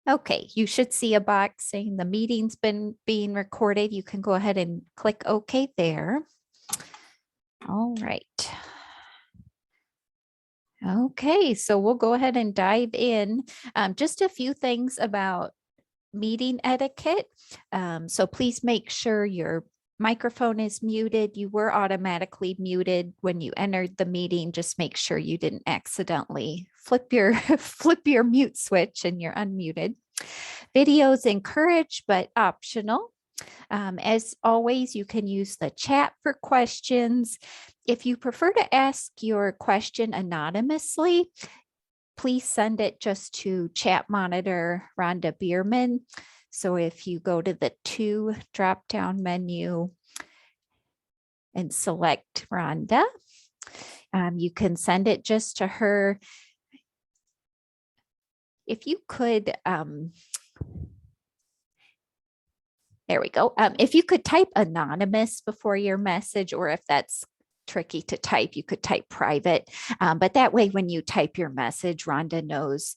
Okay, you should see a box saying the meeting's been being recorded. You can go ahead and click OK there. All right. Okay, so we'll go ahead and dive in. Just a few things about meeting etiquette. So please make sure your microphone is muted. You were automatically muted when you entered the meeting. Just make sure you didn't accidentally flip your flip your mute switch and you're unmuted. Video is encouraged but optional. As always, you can use the chat for questions. If you prefer to ask your question anonymously, please send it just to chat monitor Rhonda Bierman. So if you go to the to drop-down menu and select Rhonda, you can send it just to her. If you could, there we go. If you could type anonymous before your message, or if that's tricky to type, you could type private. But that way, when you type your message, Rhonda knows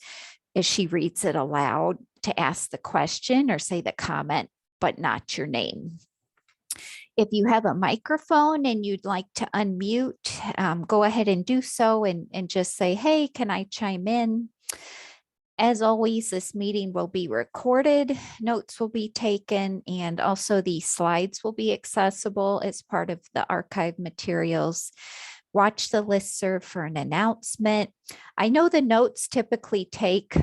as she reads it aloud to ask the question or say the comment, but not your name. If you have a microphone and you'd like to unmute, go ahead and do so and just say, hey, can I chime in? As always, this meeting will be recorded, notes will be taken, and also the slides will be accessible as part of the archive materials. Watch the listserv for an announcement. I know the notes typically take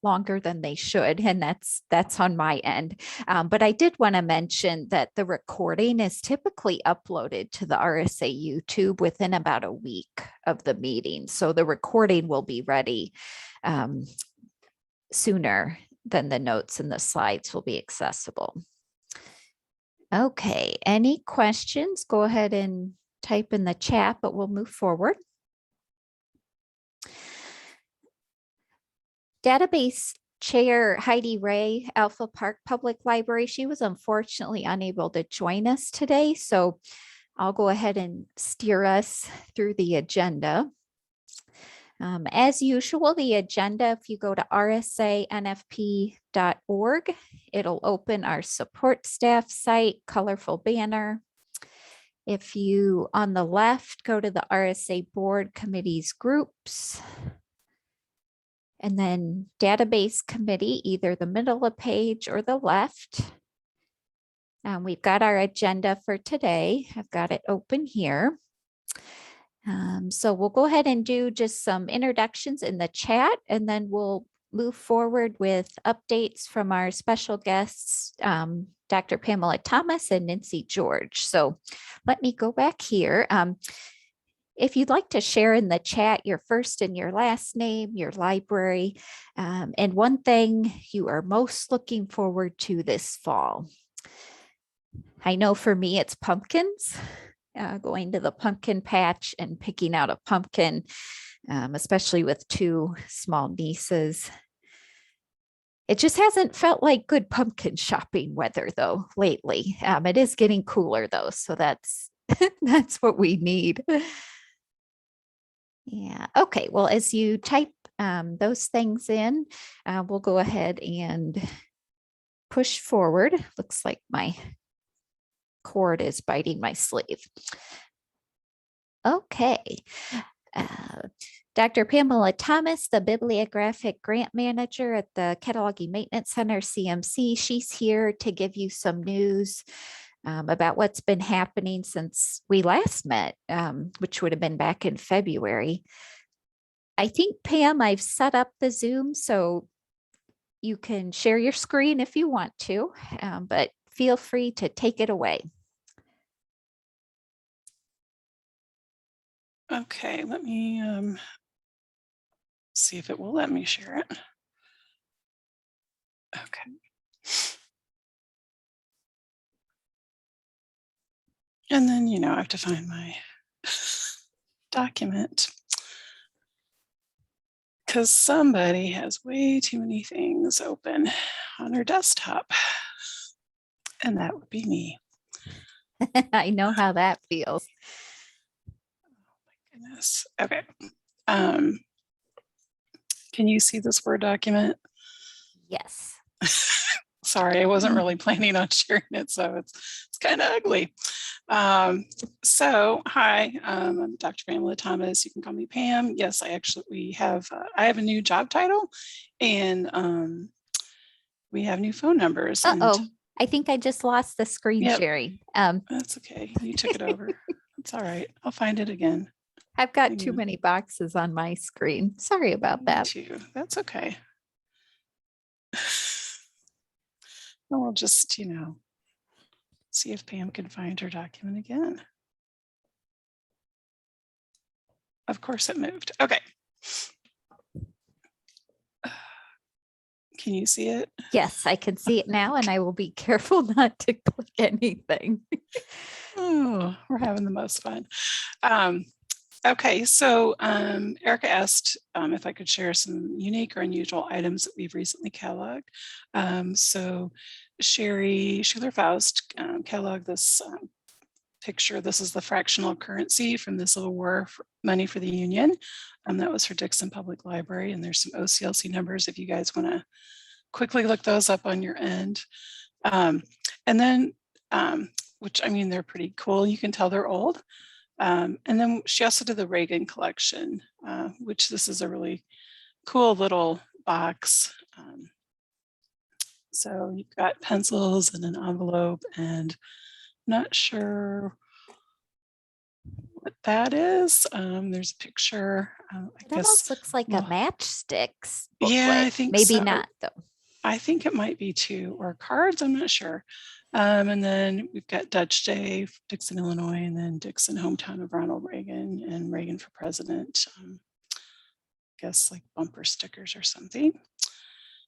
longer than they should, and that's on my end. But I did want to mention that the recording is typically uploaded to the RSA YouTube within about a week of the meeting. So the recording will be ready sooner than the notes and the slides will be accessible. Okay, any questions? Go ahead and type in the chat, but we'll move forward. Database Chair Heidi Ray, Alpha Park Public Library, she was unfortunately unable to join us today, so I'll go ahead and steer us through the agenda. As usual, the agenda, if you go to rsanfp.org, it'll open our support staff site, colorful banner. If you, on the left, go to the RSA board committees groups, and then database committee, either the middle of the page or the left. We've got our agenda for today. I've got it open here. So we'll go ahead and do just some introductions in the chat, and then we'll move forward with updates from our special guests, Dr. Pamela Thomas and Nancy George. So let me go back here. If you'd like to share in the chat your first and your last name, your library, and one thing you are most looking forward to this fall. I know for me, it's pumpkins. Going to the pumpkin patch and picking out a pumpkin, especially with two small nieces. It just hasn't felt like good pumpkin shopping weather though lately. It is getting cooler though, so that's that's what we need. Yeah, okay, well, as you type those things in, we'll go ahead and push forward. Looks like my cord is biting my sleeve. Okay. Dr. Pamela Thomas, the Bibliographic Grant Manager at the Cataloging Maintenance Center, CMC, she's here to give you some news about what's been happening since we last met, which would have been back in February. I think, Pam, I've set up the Zoom so you can share your screen if you want to, but feel free to take it away. Okay, let me see if it will let me share it. Okay. And then, I have to find my document because somebody has way too many things open on their desktop. And that would be me. I know how that feels. Oh my goodness. Okay. Can you see this Word document? Yes. Sorry, I wasn't really planning on sharing it, so it's kind of ugly. So hi, I'm Dr. Pamela Thomas. You can call me Pam. Yes, I have a new job title, and we have new phone numbers. And Uh-oh, I think I just lost the screen yep, sharing. that's okay. You took it over. It's all right. I'll find it again. I've got Hang too on. many boxes on my screen. Sorry about Me that. too. That's okay. And we'll just, see if Pam can find her document again. Of course it moved. Okay. Can you see it? Yes, I can see it now, and I will be careful not to click anything. Oh, we're having the most fun. Okay, so Erica asked if I could share some unique or unusual items that we've recently cataloged. So Sherry Schuler-Faust cataloged this picture. This is the fractional currency from the Civil War money for the Union. That was for Dixon Public Library, and there's some OCLC numbers if you guys want to quickly look those up on your end. And then, which I mean, they're pretty cool. You can tell they're old. And then she also did the Reagan collection, which this is a really cool little box. So you've got pencils and an envelope, and not sure what that is. There's a picture. I It guess. almost looks like a matchsticks Yeah, booklet. I think Maybe so. not though. I think it might be two or cards. I'm not sure. And then we've got Dutch Day, Dixon, Illinois, and then Dixon, hometown of Ronald Reagan, and Reagan for president. I guess like bumper stickers or something.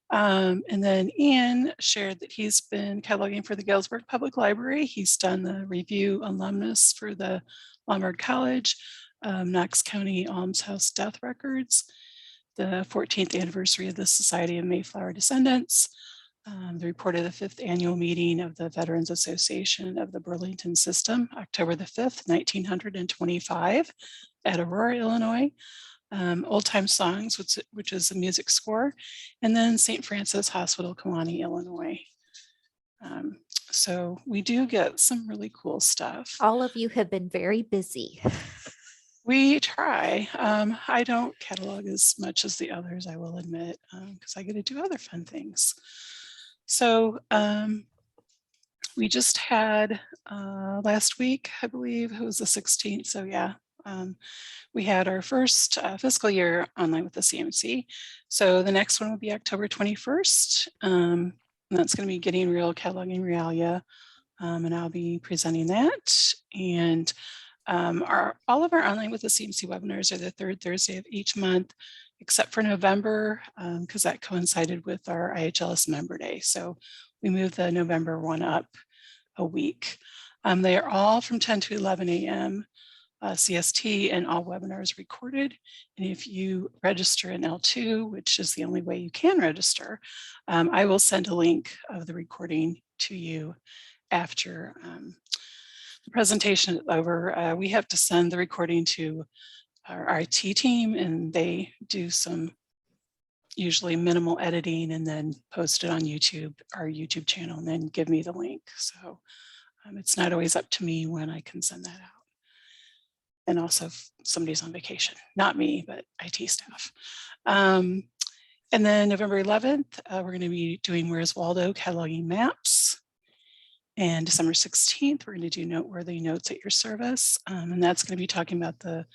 And then Ian shared that he's been cataloging for the Galesburg Public Library. He's done the review alumnus for the Lombard College, Knox County Almshouse Death Records, the 14th anniversary of the Society of Mayflower Descendants, the report of the 5th annual meeting of the Veterans Association of the Burlington System, October the 5th, 1925 at Aurora, Illinois. Old Time Songs, which is a music score, and then St. Francis Hospital, Kewanee, Illinois. So we do get some really cool stuff. All of you have been very busy. We try. I don't catalog as much as the others, I will admit, because I get to do other fun things. So we just had last week, I believe it was the 16th. So yeah, we had our first fiscal year online with the CMC. So the next one will be October 21st. And that's going to be Getting Real, Cataloging Realia. And I'll be presenting that. And all of our online with the CMC webinars are the third Thursday of each month, except for November, because that coincided with our IHLS member day. So we moved the November one up a week. They are all from 10 to 11 a.m. CST, and all webinars recorded. And if you register in L2, which is the only way you can register, I will send a link of the recording to you after the presentation is over. We have to send the recording to our IT team, and they do some usually minimal editing and then post it on YouTube, our YouTube channel, and then give me the link. So it's not always up to me when I can send that out. And also if somebody's on vacation, not me, but IT staff. And then November 11th, we're going to be doing Where's Waldo cataloging maps. And December 16th, we're going to do noteworthy notes at your service. And that's going to be talking about the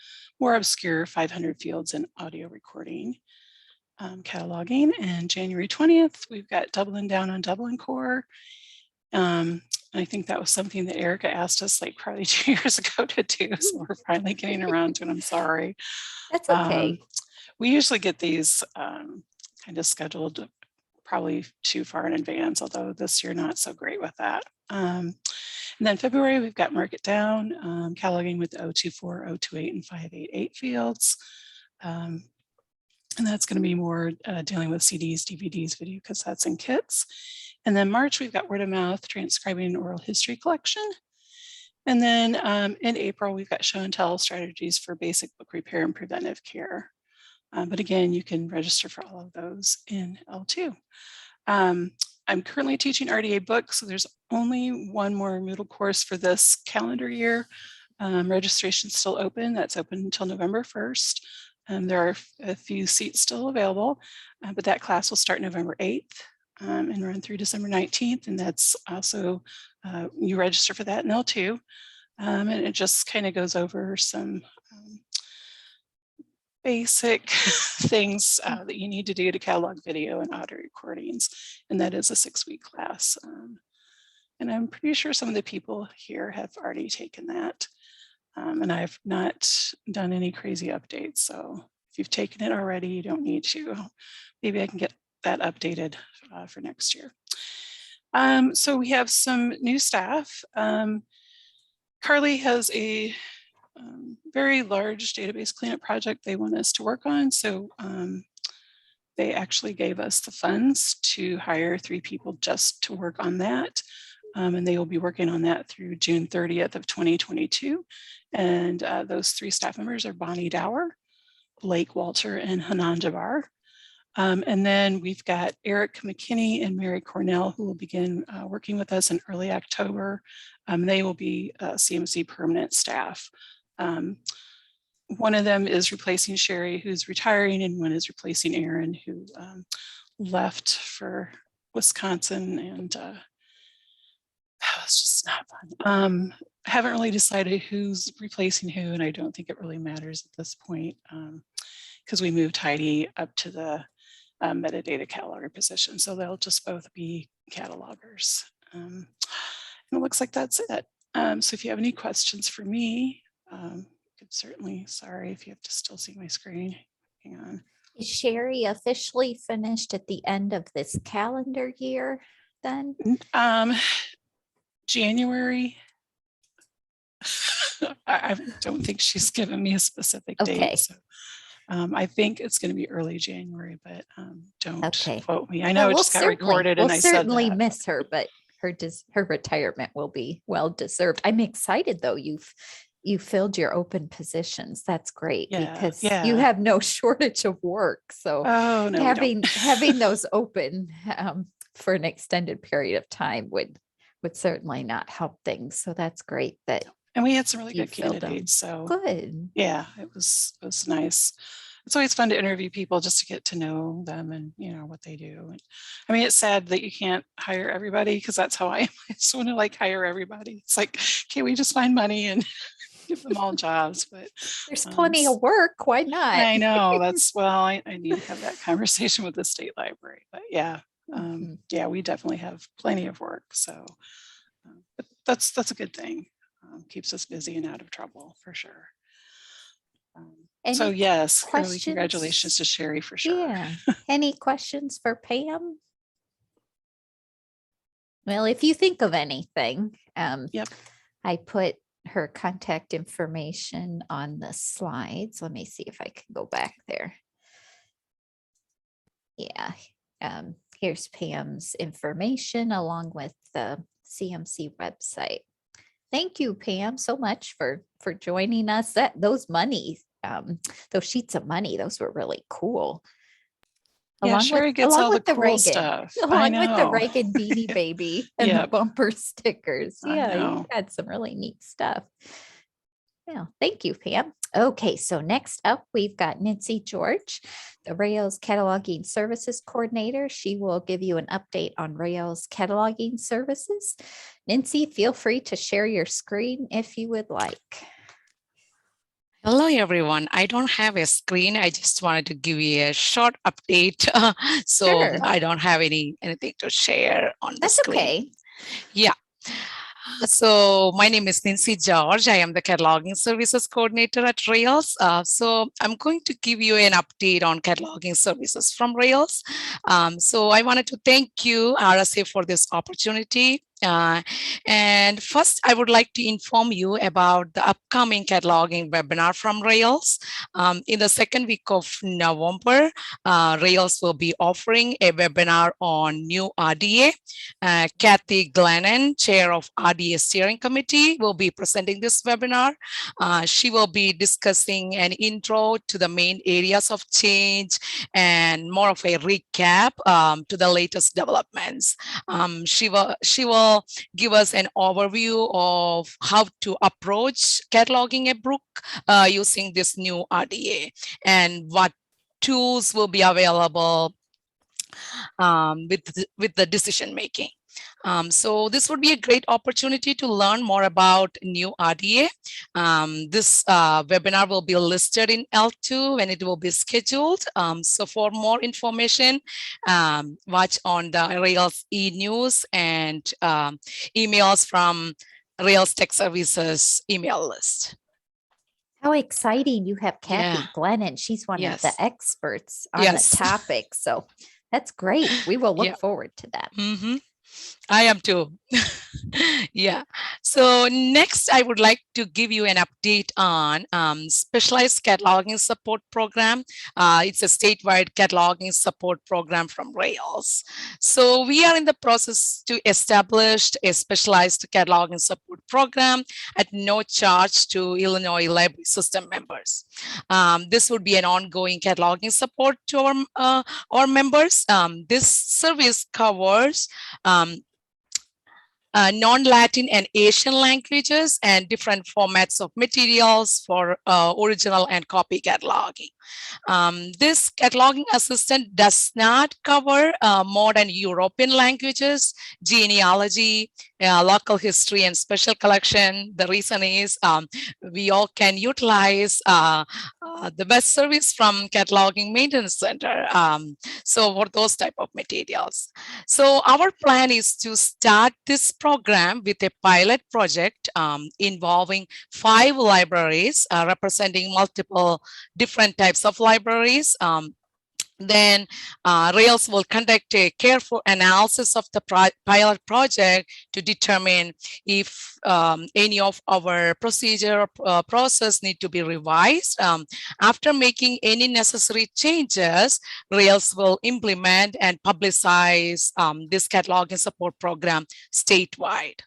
more obscure 500 fields in audio recording cataloging. And January 20th, we've got doubling down on Dublin Core. I think that was something that Erica asked us like probably 2 years ago to do. So we're finally getting around to it. I'm sorry. That's okay. We usually get these kind of scheduled probably too far in advance, although this year not so great with that. And then February, we've got Mark It Down, cataloging with 024, 028, and 588 fields. And that's going to be more dealing with CDs, DVDs, video cassettes, and kits. And then March, we've got Word of Mouth, transcribing an oral history collection. And then in April, we've got Show and Tell strategies for basic book repair and preventive care. But again, you can register for all of those in L2. I'm currently teaching RDA books, so there's only one more Moodle course for this calendar year. Registration's still open. That's open until November 1st. There are a few seats still available, but that class will start November 8th and run through December 19th. And that's also, you register for that in L2. And it just kind of goes over some basic things that you need to do to catalog video and audio recordings. And that is a 6-week class. And I'm pretty sure some of the people here have already taken that. And I've not done any crazy updates. So if you've taken it already, you don't need to. Maybe I can get that updated for next year. So we have some new staff. Carly has a very large database cleanup project they want us to work on. So they actually gave us the funds to hire 3 people just to work on that. And they will be working on that through June 30th of 2022. And those 3 staff members are Bonnie Dower, Blake Walter, and Hanan Jabbar. And then we've got Eric McKinney and Mary Cornell, who will begin working with us in early October. They will be CMC permanent staff. One of them is replacing Sherry, who's retiring, and one is replacing Aaron, who left for Wisconsin, and it's just not fun. Haven't really decided who's replacing who, and I don't think it really matters at this point because we moved Heidi up to the metadata cataloger position, so they'll just both be catalogers. And it looks like that's it. So if you have any questions for me, you could certainly, sorry if you have to still see my screen. Hang on. Is Sherry officially finished at the end of this calendar year then? January. I don't think she's given me a specific date. So I think it's going to be early January, but don't quote me. I know it just got recorded and I said that. We'll certainly miss her, but her retirement will be well deserved. I'm excited though. You filled your open positions. That's great because you have no shortage of work. So having those open for an extended period of time would certainly not help things. So that's great that. And we had some really good candidates. So good. Yeah, it was nice. It's always fun to interview people just to get to know them and what they do. And I mean, it's sad that you can't hire everybody because that's how I am. I just want to hire everybody. It's like, can't we just find money and give them all jobs? But there's plenty of work. Why not? I know I need to have that conversation with the state library. But yeah, we definitely have plenty of work. So but that's a good thing. Keeps us busy and out of trouble for sure. So yes, early congratulations to Sherry for sure. Yeah. Any questions for Pam? Well, if you think of anything, I put her contact information on the slides. Let me see if I can go back there. Yeah. Here's Pam's information along with the CMC website. Thank you, Pam, so much for joining us. Those sheets of money, those were really cool. Yeah, Sherry gets all the cool stuff. Along with the Reagan Beanie Baby and the bumper stickers. Yeah, you had some really neat stuff. Yeah, thank you, Pam. Okay, so next up, we've got Nancy George, the Rails Cataloging Services Coordinator. She will give you an update on Rails cataloging services. Nancy, feel free to share your screen if you would like. Hello, everyone. I don't have a screen. I just wanted to give you a short update. Sure. I don't have anything to share on the screen. That's okay. Yeah. So my name is Nancy George. I am the Cataloging Services Coordinator at Rails. So I'm going to give you an update on cataloging services from Rails. So I wanted to thank you, RSA, for this opportunity. And first, I would like to inform you about the upcoming cataloging webinar from Rails. In the second week of November, Rails will be offering a webinar on new RDA. Kathy Glennon, Chair of RDA Steering Committee, will be presenting this webinar. She will be discussing an intro to the main areas of change and more of a recap to the latest developments. She will give us an overview of how to approach cataloging a book using this new RDA and what tools will be available with the decision making. So this would be a great opportunity to learn more about new RDA. This webinar will be listed in L2 when it will be scheduled. So for more information, watch on the Rails e-news and emails from Rails Tech Services email list. How exciting. You have Kathy Glennon. She's one of the experts on the topic. So that's great. We will look forward to that. Mm-hmm. I am too. Yeah. So next, I would like to give you an update on specialized cataloging support program. It's a statewide cataloging support program from Rails. So we are in the process to establish a specialized cataloging support program at no charge to Illinois library system members. This would be an ongoing cataloging support to our members. This service covers non-Latin and Asian languages and different formats of materials for original and copy cataloging. This cataloging assistant does not cover modern European languages, genealogy, local history, and special collection. The reason is we all can utilize the best service from Cataloging Maintenance Center. So for those type of materials. So our plan is to start this program with a pilot project involving 5 libraries representing multiple different types of libraries. Then Rails will conduct a careful analysis of the pilot project to determine if any of our procedure or process need to be revised. After making any necessary changes, Rails will implement and publicize this cataloging support program statewide.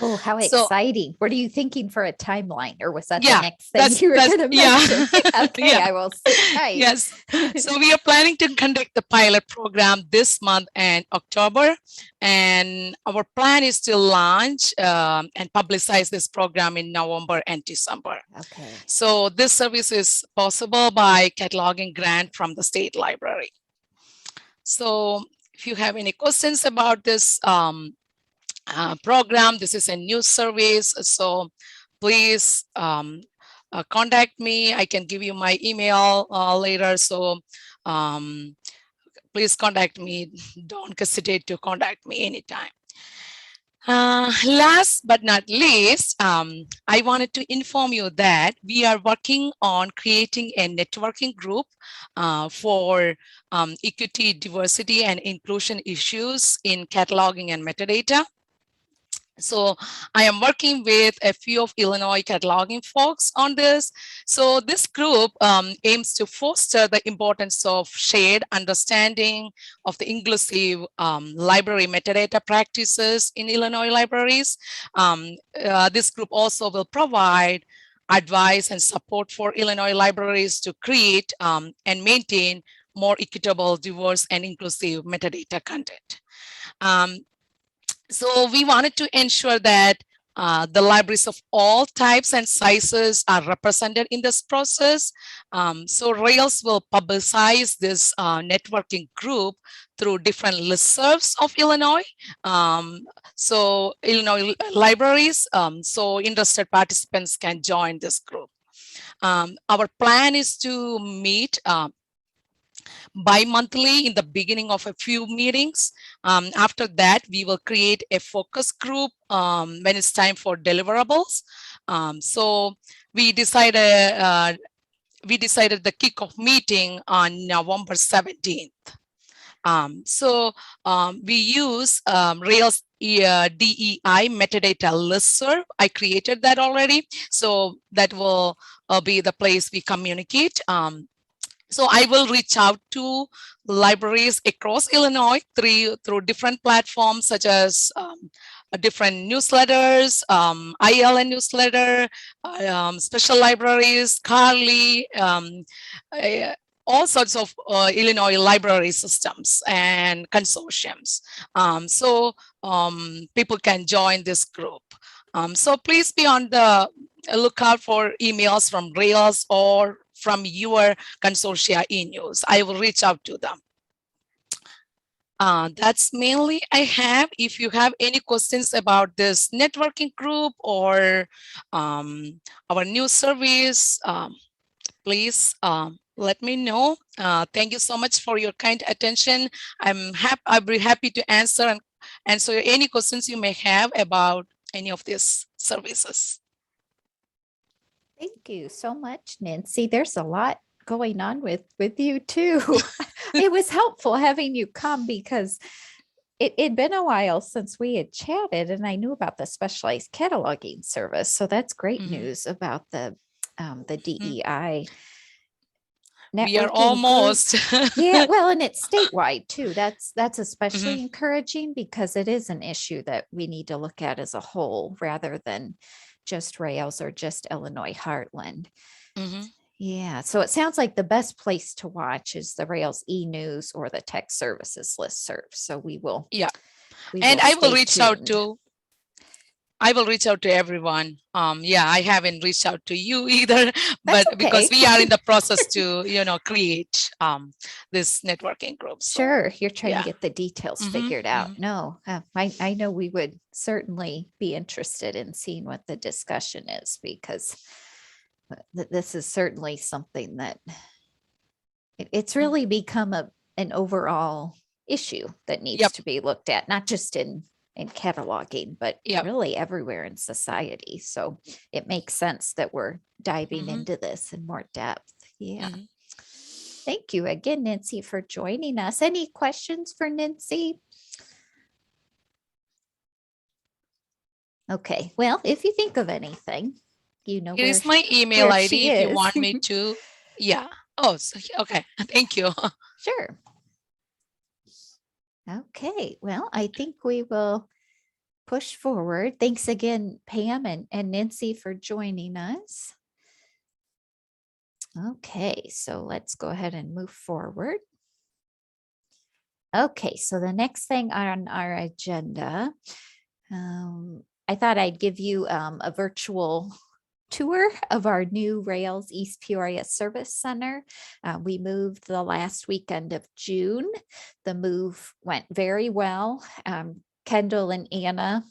Oh, how exciting. What are you thinking for a timeline? Or was that the next thing you were going to mention? Okay, I will sit tight. Yes. So we are planning to conduct the pilot program this month and October. And our plan is to launch and publicize this program in November and December. Okay. So this service is possible by cataloging grant from the state library. So if you have any questions about this program, this is a new service, so please contact me. I can give you my email later, so please contact me. Don't hesitate to contact me anytime. Last but not least, I wanted to inform you that we are working on creating a networking group for equity, diversity, and inclusion issues in cataloging and metadata. So I am working with a few of Illinois cataloging folks on this. So this group aims to foster the importance of shared understanding of the inclusive library metadata practices in Illinois libraries. This group also will provide advice and support for Illinois libraries to create and maintain more equitable, diverse, and inclusive metadata content. So we wanted to ensure that the libraries of all types and sizes are represented in this process. So Rails will publicize this networking group through different listservs of Illinois. So Illinois libraries, so interested participants can join this group. Our plan is to meet bi-monthly in the beginning of a few meetings. After that, we will create a focus group when it's time for deliverables. So we decided the kickoff meeting on November 17th. We use Rails DEI metadata listserv. I created that already. So that will be the place we communicate. So I will reach out to libraries across Illinois through different platforms such as different newsletters, ILN newsletter, special libraries, Carly, all sorts of Illinois library systems and consortiums. So people can join this group. So please be on the lookout for emails from Rails or from your consortia e-news. I will reach out to them. That's mainly I have. If you have any questions about this networking group or our new service, please let me know. Thank you so much for your kind attention. I'll be happy to answer any questions you may have about any of these services. Thank you so much, Nancy. There's a lot going on with you too. It was helpful having you come because it'd been a while since we had chatted, and I knew about the specialized cataloging service. So that's great news about the DEI. We are almost. Yeah, well, and it's statewide too. That's especially encouraging because it is an issue that we need to look at as a whole rather than just Rails or just Illinois Heartland. Yeah, so it sounds like the best place to watch is the Rails e-news or the tech services listserv. So we will. Yeah, and I will reach out to. I will reach out to everyone. Yeah, I haven't reached out to you either, but because we are in the process to, create this networking group. So, sure, you're trying to get the details figured out. No, I know we would certainly be interested in seeing what the discussion is because this is certainly something that it's really become an overall issue that needs to be looked at, not just in cataloging, but really everywhere in society. So it makes sense that we're diving into this in more depth. Yeah. Thank you again, Nancy, for joining us. Any questions for Nancy? Okay, well, if you think of anything, here's my email ID if you want me to. Yeah. Oh, okay. Thank you. Sure. Okay, well, I think we will push forward. Thanks again, Pam and Nancy, for joining us. Okay, so let's go ahead and move forward. Okay, so the next thing on our agenda, I thought I'd give you a virtual tour of our new Rails East Peoria Service Center. We moved the last weekend of June. The move went very well. Kendall and Anna,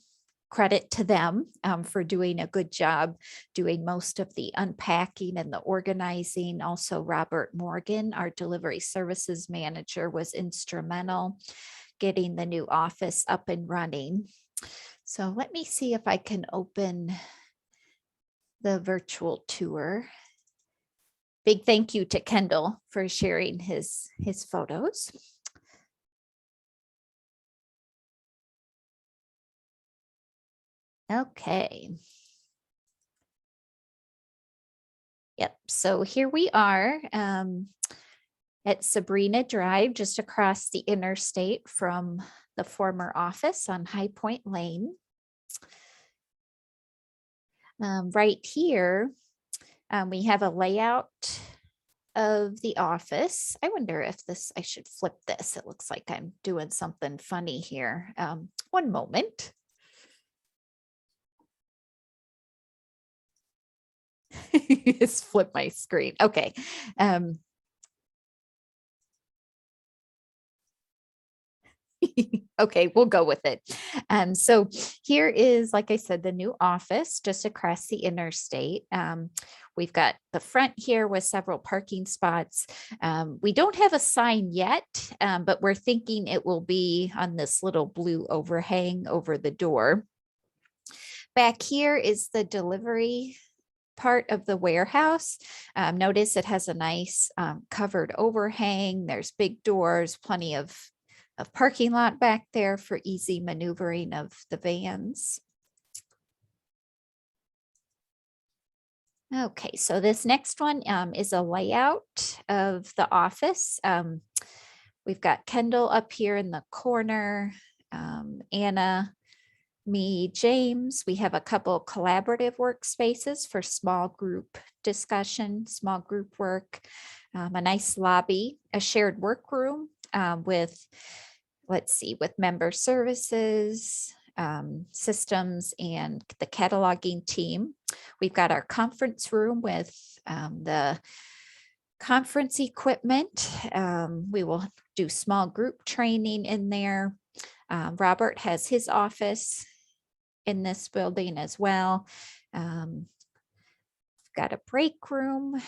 credit to them for doing a good job doing most of the unpacking and the organizing. Also, Robert Morgan, our delivery services manager, was instrumental getting the new office up and running. So let me see if I can open the virtual tour. Big thank you to Kendall for sharing his photos. Okay. Yep, so here we are at Sabrina Drive, just across the interstate from the former office on High Point Lane. Right here, we have a layout of the office. I wonder if I should flip this. It looks like I'm doing something funny here. One moment. Just flip my screen. Okay. Okay, we'll go with it. So here is, like I said, the new office just across the interstate. We've got the front here with several parking spots. We don't have a sign yet, but we're thinking it will be on this little blue overhang over the door. Back here is the delivery part of the warehouse. Notice it has a nice covered overhang. There's big doors, plenty of parking lot back there for easy maneuvering of the vans. Okay, so this next one is a layout of the office. We've got Kendall up here in the corner, Anna, me, James. We have a couple collaborative workspaces for small group discussion, small group work, a nice lobby, a shared workroom with, let's see, with member services, systems, and the cataloging team. We've got our conference room with the conference equipment. We will do small group training in there. Robert has his office in this building as well. Got a break room,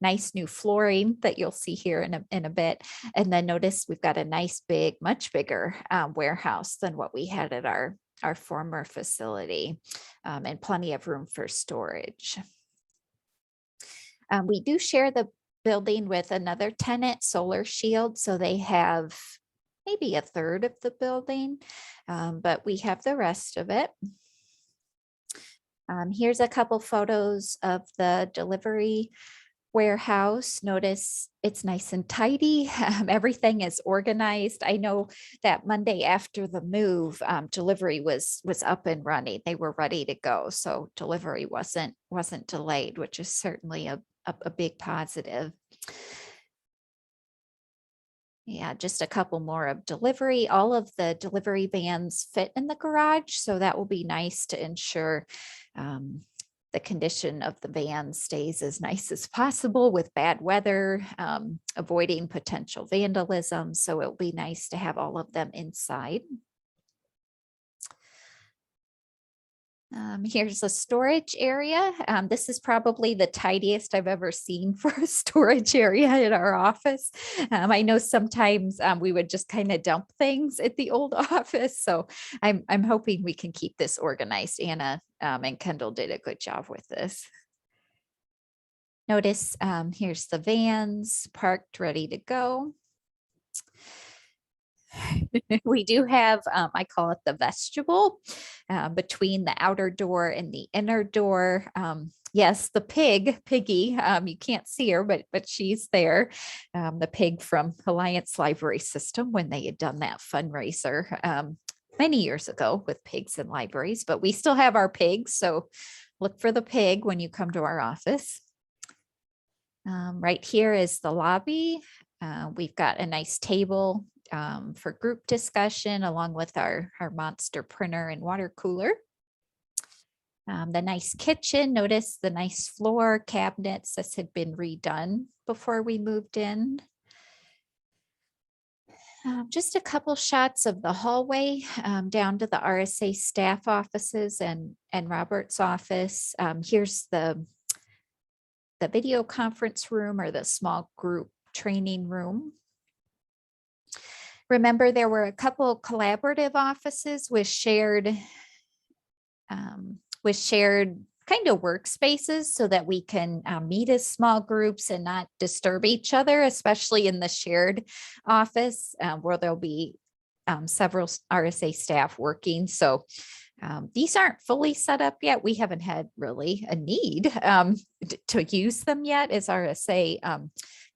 nice new flooring that you'll see here in a bit. And then notice we've got a nice big, much bigger warehouse than what we had at our former facility, and plenty of room for storage. We do share the building with another tenant, Solar Shield, so they have maybe a third of the building, but we have the rest of it. Here's a couple photos of the delivery warehouse. Notice it's nice and tidy. Everything is organized. I know that Monday after the move, delivery was up and running. They were ready to go, so delivery wasn't delayed, which is certainly a big positive. Yeah, just a couple more of delivery. All of the delivery vans fit in the garage, so that will be nice to ensure the condition of the van stays as nice as possible with bad weather, avoiding potential vandalism. So it'll be nice to have all of them inside. Here's a storage area. This is probably the tidiest I've ever seen for a storage area in our office. I know sometimes we would just kind of dump things at the old office. So I'm hoping we can keep this organized. Anna and Kendall did a good job with this. Notice here's the vans parked, ready to go. We do have, I call it the vestibule, between the outer door and the inner door. Yes, the Piggy, you can't see her, but she's there. The pig from Alliance Library System when they had done that fundraiser many years ago with pigs and libraries, but we still have our pigs. So look for the pig when you come to our office. Right here is the lobby. We've got a nice table for group discussion along with our monster printer and water cooler. The nice kitchen, notice the nice floor cabinets. This had been redone before we moved in. Just a couple shots of the hallway down to the RSA staff offices and Robert's office. Here's the video conference room or the small group training room. Remember, there were a couple collaborative offices with shared kind of workspaces so that we can meet as small groups and not disturb each other, especially in the shared office where there'll be several RSA staff working. So these aren't fully set up yet. We haven't had really a need to use them yet as RSA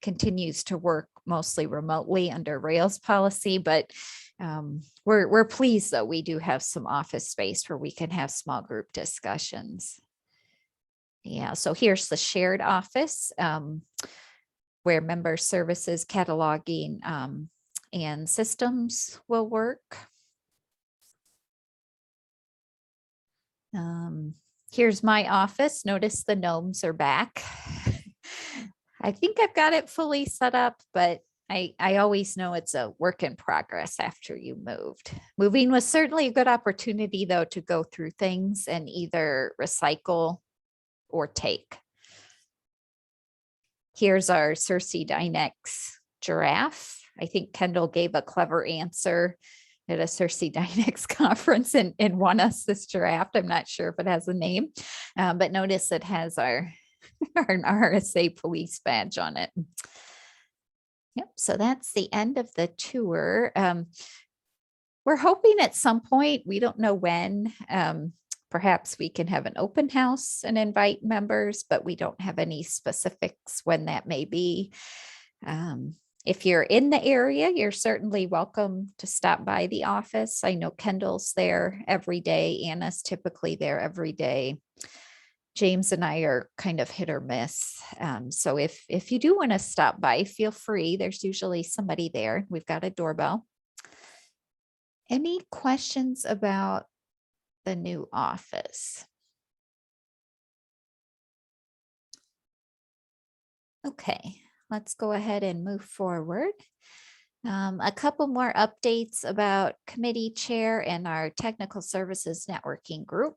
continues to work mostly remotely under Rails policy, but we're pleased that we do have some office space where we can have small group discussions. Yeah, so here's the shared office where member services, cataloging, and systems will work. Here's my office. Notice the gnomes are back. I think I've got it fully set up, but I always know it's a work in progress after you moved. Moving was certainly a good opportunity, though, to go through things and either recycle or take. Here's our Circe Dynex giraffe. I think Kendall gave a clever answer at a Circe Dynex conference and won us this giraffe. I'm not sure if it has a name, but notice it has our RSA police badge on it. Yep, so that's the end of the tour. We're hoping at some point, we don't know when, perhaps we can have an open house and invite members, but we don't have any specifics when that may be. If you're in the area, you're certainly welcome to stop by the office. I know Kendall's there every day. Anna's typically there every day. James and I are kind of hit or miss. So if you do want to stop by, feel free. There's usually somebody there. We've got a doorbell. Any questions about the new office? Okay, let's go ahead and move forward. A couple more updates about committee chair and our technical services networking group.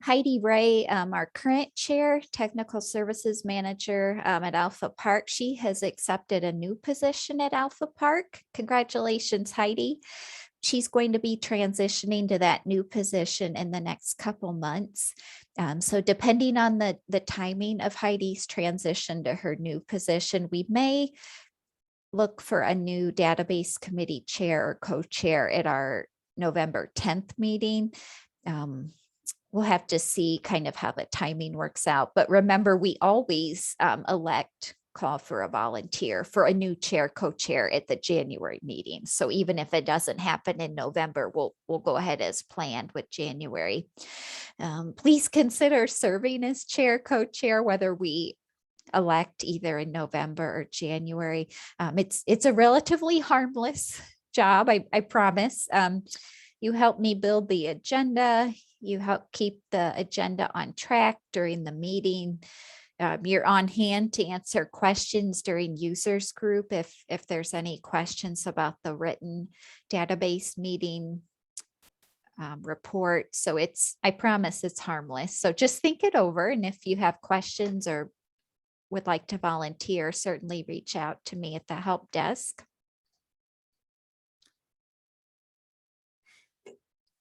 Heidi Ray, our current chair, technical services manager at Alpha Park, she has accepted a new position at Alpha Park. Congratulations, Heidi. She's going to be transitioning to that new position in the next couple months. So depending on the timing of Heidi's transition to her new position, we may look for a new database committee chair or co-chair at our November 10th meeting. We'll have to see kind of how the timing works out. But remember, we always call for a volunteer for a new chair, co-chair at the January meeting. So even if it doesn't happen in November, we'll go ahead as planned with January. Please consider serving as chair, co-chair, whether we elect either in November or January. It's a relatively harmless job, I promise. You help me build the agenda. You help keep the agenda on track during the meeting. You're on hand to answer questions during users group if there's any questions about the written database meeting report. So I promise it's harmless. So just think it over. And if you have questions or would like to volunteer, certainly reach out to me at the help desk.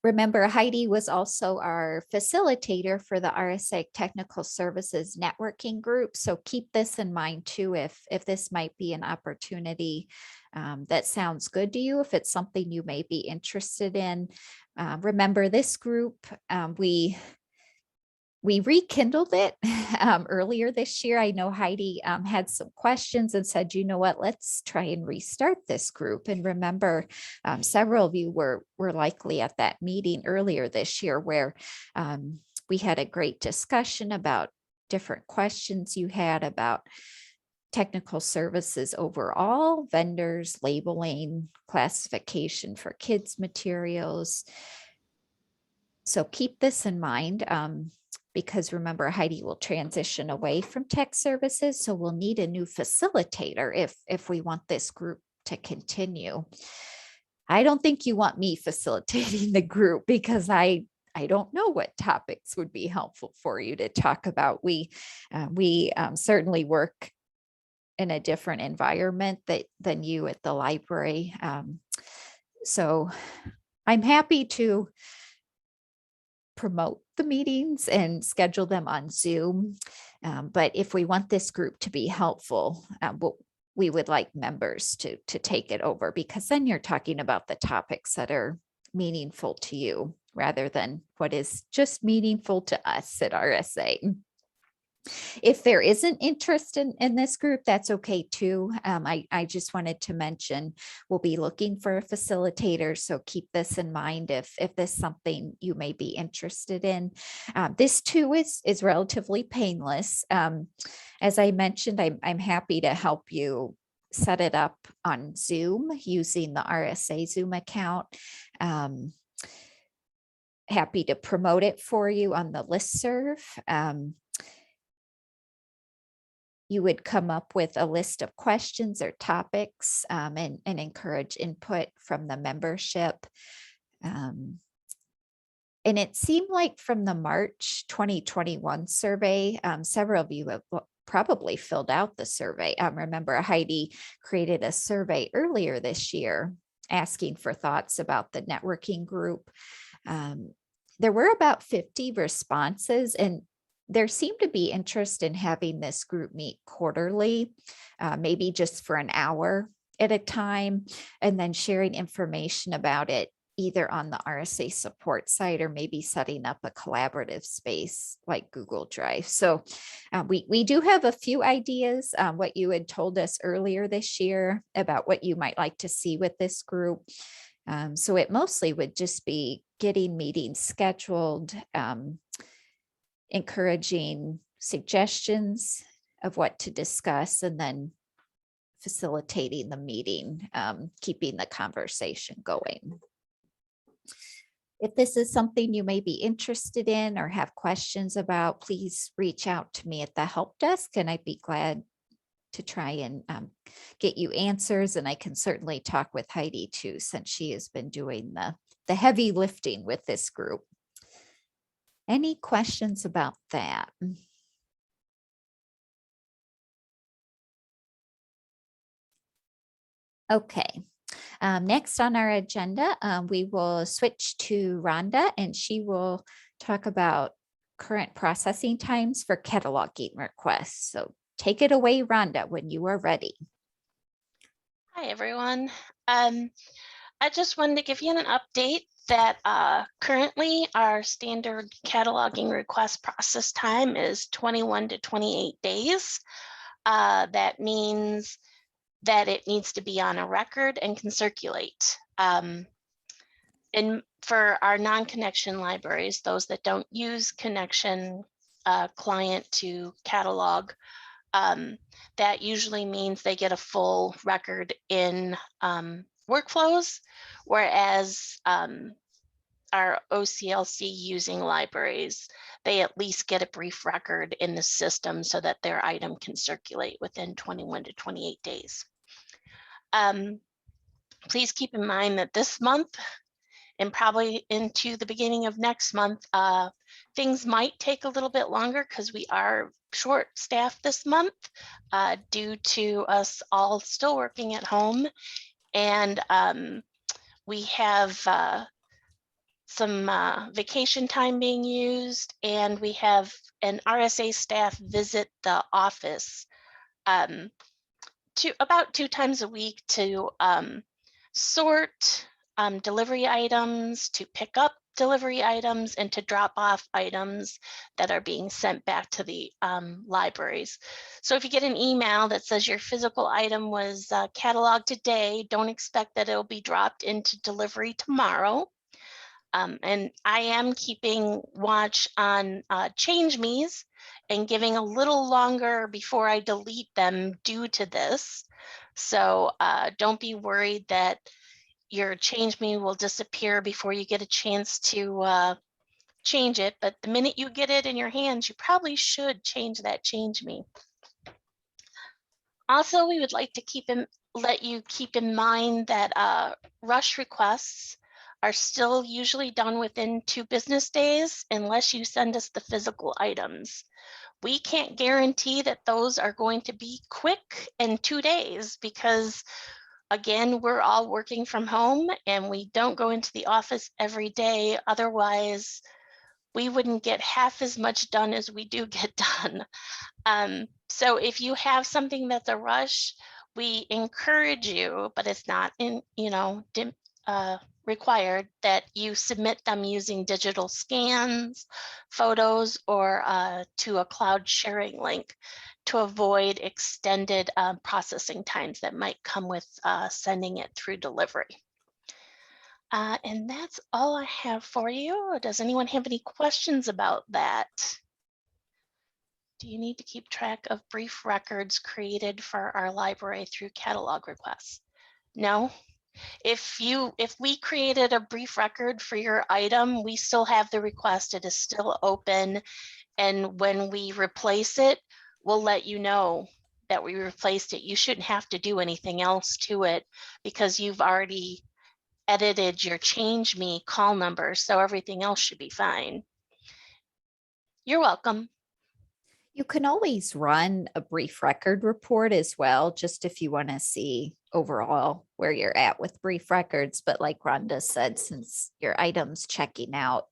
Remember, Heidi was also our facilitator for the RSA Technical Services Networking Group. So keep this in mind too, if this might be an opportunity that sounds good to you, if it's something you may be interested in. Remember this group, we rekindled it earlier this year. I know Heidi had some questions and said, you know what, let's try and restart this group. And remember, several of you were likely at that meeting earlier this year where we had a great discussion about different questions you had about technical services overall, vendors, labeling, classification for kids' materials. So keep this in mind. Because remember, Heidi will transition away from tech services. So we'll need a new facilitator if we want this group to continue. I don't think you want me facilitating the group because I don't know what topics would be helpful for you to talk about. We certainly work in a different environment than you at the library. So I'm happy to promote the meetings and schedule them on Zoom. But if we want this group to be helpful, we would like members to take it over, because then you're talking about the topics that are meaningful to you rather than what is just meaningful to us at RSA. If there isn't interest in this group, that's okay too. I just wanted to mention we'll be looking for a facilitator, so keep this in mind if this is something you may be interested in. This too is relatively painless. As I mentioned, I'm happy to help you set it up on Zoom using the RSA Zoom account. Happy to promote it for you on the listserv. You would come up with a list of questions or topics and encourage input from the membership. And it seemed like from the March 2021 survey, several of you have probably filled out the survey. Remember, Heidi created a survey earlier this year asking for thoughts about the networking group. There were about 50 responses, and there seemed to be interest in having this group meet quarterly, maybe just for an hour at a time, and then sharing information about it either on the RSA support site or maybe setting up a collaborative space like Google Drive. So we do have a few ideas, what you had told us earlier this year about what you might like to see with this group. So it mostly would just be getting meetings scheduled, encouraging suggestions of what to discuss, and then facilitating the meeting, keeping the conversation going. If this is something you may be interested in or have questions about, please reach out to me at the help desk, and I'd be glad to try and get you answers. And I can certainly talk with Heidi too, since she has been doing the heavy lifting with this group. Any questions about that? Okay. Next on our agenda, we will switch to Rhonda, and she will talk about current processing times for cataloging requests. So take it away, Rhonda, when you are ready. Hi, everyone. I just wanted to give you an update that currently our standard cataloging request process time is 21 to 28 days. That means that it needs to be on a record and can circulate. And for our non-connection libraries, those that don't use connection client to catalog, that usually means they get a full record in workflows, whereas our OCLC using libraries, they at least get a brief record in the system so that their item can circulate within 21 to 28 days. Please keep in mind that this month and probably into the beginning of next month, things might take a little bit longer because we are short-staffed this month due to us all still working at home. And we have some vacation time being used, and we have an RSA staff visit the office about 2 times a week to sort delivery items, to pick up delivery items, and to drop off items that are being sent back to the libraries. So if you get an email that says your physical item was cataloged today, don't expect that it'll be dropped into delivery tomorrow. And I am keeping watch on change me's and giving a little longer before I delete them due to this. So don't be worried that your change me will disappear before you get a chance to change it. But the minute you get it in your hands, you probably should change that change me. Also, we would like to let you keep in mind that rush requests are still usually done within 2 business days unless you send us the physical items. We can't guarantee that those are going to be quick in 2 days because, again, we're all working from home and we don't go into the office every day. Otherwise, we wouldn't get half as much done as we do get done. So if you have something that's a rush, we encourage you, but it's not required, that you submit them using digital scans, photos, or to a cloud sharing link to avoid extended processing times that might come with sending it through delivery. And that's all I have for you. Does anyone have any questions about that? Do you need to keep track of brief records created for our library through catalog requests? No. If we created a brief record for your item, we still have the request. It is still open. And when we replace it, we'll let you know that we replaced it. You shouldn't have to do anything else to it because you've already edited your change me call number. So everything else should be fine. You're welcome. You can always run a brief record report as well, just if you want to see overall where you're at with brief records. But like Rhonda said, since your item's checking out,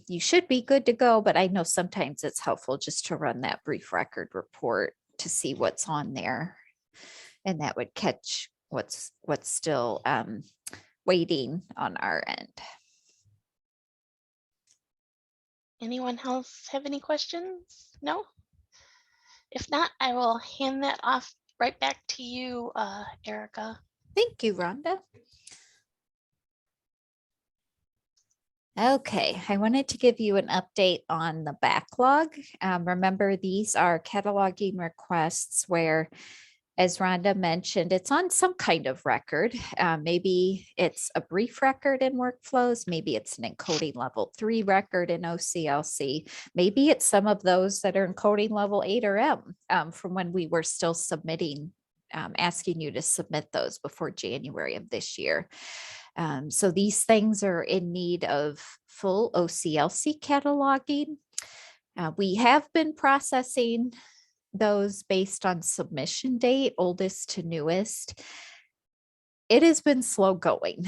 you should be good to go, but I know sometimes it's helpful just to run that brief record report to see what's on there. And that would catch what's still waiting on our end. Anyone else have any questions? No? If not, I will hand that off right back to you, Erica. Thank you, Rhonda. Okay, I wanted to give you an update on the backlog. Remember, these are cataloging requests where, as Rhonda mentioned, it's on some kind of record. Maybe it's a brief record in workflows. Maybe it's an encoding level 3 record in OCLC. Maybe it's some of those that are encoding level 8 or M from when we were still submitting, asking you to submit those before January of this year. So these things are in need of full OCLC cataloging. We have been processing those based on submission date, oldest to newest. It has been slow going.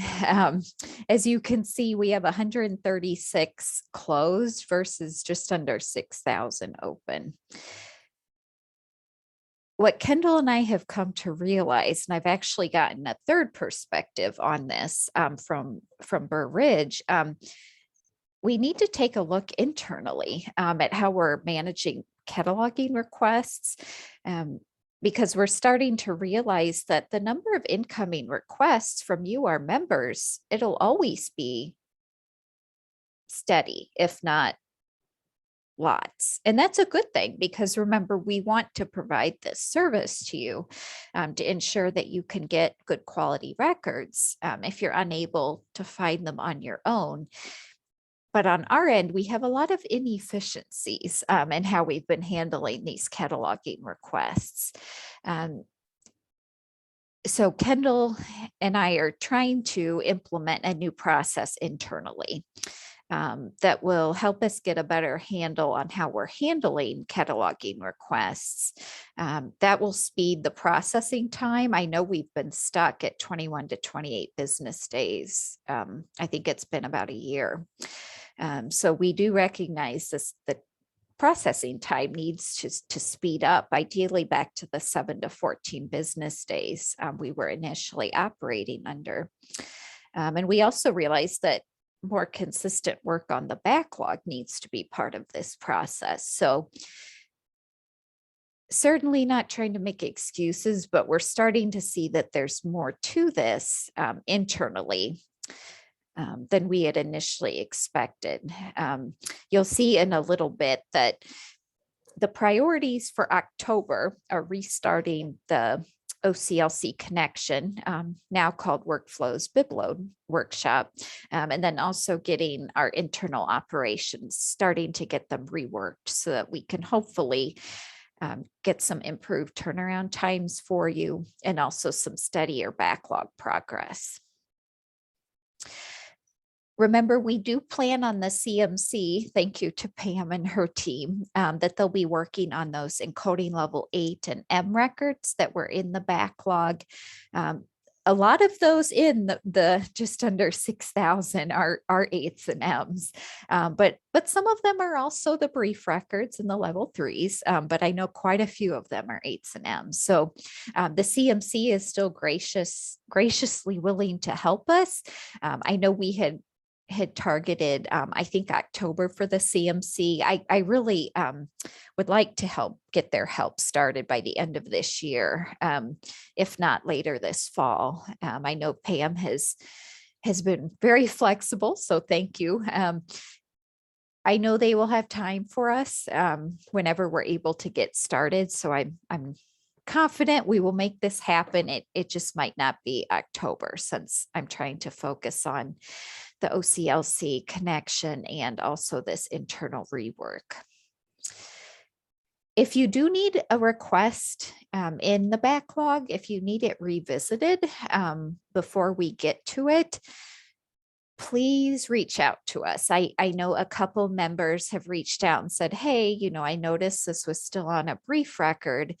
As you can see, we have 136 closed versus just under 6,000 open. What Kendall and I have come to realize, and I've actually gotten a third perspective on this from Burr Ridge, we need to take a look internally at how we're managing cataloging requests, because we're starting to realize that the number of incoming requests from you, our members, it'll always be steady, if not lots. And that's a good thing, because remember, we want to provide this service to you to ensure that you can get good quality records if you're unable to find them on your own. But on our end, we have a lot of inefficiencies in how we've been handling these cataloging requests. So Kendall and I are trying to implement a new process internally that will help us get a better handle on how we're handling cataloging requests. That will speed the processing time. I know we've been stuck at 21 to 28 business days. I think it's been about a year. So we do recognize this, the processing time needs to speed up, ideally back to the 7 to 14 business days we were initially operating under. And we also realized that more consistent work on the backlog needs to be part of this process. So certainly not trying to make excuses, but we're starting to see that there's more to this internally than we had initially expected. You'll see in a little bit that the priorities for October are restarting the OCLC connection, now called Workflows Bibload workshop, and then also getting our internal operations, starting to get them reworked so that we can hopefully get some improved turnaround times for you and also some steadier backlog progress. Remember, we do plan on the CMC, thank you to Pam and her team, that they'll be working on those encoding level 8 and M records that were in the backlog. A lot of those in the just under 6,000 are 8s and Ms, but some of them are also the brief records and the level 3s, but I know quite a few of them are 8s and Ms. So the CMC is still graciously willing to help us. I know we had targeted, I think, October for the CMC. I really would like to help get their help started by the end of this year, if not later this fall. I know Pam has been very flexible, so thank you. I know they will have time for us whenever we're able to get started. So I'm confident we will make this happen. It just might not be October, since I'm trying to focus on the OCLC connection and also this internal rework. If you do need a request in the backlog, if you need it revisited before we get to it, please reach out to us. I know a couple members have reached out and said, hey, I noticed this was still on a brief record.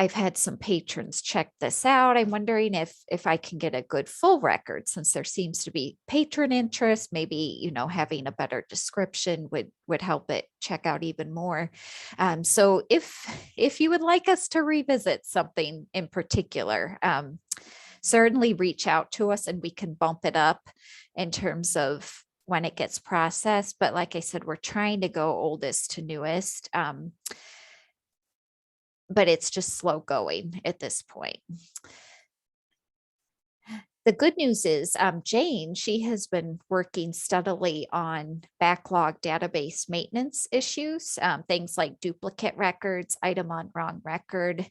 I've had some patrons check this out. I'm wondering if I can get a good full record, since there seems to be patron interest. Maybe, you know, having a better description would help it check out even more. So if you would like us to revisit something in particular, certainly reach out to us and we can bump it up in terms of when it gets processed. But like I said, we're trying to go oldest to newest. But it's just slow going at this point. The good news is Jane, she has been working steadily on backlog database maintenance issues, things like duplicate records, item on wrong record.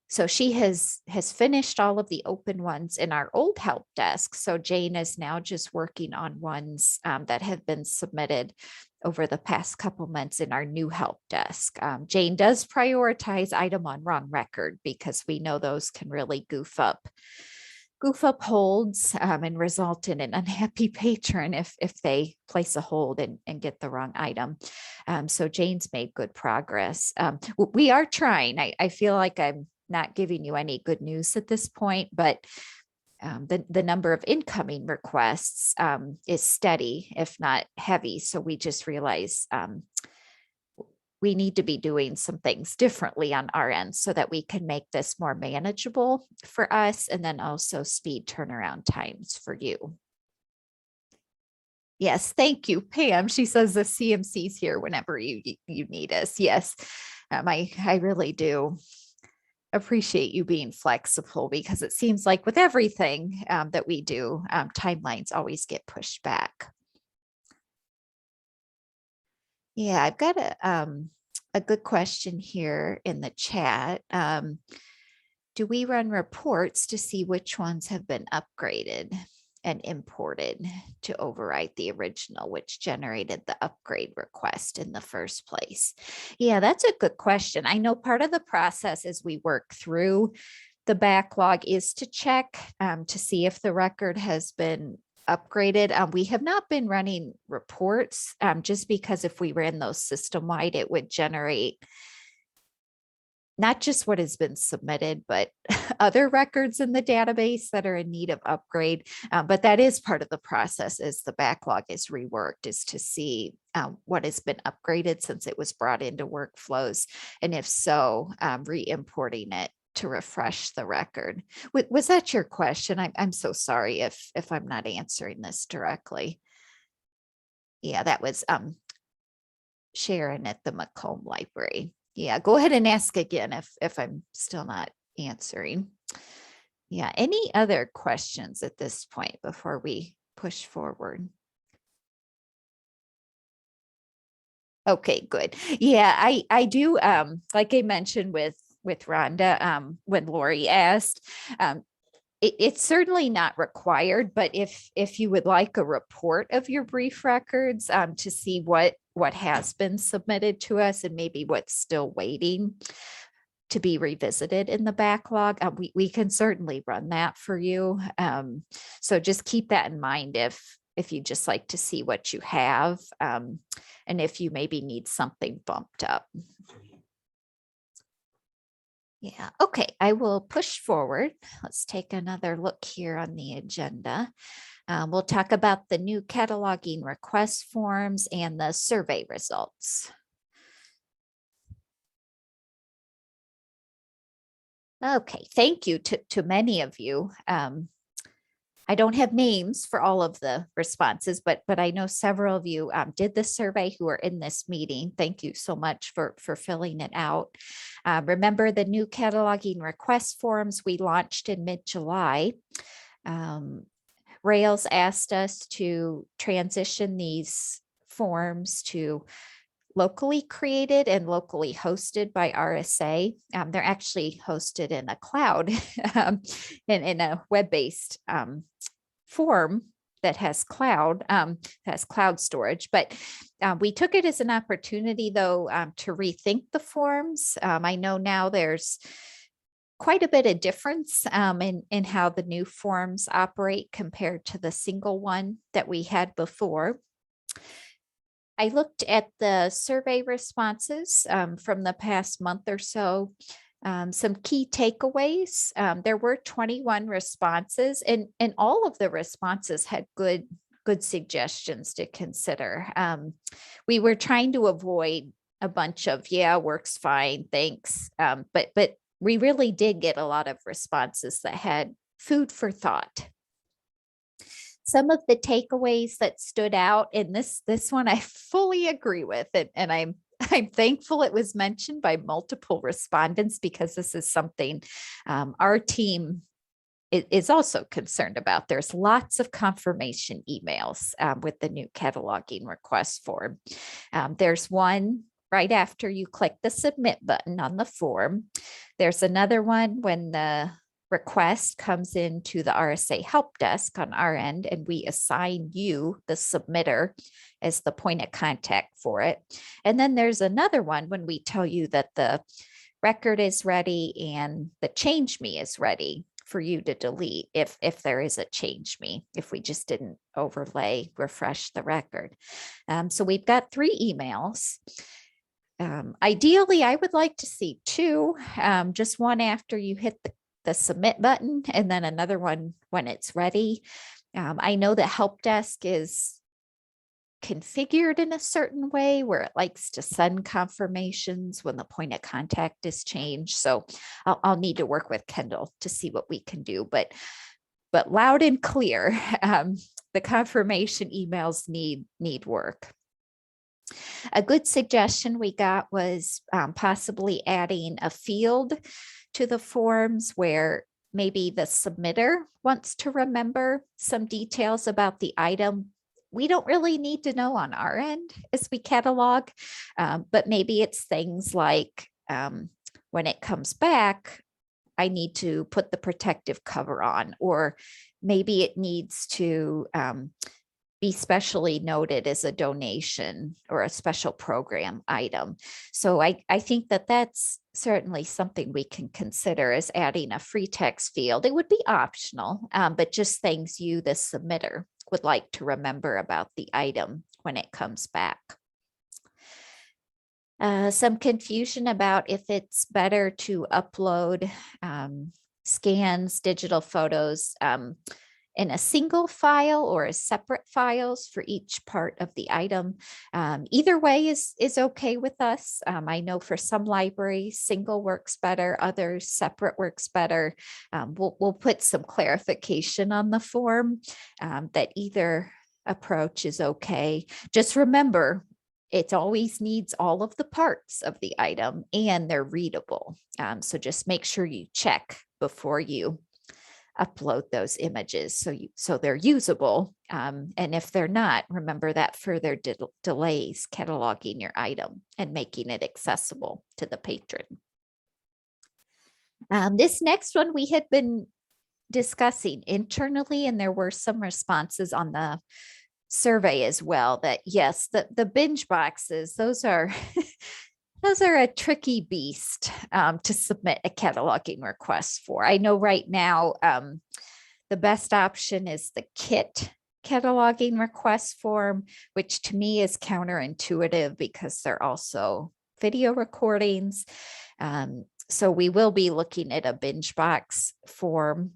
So she has finished all of the open ones in our old help desk. So Jane is now just working on ones that have been submitted over the past couple months in our new help desk. Jane does prioritize item on wrong record because we know those can really goof up holds and result in an unhappy patron if they place a hold and get the wrong item. So Jane's made good progress. We are trying. I feel like I'm not giving you any good news at this point, but the number of incoming requests is steady, if not heavy. So we just realize we need to be doing some things differently on our end so that we can make this more manageable for us, and then also speed turnaround times for you. Yes, thank you, Pam. She says the CMC's here whenever you need us. Yes, I really do appreciate you being flexible, because it seems like with everything that we do, timelines always get pushed back. Yeah, I've got a good question here in the chat. Do we run reports to see which ones have been upgraded and imported to overwrite the original, which generated the upgrade request in the first place? Yeah, that's a good question. I know part of the process as we work through the backlog is to check to see if the record has been upgraded. We have not been running reports just because if we ran those system-wide, it would generate not just what has been submitted, but other records in the database that are in need of upgrade. But that is part of the process as the backlog is reworked, is to see what has been upgraded since it was brought into workflows. And if so, re-importing it to refresh the record. Was that your question? I'm so sorry if I'm not answering this directly. Yeah, that was Sharon at the Macomb Library. Yeah, go ahead and ask again if I'm still not answering. Yeah, any other questions at this point before we push forward? Okay, good. Yeah, I do, like I mentioned with Rhonda, when Lori asked, it's certainly not required, but if you would like a report of your brief records to see what has been submitted to us and maybe what's still waiting to be revisited in the backlog, we can certainly run that for you. So just keep that in mind if you just like to see what you have, and if you maybe need something bumped up. Yeah, okay, I will push forward. Let's take another look here on the agenda. We'll talk about the new cataloging request forms and the survey results. Okay, thank you to many of you. I don't have names for all of the responses, but I know several of you did the survey who are in this meeting. Thank you so much for filling it out. Remember the new cataloging request forms we launched in mid-July. Rails asked us to transition these forms to locally created and locally hosted by RSA. They're actually hosted in a cloud in a web-based form that has cloud storage, but we took it as an opportunity though to rethink the forms. I know now there's quite a bit of difference in how the new forms operate compared to the single one that we had before. I looked at the survey responses from the past month or so, Some key takeaways. There were 21 responses, and all of the responses had good suggestions to consider. We were trying to avoid a bunch of, yeah, works fine, thanks. But we really did get a lot of responses that had food for thought. Some of the takeaways that stood out, and this one I fully agree with, and I'm thankful it was mentioned by multiple respondents, because this is something our team is also concerned about. There's lots of confirmation emails with the new cataloging request form. There's one right after you click the submit button on the form. There's another one when the request comes into the RSA help desk on our end, and we assign you, the submitter, as the point of contact for it. And then there's another one when we tell you that the record is ready and the change me is ready for you to delete if there is a change me, if we just didn't refresh the record. So we've got 3 emails. Ideally, I would like to see 2, just one after you hit the submit button, and then another one when it's ready. I know that help desk is configured in a certain way where it likes to send confirmations when the point of contact is changed. So I'll need to work with Kendall to see what we can do, but loud and clear, the confirmation emails need work. A good suggestion we got was possibly adding a field to the forms where maybe the submitter wants to remember some details about the item we don't really need to know on our end as we catalog, but maybe it's things like when it comes back, I need to put the protective cover on, or maybe it needs to be specially noted as a donation or a special program item. So I think that that's certainly something we can consider, as adding a free text field. It would be optional, but just things you, the submitter, would like to remember about the item when it comes back. Some confusion about if it's better to upload scans, digital photos in a single file or as separate files for each part of the item. Either way is okay with us. I know for some libraries, single works better, others separate works better. We'll put some clarification on the form that either approach is okay. Just remember, it always needs all of the parts of the item and they're readable. So just make sure you check before you upload those images so they're usable. And if they're not, remember that further delays cataloging your item and making it accessible to the patron. This next one we had been discussing internally, and there were some responses on the survey as well that yes, the binge boxes, those are a tricky beast to submit a cataloging request for. I know right now the best option is the kit cataloging request form, which to me is counterintuitive because they're also video recordings. So we will be looking at a binge box form.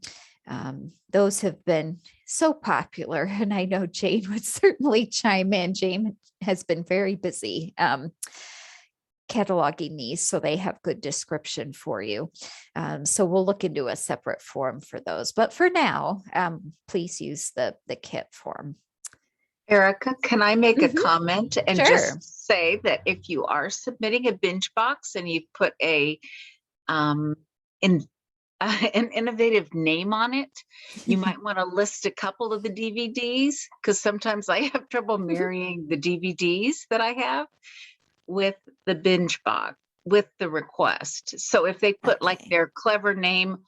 Those have been so popular, and I know Jane would certainly chime in. Jane has been very busy cataloging these, so they have good description for you. So we'll look into a separate form for those. But for now, please use the kit form. Erica, can I make a comment and Sure. just say that if you are submitting a binge box and you put an innovative name on it, you might want to list a couple of the DVDs, because sometimes I have trouble marrying the DVDs that I have with the binge box, with the request. So if they put like their clever name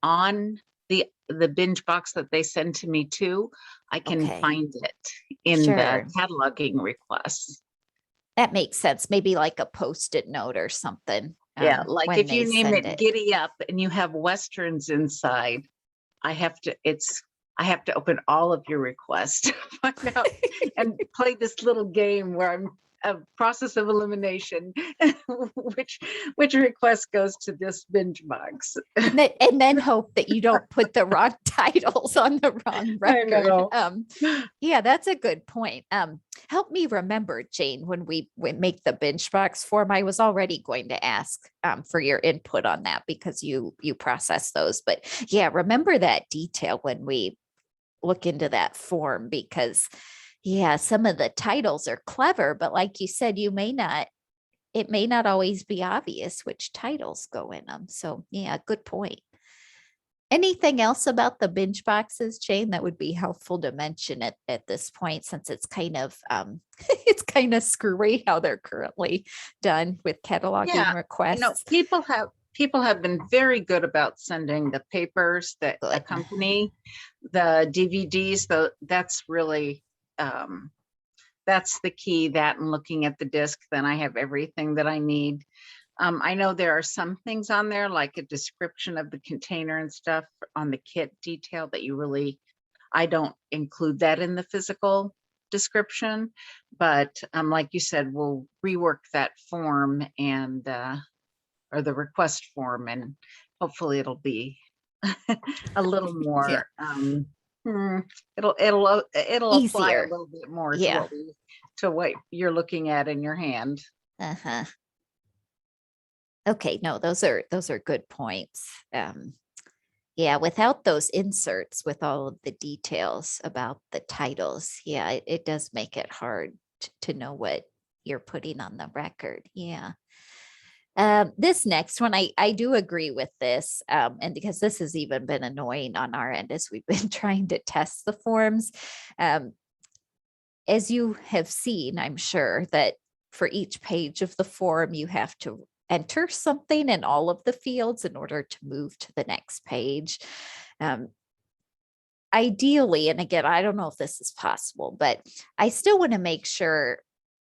on the binge box that they send to me too, I can find it in the cataloging requests. That makes sense. Maybe like a Post-it note or something. Yeah, like if you name it Giddy Up and you have Westerns inside, I have to open all of your requests to find out and play this little game where a process of elimination, which request goes to this binge box. And then hope that you don't put the wrong titles on the wrong I record. know. Yeah, that's a good point. Help me remember, Jane, when we make the binge box form, I was already going to ask for your input on that because you process those. But yeah, remember that detail when we look into that form, because yeah, some of the titles are clever, but like you said, it may not always be obvious which titles go in them. So yeah, good point. Anything else about the binge boxes, Jane, that would be helpful to mention at this point, since it's kind of it's kind of screwy how they're currently done with cataloging requests. People have been very good about sending the papers that accompany the DVDs. So that's really that's the key. That and looking at the disc, then I have everything that I need. I know there are some things on there, like a description of the container and stuff on the kit detail that I don't include that in the physical description, but like you said, we'll rework that form and or the request form, and hopefully it'll be a little more it'll apply Easier. a little bit more Yeah. to what you're looking at in your hand. Uh-huh. Okay, no, those are good points. Yeah, without those inserts with all of the details about the titles, yeah, it does make it hard to know what you're putting on the record. Yeah. This next one, I do agree with this, and because this has even been annoying on our end as we've been trying to test the forms. As you have seen, I'm sure that for each page of the form, you have to enter something in all of the fields in order to move to the next page. Ideally, and again, I don't know if this is possible, but I still want to make sure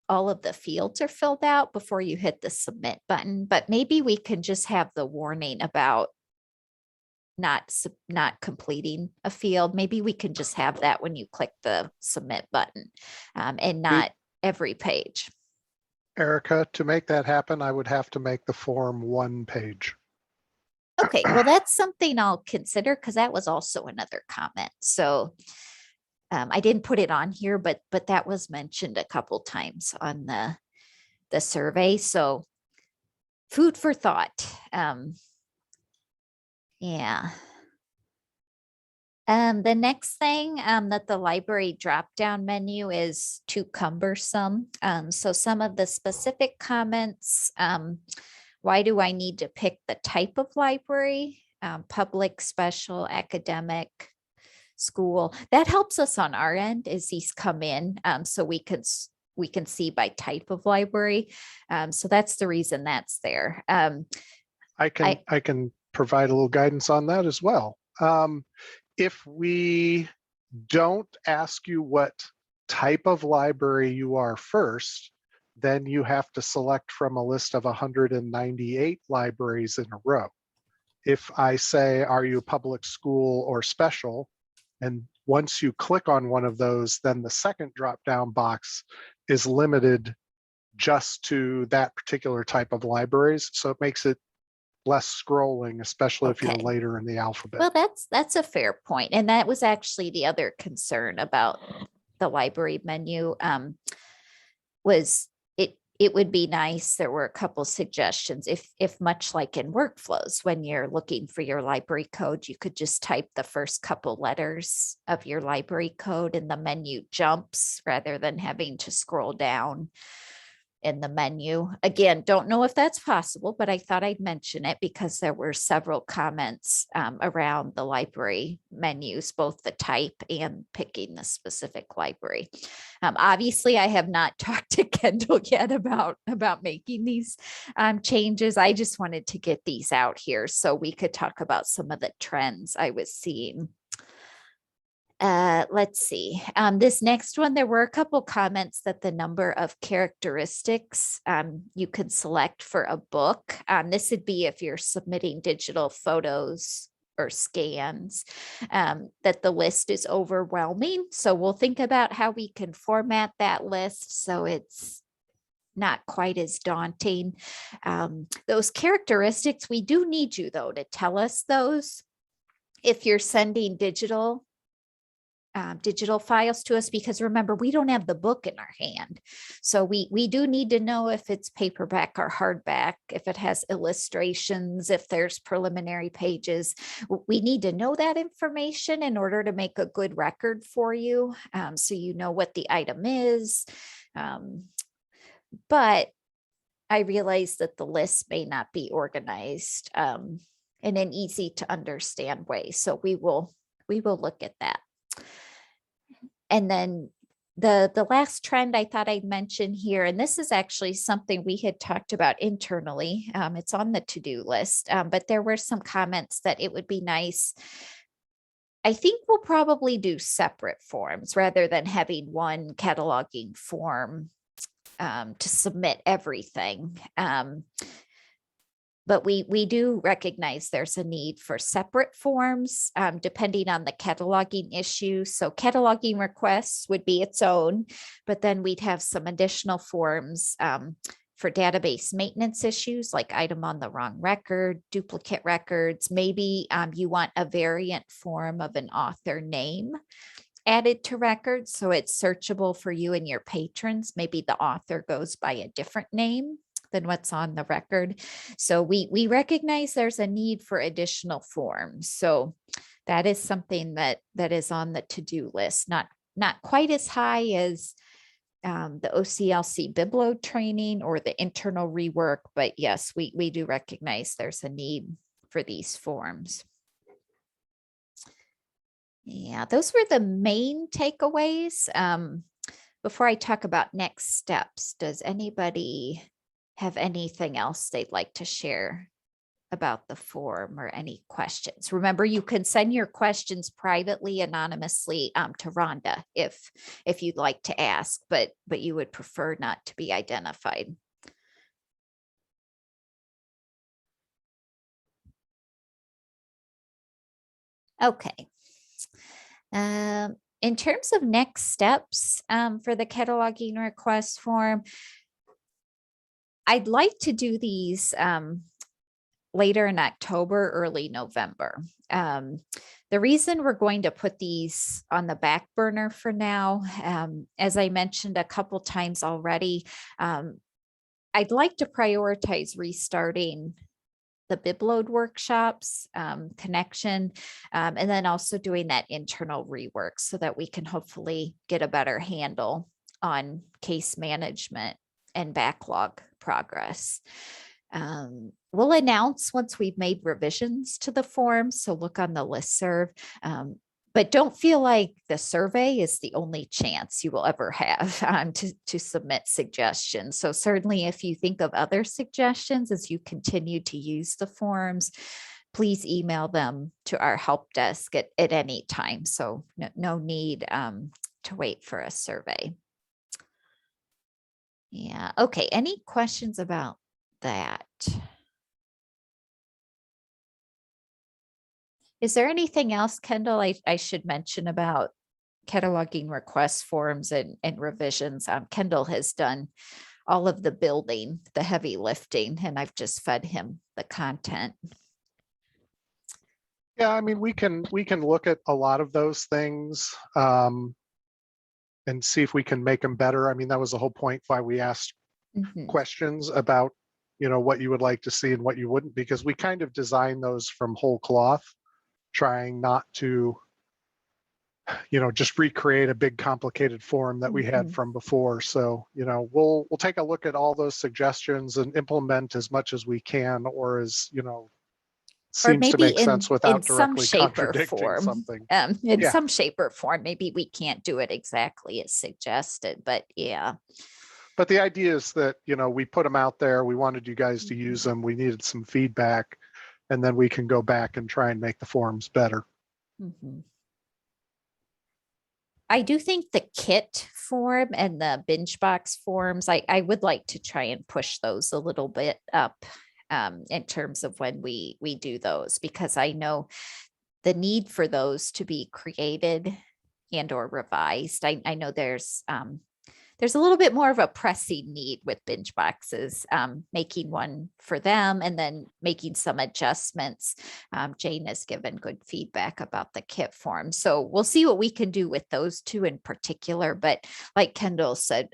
all of the fields are filled out before you hit the submit button, but maybe we can just have the warning about not completing a field. Maybe we can just have that when you click the submit button, and not every page. Erica, to make that happen, I would have to make the form one page. Okay, well, that's something I'll consider because that was also another comment. So I didn't put it on here, but that was mentioned a couple times on the survey. So food for thought. Yeah. The next thing that the library drop-down menu is too cumbersome. So some of the specific comments, why do I need to pick the type of library? Public, special, academic, school. That helps us on our end as these come in, so we can see by type of library. So that's the reason that's there. I can provide a little guidance on that as well. If we don't ask you what type of library you are first, then you have to select from a list of 198 libraries in a row. If I say, are you public, school, or special? And once you click on one of those, then the second drop-down box is limited just to that particular type of libraries. So it makes it less scrolling, especially if you're later in the alphabet. Well, that's a fair point. And that was actually the other concern about the library menu, was it would be nice. There were a couple suggestions if much like in workflows, when you're looking for your library code, you could just type the first couple letters of your library code and the menu jumps rather than having to scroll down in the menu. Again, don't know if that's possible, but I thought I'd mention it because there were several comments around the library menus, both the type and picking the specific library. Obviously, I have not talked to Kendall yet about making these changes. I just wanted to get these out here so we could talk about some of the trends I was seeing. Let's see. This next one, there were a couple comments that the number of characteristics you could select for a book. This would be if you're submitting digital photos or scans, that the list is overwhelming. So we'll think about how we can format that list so it's not quite as daunting. Those characteristics, we do need you though to tell us those if you're sending digital files to us, because remember, we don't have the book in our hand. So we do need to know if it's paperback or hardback, if it has illustrations, if there's preliminary pages. We need to know that information in order to make a good record for you, so you know what the item is. But I realize that the list may not be organized in an easy to understand way. So we will look at that. And then the last trend I thought I'd mention here, and this is actually something we had talked about internally. It's on the to-do list, but there were some comments that it would be nice. I think we'll probably do separate forms rather than having one cataloging form to submit everything. But we do recognize there's a need for separate forms depending on the cataloging issue. So cataloging requests would be its own, but then we'd have some additional forms for database maintenance issues like item on the wrong record, duplicate records. Maybe you want a variant form of an author name added to records so it's searchable for you and your patrons. Maybe the author goes by a different name than what's on the record. So we recognize there's a need for additional forms. So that is something that is on the to-do list, not quite as high as the OCLC Biblo training or the internal rework, but yes, we do recognize there's a need for these forms. Yeah, those were the main takeaways. Before I talk about next steps, does anybody have anything else they'd like to share about the form or any questions? Remember, you can send your questions privately, anonymously to Rhonda if you'd like to ask, but you would prefer not to be identified. Okay. In terms of next steps for the cataloging request form, I'd like to do these later in October, early November. The reason we're going to put these on the back burner for now, as I mentioned a couple times already, I'd like to prioritize restarting the BibLoad workshops, connection, and then also doing that internal rework so that we can hopefully get a better handle on case management and backlog progress. We'll announce once we've made revisions to the form, so look on the listserv. But don't feel like the survey is the only chance you will ever have to submit suggestions. So certainly if you think of other suggestions as you continue to use the forms, please email them to our help desk at any time. So no need to wait for a survey. Yeah, okay, any questions about that? Is there anything else, Kendall, I should mention about cataloging request forms and revisions? Kendall has done all of the building, the heavy lifting, and I've just fed him the content. Yeah, I mean, we can look at a lot of those things and see if we can make them better. I mean, that was the whole point why we asked questions about, what you would like to see and what you wouldn't, because we kind of design those from whole cloth, trying not to, just recreate a big complicated form that we had from before. So, we'll take a look at all those suggestions and implement as much as we can, or as, seems to make sense without directly contradicting something. In some shape or form, maybe we can't do it exactly as suggested, but yeah. But the idea is that, we put them out there. We wanted you guys to use them. We needed some feedback, and then we can go back and try and make the forms better. I do think the kit form and the binge box forms, I would like to try and push those a little bit up in terms of when we do those, because I know the need for those to be created and or revised. I know there's there's a little bit more of a pressing need with Binge Boxes, making one for them and then making some adjustments. Jane has given good feedback about the kit form. So we'll see what we can do with those two in particular. But like Kendall said,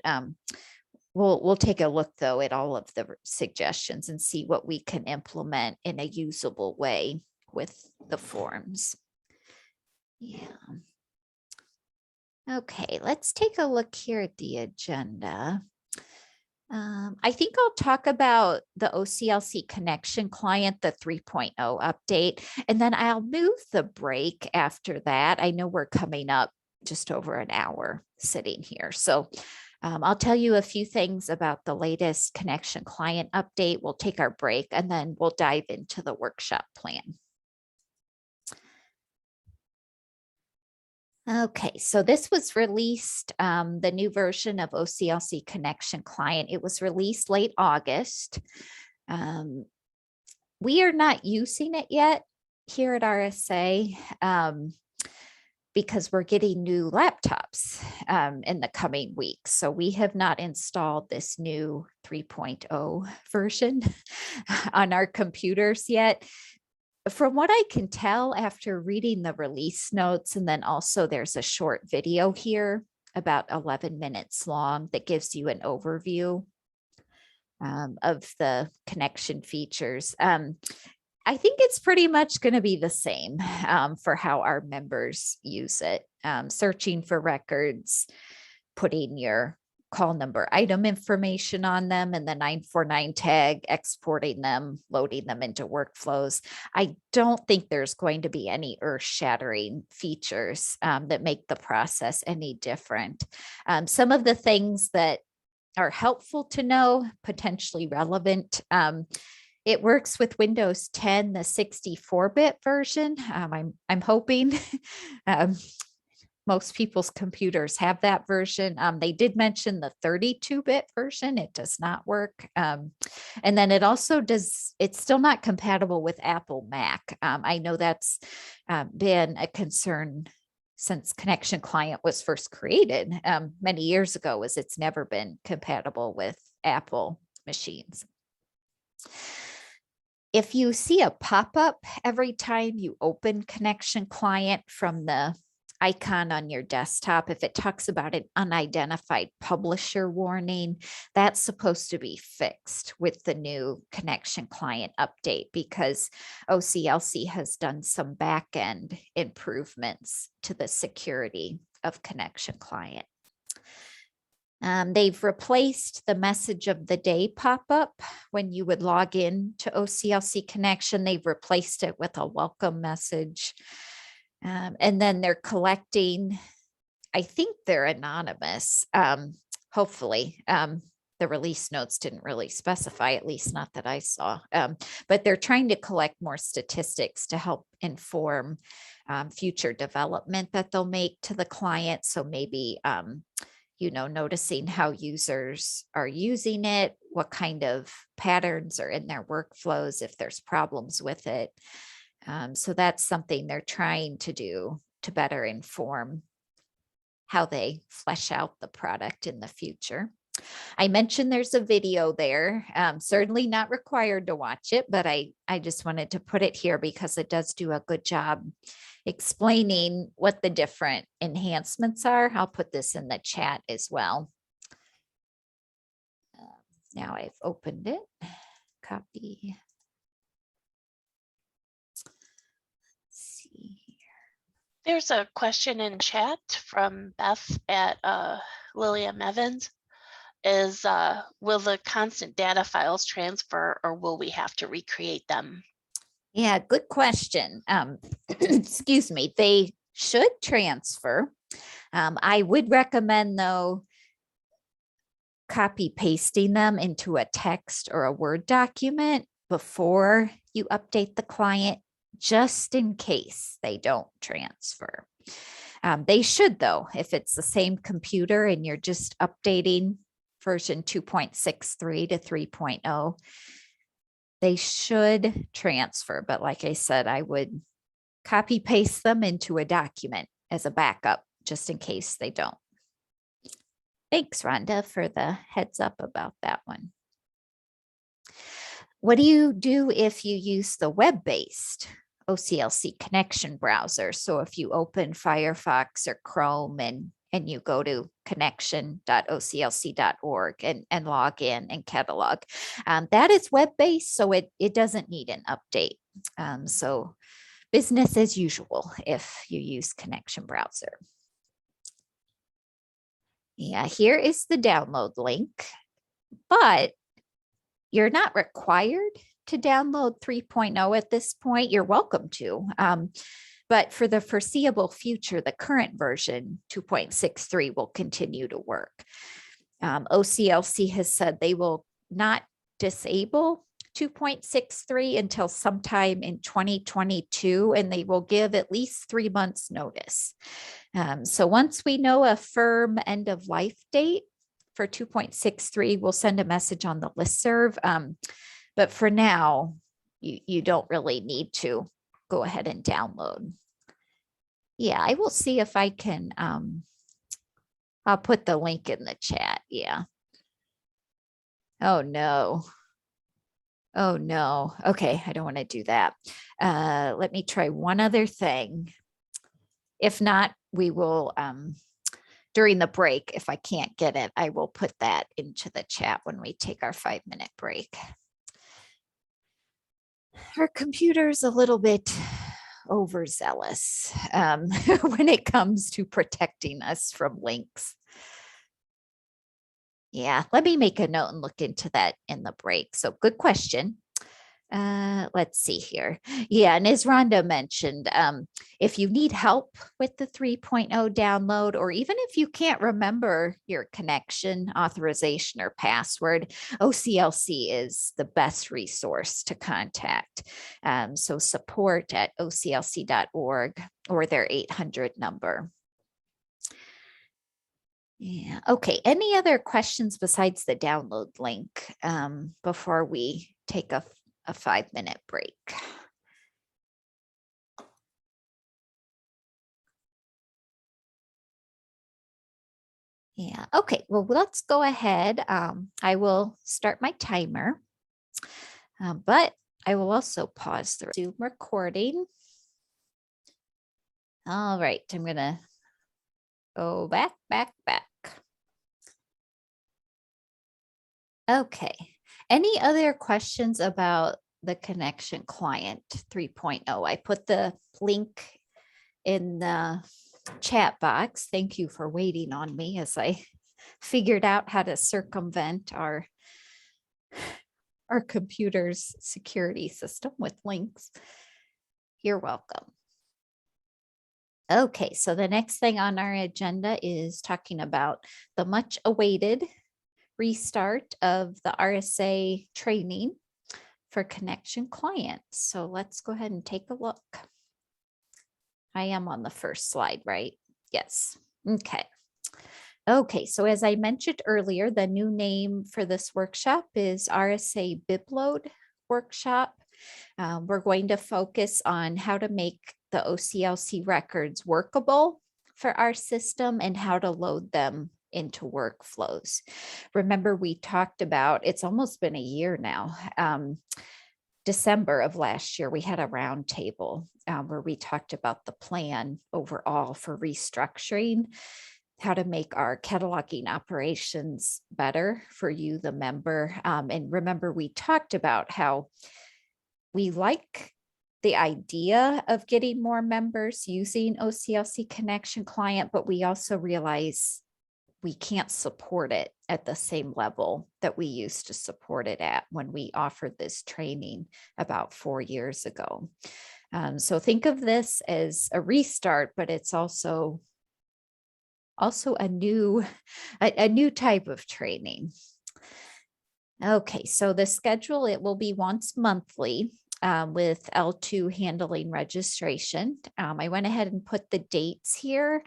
we'll take a look though at all of the suggestions and see what we can implement in a usable way with the forms. Yeah. Okay, let's take a look here at the agenda. I think I'll talk about the OCLC connection client, the 3.0 update, and then I'll move the break after that. I know we're coming up just over an hour sitting here. So I'll tell you a few things about the latest connection client update. We'll take our break and then we'll dive into the workshop plan. Okay, so this was released, the new version of OCLC Connection Client. It was released late August. We are not using it yet here at RSA because we're getting new laptops in the coming weeks. So we have not installed this new 3.0 version on our computers yet. From what I can tell after reading the release notes, and then also there's a short video here about 11 minutes long that gives you an overview of the connection features. I think it's pretty much going to be the same for how our members use it. Searching for records, putting your call number item information on them, and the 949 tag, exporting them, loading them into workflows. I don't think there's going to be any earth-shattering features that make the process any different. Some of the things that are helpful to know, potentially relevant, it works with Windows 10, the 64-bit version. I'm hoping. Most people's computers have that version. They did mention the 32-bit version. It does not work. And then it also does, it's still not compatible with Apple Mac. I know that's been a concern since Connection Client was first created many years ago, as it's never been compatible with Apple machines. If you see a pop-up every time you open Connection Client from the icon on your desktop, if it talks about an unidentified publisher warning, that's supposed to be fixed with the new Connection Client update because OCLC has done some back-end improvements to the security of Connection Client. They've replaced the message of the day pop-up when you would log in to OCLC Connection. They've replaced it with a welcome message. And then they're collecting, I think they're anonymous, hopefully. The release notes didn't really specify, at least not that I saw, but they're trying to collect more statistics to help inform future development that they'll make to the client. So maybe, you know, noticing how users are using it, what kind of patterns are in their workflows, if there's problems with it. So that's something they're trying to do to better inform how they flesh out the product in the future. I mentioned there's a video there, certainly not required to watch it, but I just wanted to put it here because it does do a good job explaining what the different enhancements are. I'll put this in the chat as well. Now I've opened it, copy. There's a question in chat from Beth at William Evans. Will the constant data files transfer or will we have to recreate them? Yeah, good question. Excuse me, they should transfer. I would recommend though, copy pasting them into a text or a Word document before you update the client, just in case they don't transfer. They should though, if it's the same computer and you're just updating version 2.63 to 3.0, they should transfer. But like I said, I would copy paste them into a document as a backup, just in case they don't. Thanks, Rhonda, for the heads up about that one. What do you do if you use the web-based OCLC connection browser? So if you open Firefox or Chrome and you go to connection.oclc.org and log in and catalog, that is web-based, so it doesn't need an update. So business as usual if you use connection browser. Yeah, here is the download link, but you're not required to download 3.0 at this point. You're welcome to. But for the foreseeable future, the current version 2.63 will continue to work. OCLC has said they will not disable 2.63 until sometime in 2022, and they will give at least 3 months notice. So once we know a firm end of life date for 2.63, we'll send a message on the listserv. But for now, you don't really need to go ahead and download. Yeah, I will see if I can, I'll put the link in the chat. Yeah. Oh no. Oh no. Okay, I don't want to do that. Let me try one other thing. If not, we will, during the break, if I can't get it, I will put that into the chat when we take our 5-minute break. Our computer's a little bit overzealous when it comes to protecting us from links. Yeah, let me make a note and look into that in the break. So good question. Let's see here. Yeah, and as Rhonda mentioned, if you need help with the 3.0 download, or even if you can't remember your connection, authorization, or password, OCLC is the best resource to contact. So support at oclc.org or their 800 number. Yeah, okay. Any other questions besides the download link before we take a 5-minute break? Yeah, okay. Well, let's go ahead. I will start my timer, but I will also pause the Zoom recording. All right, I'm going to go back. Okay. Any other questions about the connection client 3.0? I put the link in the chat box. Thank you for waiting on me as I figured out how to circumvent our computer's security system with links. You're welcome. Okay, so the next thing on our agenda is talking about the much awaited restart of the RSA training for connection clients. So let's go ahead and take a look. I am on the first slide, right? Yes. Okay. Okay, so as I mentioned earlier, the new name for this workshop is RSA BibLoad Workshop. We're going to focus on how to make the OCLC records workable for our system and how to load them into workflows. Remember, we talked about, it's almost been a year now. December of last year, we had a roundtable where we talked about the plan overall for restructuring, how to make our cataloging operations better for you, the member. And remember, we talked about how we like the idea of getting more members using OCLC Connection Client, but we also realize we can't support it at the same level that we used to support it at when we offered this training about 4 years ago. So think of this as a restart, but it's also a new type of training. Okay, so the schedule, it will be once monthly with L2 handling registration. I went ahead and put the dates here.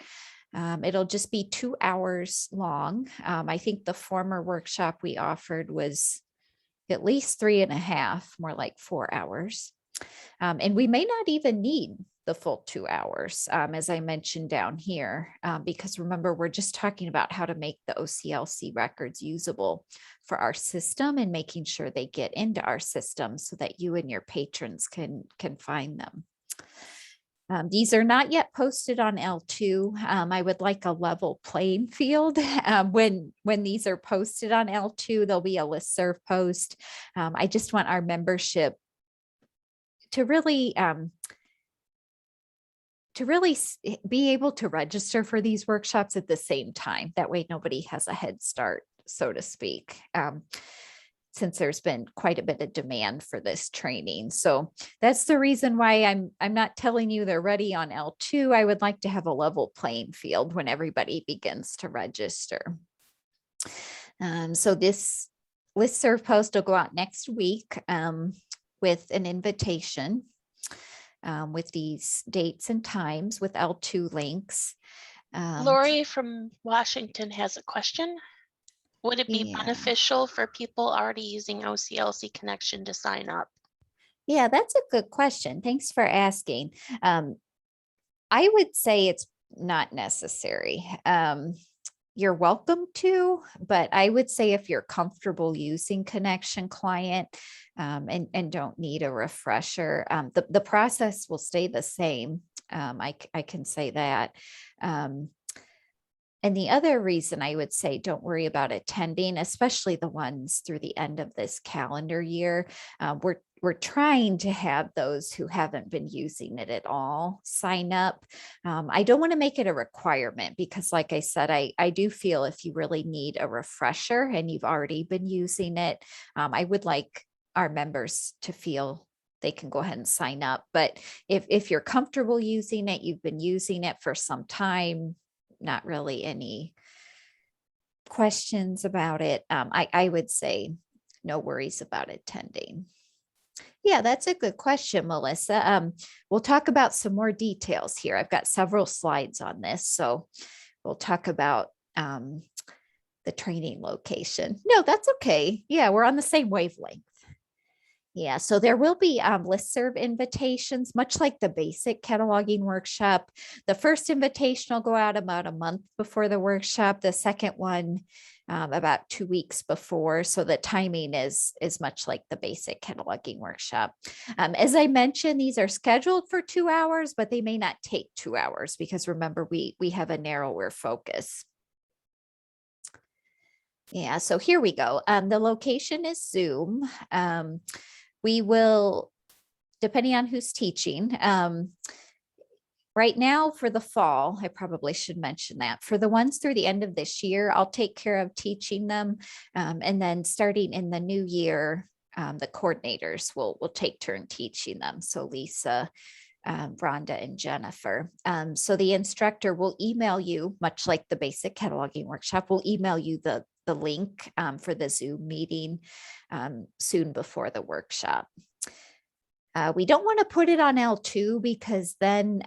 It'll just be 2 hours long. I think the former workshop we offered was at least 3.5, more like 4 hours. And we may not even need the full 2 hours, as I mentioned down here, because remember, we're just talking about how to make the OCLC records usable for our system and making sure they get into our system so that you and your patrons can find them. These are not yet posted on L2. I would like a level playing field. When these are posted on L2, there'll be a listserv post. I just want our membership to really be able to register for these workshops at the same time. That way nobody has a head start, so to speak, since there's been quite a bit of demand for this training. So that's the reason why I'm not telling you they're ready on L2. I would like to have a level playing field when everybody begins to register. So this listserv post will go out next week with an invitation with these dates and times with L2 links. Lori from Washington has a question. Would it be beneficial for people already using OCLC Connection to sign up? Yeah, that's a good question. Thanks for asking. I would say it's not necessary. You're welcome to, but I would say if you're comfortable using Connection Client and don't need a refresher, the process will stay the same. I can say that. And the other reason I would say don't worry about attending, especially the ones through the end of this calendar year, we're trying to have those who haven't been using it at all sign up. I don't want to make it a requirement because, like I said, I do feel if you really need a refresher and you've already been using it, I would like our members to feel they can go ahead and sign up. But if you're comfortable using it, you've been using it for some time, not really any questions about it, I would say no worries about attending. Yeah, that's a good question, Melissa. We'll talk about some more details here. I've got several slides on this, so we'll talk about the training location. No, that's okay. Yeah, we're on the same wavelength. Yeah, so there will be listserv invitations, much like the basic cataloging workshop. The first invitation will go out about a month before the workshop. The second one about 2 weeks before. So the timing is much like the basic cataloging workshop. As I mentioned, these are scheduled for 2 hours, but they may not take 2 hours because remember, we have a narrower focus. Yeah, so here we go. The location is Zoom. We will, depending on who's teaching, right now for the fall, I probably should mention that for the ones through the end of this year, I'll take care of teaching them. And then starting in the new year, the coordinators will take turn teaching them. So Lisa, Rhonda and Jennifer. So the instructor will email you, much like the basic cataloging workshop, will email you the link for the Zoom meeting soon before the workshop. We don't want to put it on L2 because then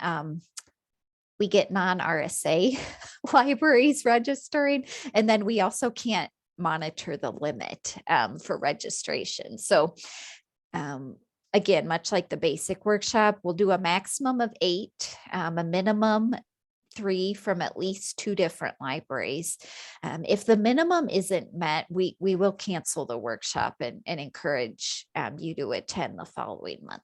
we get non-RSA libraries registering, and then we also can't monitor the limit for registration. So again, much like the basic workshop, we'll do a maximum of 8, a minimum 3 from at least 2 different libraries. If the minimum isn't met, we will cancel the workshop and encourage you to attend the following month.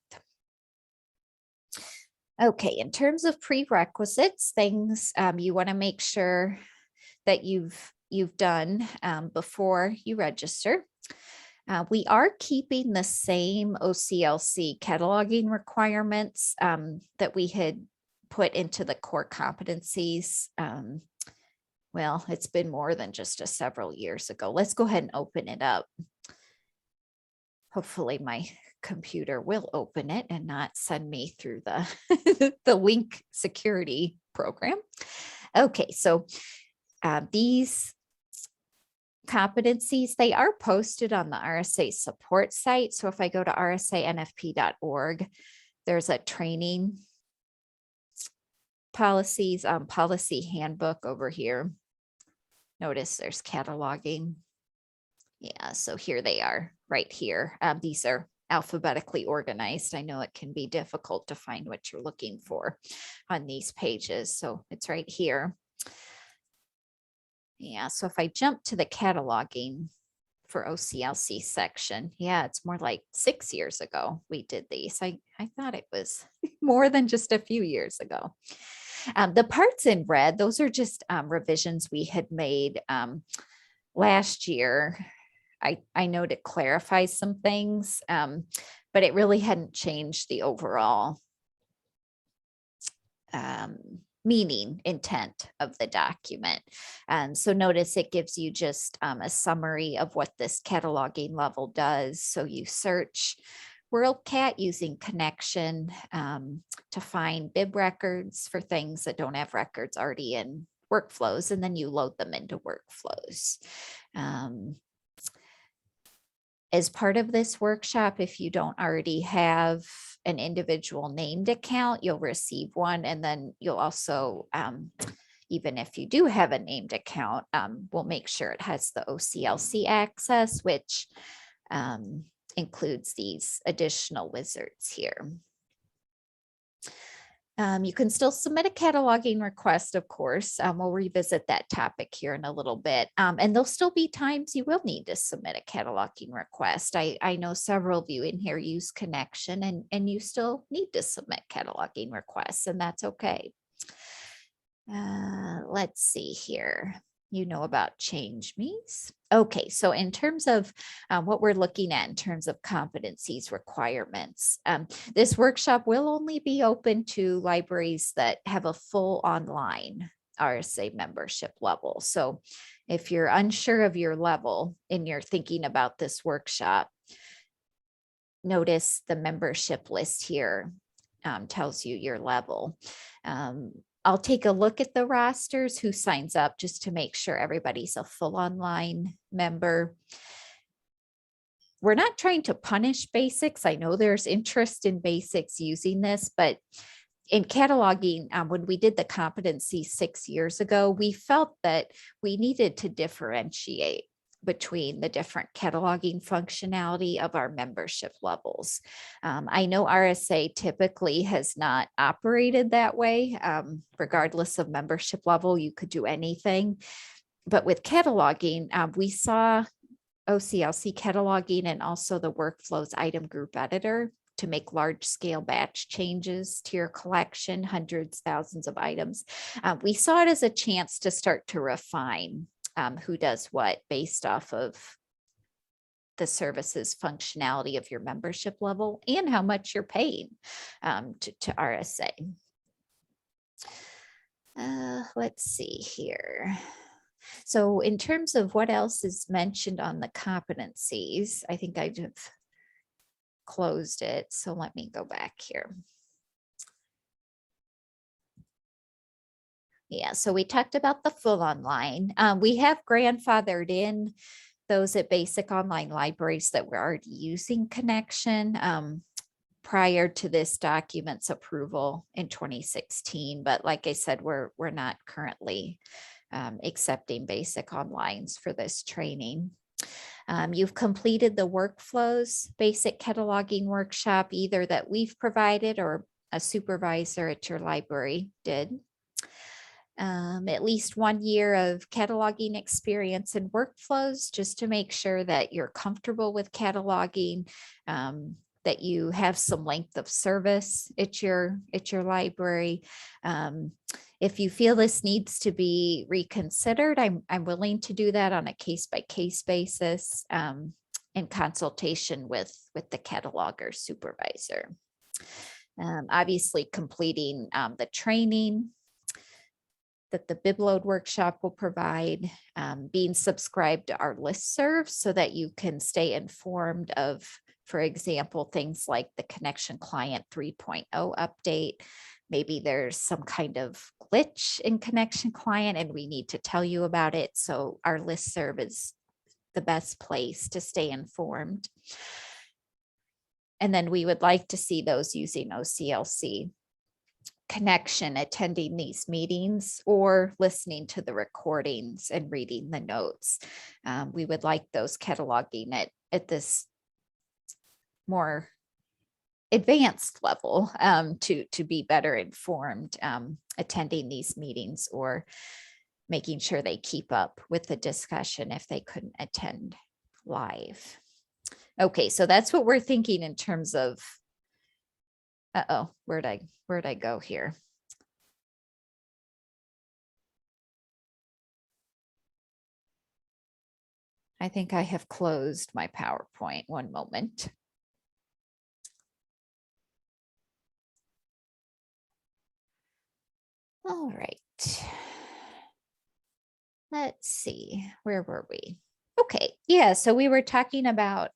Okay, in terms of prerequisites, things you want to make sure that you've done before you register. We are keeping the same OCLC cataloging requirements that we had put into the core competencies. Well, it's been more than just several years ago. Let's go ahead and open it up. Hopefully my computer will open it and not send me through the, the link security program. Okay, so these competencies, they are posted on the RSA support site. So if I go to rsanfp.org, there's a training policies, policy handbook over here. Notice there's cataloging. Yeah, so here they are right here. These are alphabetically organized. I know it can be difficult to find what you're looking for on these pages. So it's right here. Yeah, so if I jump to the cataloging for OCLC section, yeah, it's more like 6 years ago we did these. I thought it was more than just a few years ago. The parts in red, those are just revisions we had made last year. I know to clarify some things, but it really hadn't changed the overall meaning, intent of the document. So notice it gives you just a summary of what this cataloging level does. So you search WorldCat using connection to find bib records for things that don't have records already in workflows, and then you load them into workflows. As part of this workshop, if you don't already have an individual named account, you'll receive one. And then you'll also, even if you do have a named account, we'll make sure it has the OCLC access, which includes these additional wizards here. You can still submit a cataloging request, of course. We'll revisit that topic here in a little bit. And there'll still be times you will need to submit a cataloging request. I know several of you in here use Connection, and you still need to submit cataloging requests, and that's okay. Let's see here. You know about change me's. Okay, so in terms of what we're looking at in terms of competencies requirements, this workshop will only be open to libraries that have a full online RSA membership level. So if you're unsure of your level and you're thinking about this workshop, notice the membership list here tells you your level. I'll take a look at the rosters, who signs up, just to make sure everybody's a full online member. We're not trying to punish basics. I know there's interest in basics using this, but in cataloging, when we did the competency 6 years ago, we felt that we needed to differentiate between the different cataloging functionality of our membership levels. I know RSA typically has not operated that way. Regardless of membership level, you could do anything. But with cataloging, we saw OCLC cataloging and also the workflows item group editor to make large scale batch changes to your collection, hundreds, thousands of items. We saw it as a chance to start to refine who does what based off of the services functionality of your membership level and how much you're paying to RSA. Let's see here. So in terms of what else is mentioned on the competencies, I think I've closed it. So let me go back here. Yeah, so we talked about the full online. We have grandfathered in those at basic online libraries that were already using Connection prior to this document's approval in 2016. But like I said, we're not currently accepting basic onlines for this training. You've completed the workflows basic cataloging workshop, either that we've provided or a supervisor at your library did. At least 1 year of cataloging experience and workflows, just to make sure that you're comfortable with cataloging, that you have some length of service at your library. If you feel this needs to be reconsidered, I'm willing to do that on a case-by-case basis in consultation with the cataloger supervisor. Obviously completing the training that the BibLoad workshop will provide, being subscribed to our listserv so that you can stay informed of, for example, things like the Connection Client 3.0 update. Maybe there's some kind of glitch in Connection Client and we need to tell you about it. So our listserv is the best place to stay informed. And then we would like to see those using OCLC Connection attending these meetings or listening to the recordings and reading the notes. We would like those cataloging at this more advanced level to be better informed attending these meetings or making sure they keep up with the discussion if they couldn't attend live. Okay, so that's what we're thinking in terms of, where'd I go here? I think I have closed my PowerPoint. One moment. All right. Let's see, where were we? Okay, yeah, so we were talking about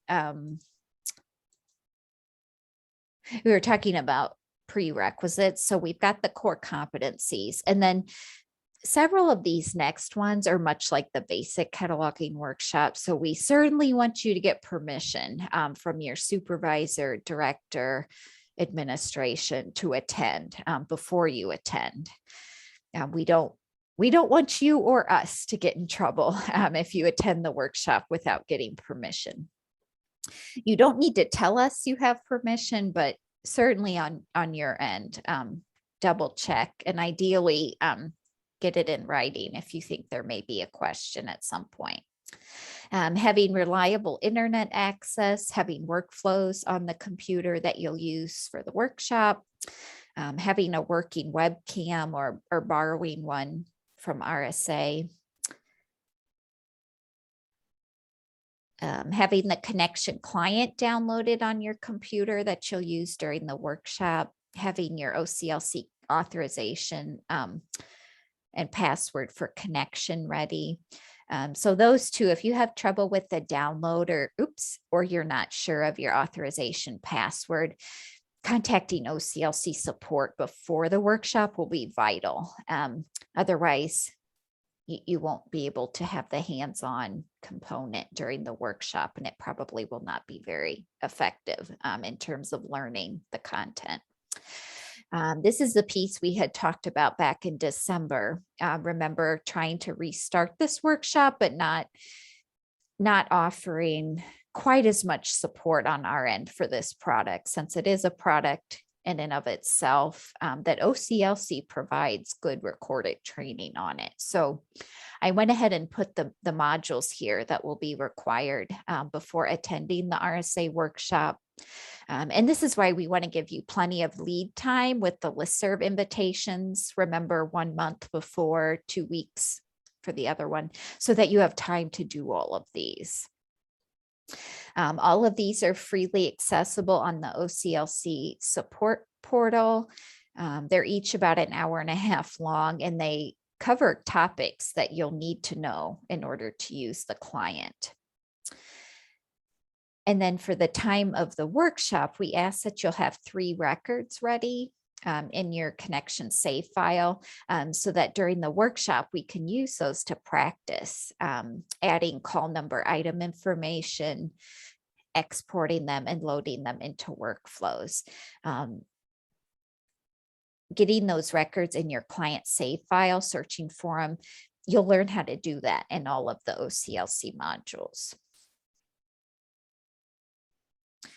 prerequisites. So we've got the core competencies, and then several of these next ones are much like the basic cataloging workshop. So we certainly want you to get permission from your supervisor, director, administration to attend before you attend. We don't want you or us to get in trouble if you attend the workshop without getting permission. You don't need to tell us you have permission, but certainly on your end, double check, and ideally get it in writing if you think there may be a question at some point. Having reliable internet access, having workflows on the computer that you'll use for the workshop, having a working webcam or borrowing one from RSA, having the connection client downloaded on your computer that you'll use during the workshop, having your OCLC authorization and password for connection ready. So those two, if you have trouble with the download or you're not sure of your authorization password, contacting OCLC support before the workshop will be vital. Otherwise, you won't be able to have the hands-on component during the workshop, and it probably will not be very effective in terms of learning the content. This is the piece we had talked about back in December. Remember trying to restart this workshop, but not offering quite as much support on our end for this product, since it is a product in and of itself that OCLC provides good recorded training on it. So I went ahead and put the modules here that will be required before attending the RSA workshop. And this is why we want to give you plenty of lead time with the listserv invitations. Remember, 1 month before, 2 weeks for the other one, so that you have time to do all of these. All of these are freely accessible on the OCLC support portal. They're each about an hour and a half long, and they cover topics that you'll need to know in order to use the client. And then for the time of the workshop, we ask that you'll have 3 records ready in your connection save file, so that during the workshop, we can use those to practice adding call number item information, exporting them and loading them into workflows. Getting those records in your client save file, searching for them, you'll learn how to do that in all of the OCLC modules.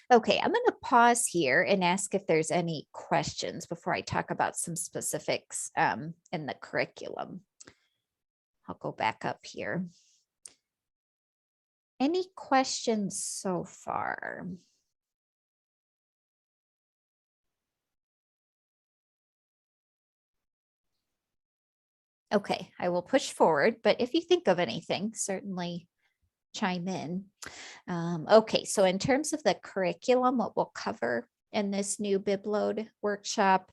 Okay, I'm going to pause here and ask if there's any questions before I talk about some specifics in the curriculum. I'll go back up here. Any questions so far? Okay, I will push forward, but if you think of anything, certainly chime in. Okay, so in terms of the curriculum, what we'll cover in this new BibLoad workshop,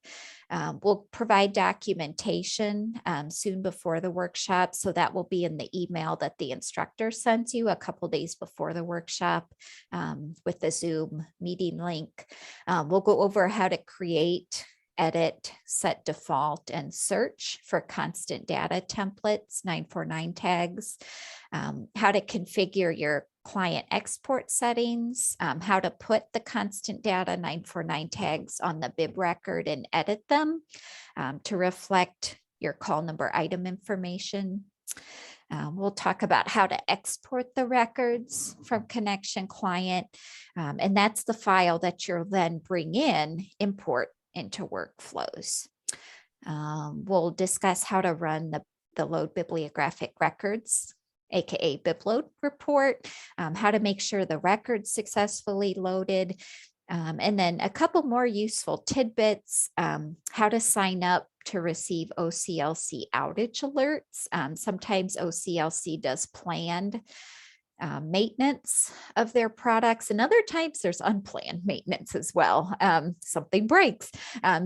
we'll provide documentation soon before the workshop. So that will be in the email that the instructor sends you a couple days before the workshop with the Zoom meeting link. We'll go over how to create, edit, set default, and search for constant data templates, 949 tags, how to configure your client export settings, how to put the constant data 949 tags on the bib record and edit them to reflect your call number item information. We'll talk about how to export the records from Connection Client, and that's the file that you'll then bring in, import into workflows. We'll discuss how to run the load bibliographic records, aka BibLoad report, how to make sure the record's successfully loaded, and then a couple more useful tidbits, how to sign up to receive OCLC outage alerts. Sometimes OCLC does planned maintenance of their products, and other times there's unplanned maintenance as well. Something breaks.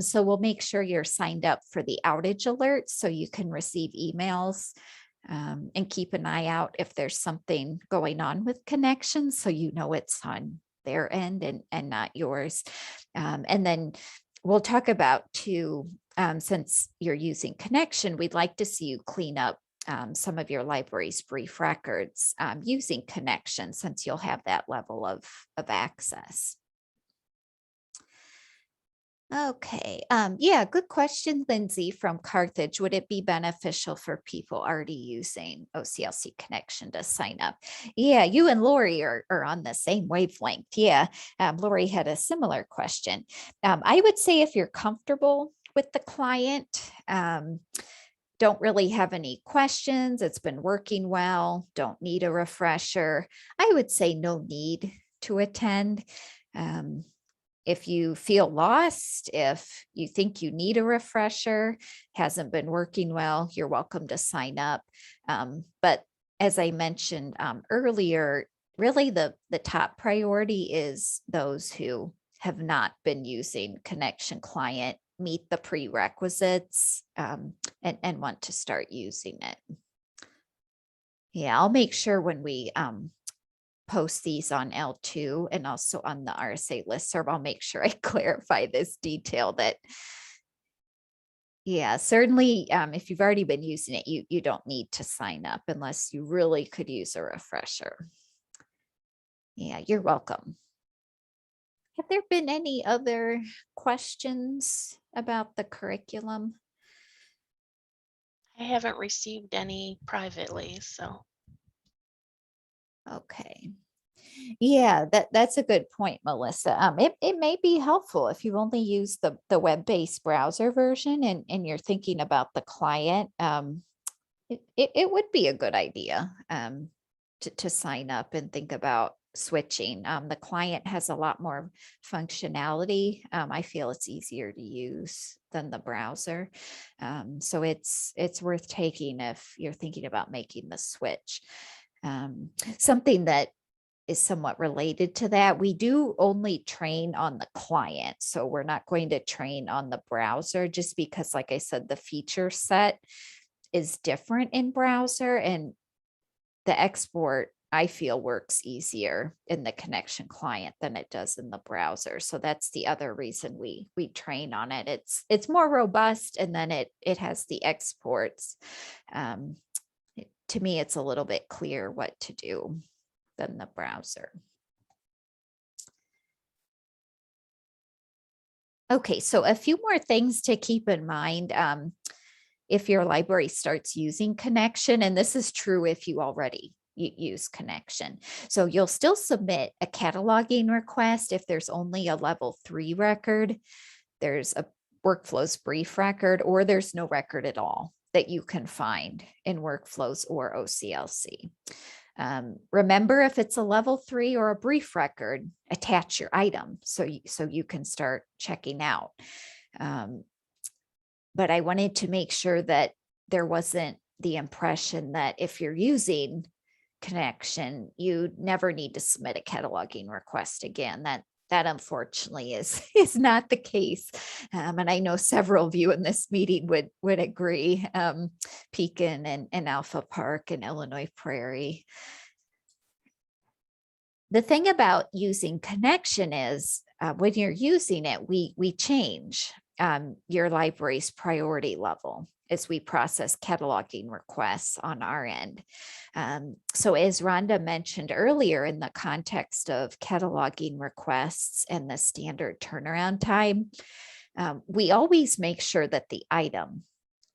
So we'll make sure you're signed up for the outage alerts so you can receive emails and keep an eye out if there's something going on with connections, so you know it's on their end and not yours. And then we'll talk about too, since you're using Connection, we'd like to see you clean up some of your library's brief records using Connection, since you'll have that level of access. Okay, yeah, good question, Lindsay from Carthage. Would it be beneficial for people already using OCLC Connection to sign up? Yeah, you and Lori are on the same wavelength. Yeah, Lori had a similar question. I would say if you're comfortable with the client, don't really have any questions, it's been working well, don't need a refresher, I would say no need to attend. If you feel lost, if you think you need a refresher, hasn't been working well, you're welcome to sign up. But as I mentioned earlier, really the top priority is those who have not been using Connection Client, meet the prerequisites, and want to start using it. Yeah, I'll make sure when we post these on L2 and also on the RSA listserv, I'll make sure I clarify this detail that, yeah, certainly if you've already been using it, you don't need to sign up unless you really could use a refresher. Yeah, you're welcome. Have there been any other questions about the curriculum? I haven't received any privately, so. Okay. Yeah, that's a good point, Melissa. It may be helpful if you only use the web-based browser version and you're thinking about the client. It would be a good idea to sign up and think about switching. The client has a lot more functionality. I feel it's easier to use than the browser. So it's worth taking if you're thinking about making the switch. Something that is somewhat related to that, we do only train on the client. So we're not going to train on the browser just because, like I said, the feature set is different in browser, and the export, I feel, works easier in the Connection Client than it does in the browser. So that's the other reason we train on it. It's more robust, and then it has the exports. To me, it's a little bit clearer what to do than the browser. Okay, so a few more things to keep in mind if your library starts using Connection, and this is true if you already use Connection. So you'll still submit a cataloging request if there's only a level 3 record, there's a workflows brief record, or there's no record at all that you can find in workflows or OCLC. Remember, if it's a level 3 or a brief record, attach your item so you can start checking out. But I wanted to make sure that there wasn't the impression that if you're using Connection, you never need to submit a cataloging request again. That unfortunately is not the case. And I know several of you in this meeting would agree, Pekin and Alpha Park and Illinois Prairie. The thing about using Connection is when you're using it, we change your library's priority level as we process cataloging requests on our end. So as Rhonda mentioned earlier, in the context of cataloging requests and the standard turnaround time, we always make sure that the item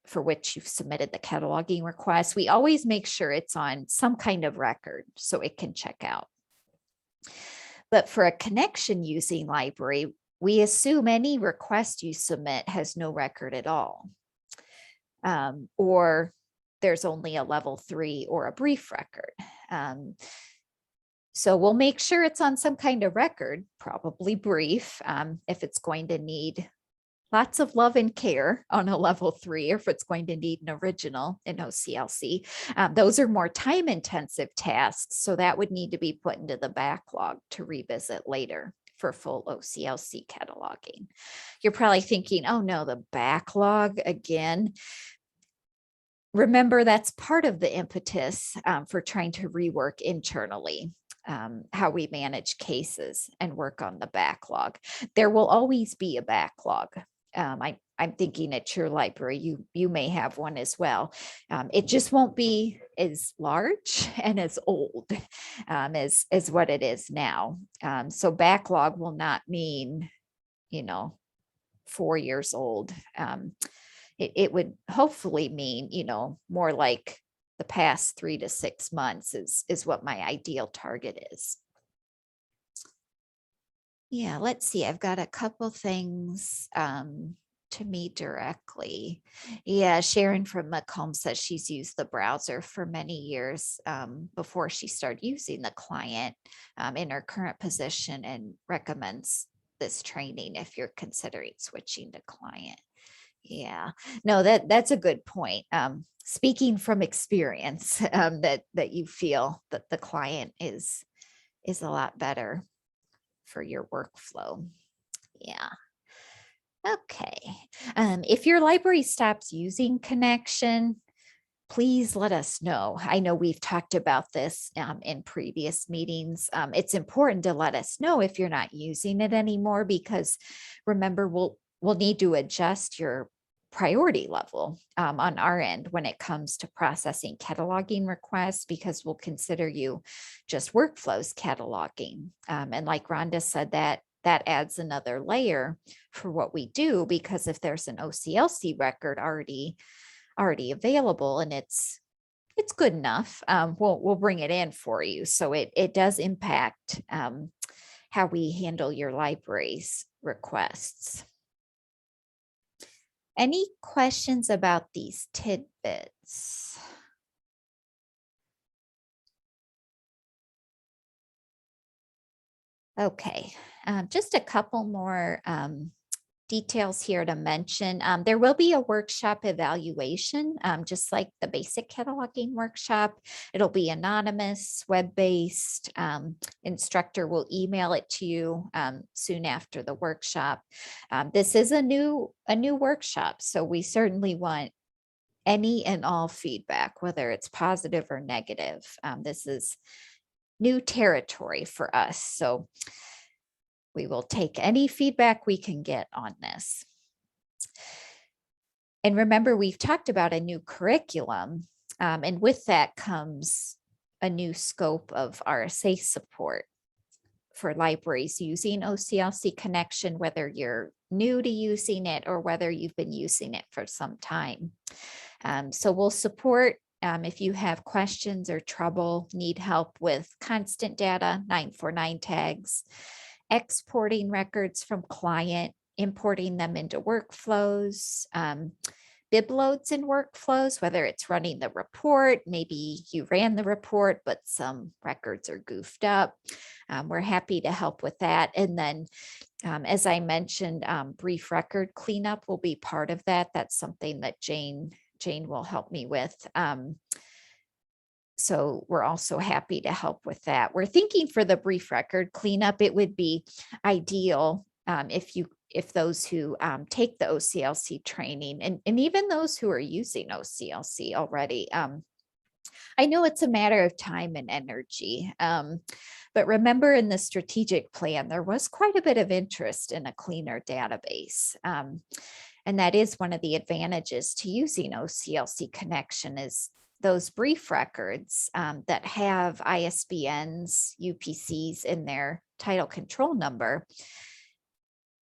for which you've submitted the cataloging request. We always make sure it's on some kind of record so it can check out. But for a connection using library, we assume any request you submit has no record at all. Or there's only a level 3 or a brief record. So we'll make sure it's on some kind of record, probably brief, if it's going to need lots of love and care on a level 3, or if it's going to need an original in OCLC. Those are more time intensive tasks. So that would need to be put into the backlog to revisit later for full OCLC cataloging. You're probably thinking, oh no, the backlog again. Remember, that's part of the impetus for trying to rework internally how we manage cases and work on the backlog. There will always be a backlog. I'm thinking at your library, you may have one as well. It just won't be as large and as old as what it is now. So backlog will not mean, 4 years old. It would hopefully mean, more like the past 3 to 6 months is what my ideal target is. Yeah, let's see. I've got a couple things to me directly. Yeah, Sharon from Macomb says she's used the browser for many years before she started using the client in her current position, and recommends this training if you're considering switching to client. Yeah, no, that's a good point. Speaking from experience, that you feel that the client is a lot better for your workflow. Yeah. Okay. If your library stops using Connection, please let us know. I know we've talked about this in previous meetings. It's important to let us know if you're not using it anymore, because remember, we'll need to adjust your priority level on our end when it comes to processing cataloging requests, because we'll consider you just workflows cataloging. And like Rhonda said, that adds another layer for what we do, because if there's an OCLC record already available and it's good enough, we'll bring it in for you. So it does impact how we handle your library's requests. Any questions about these tidbits? Okay, just a couple more details here to mention. There will be a workshop evaluation, just like the basic cataloging workshop. It'll be anonymous, web-based. Instructor will email it to you soon after the workshop. This is a new workshop, so we certainly want any and all feedback, whether it's positive or negative. This is new territory for us, so we will take any feedback we can get on this. And remember, we've talked about a new curriculum, and with that comes a new scope of RSA support for libraries using OCLC Connection, whether you're new to using it or whether you've been using it for some time. So we'll support if you have questions or trouble, need help with constant data, 949 tags, exporting records from client, importing them into workflows, bib loads in workflows, whether it's running the report, maybe you ran the report, but some records are goofed up. We're happy to help with that. And then, as I mentioned, brief record cleanup will be part of that. That's something that Jane will help me with. So we're also happy to help with that. We're thinking for the brief record cleanup, it would be ideal if those who take the OCLC training and even those who are using OCLC already. I know it's a matter of time and energy, but remember, in the strategic plan, there was quite a bit of interest in a cleaner database. And that is one of the advantages to using OCLC Connection, is those brief records that have ISBNs, UPCs in their title control number.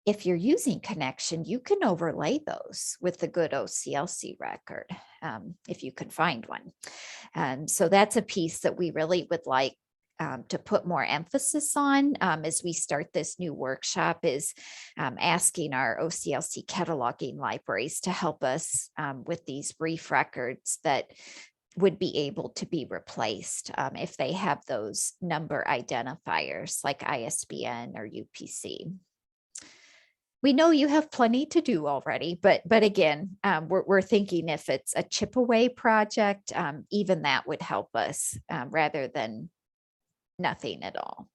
if you're using Connection, you can overlay those with the good OCLC record, if you can find one. So that's a piece that we really would like to put more emphasis on as we start this new workshop, is asking our OCLC cataloging libraries to help us with these brief records that would be able to be replaced if they have those number identifiers like ISBN or UPC. We know you have plenty to do already, but again, we're thinking if it's a chip away project, even that would help us rather than nothing at all.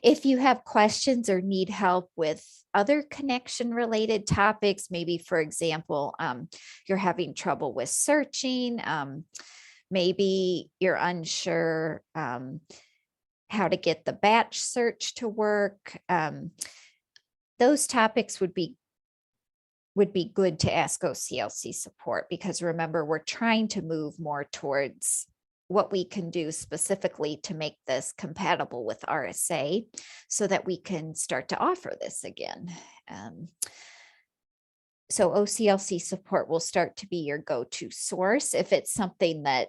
If you have questions or need help with other connection related topics, maybe for example, you're having trouble with searching, maybe you're unsure how to get the batch search to work, those topics would be good to ask OCLC support, because remember, we're trying to move more towards what we can do specifically to make this compatible with RSA so that we can start to offer this again. So OCLC support will start to be your go-to source if it's something that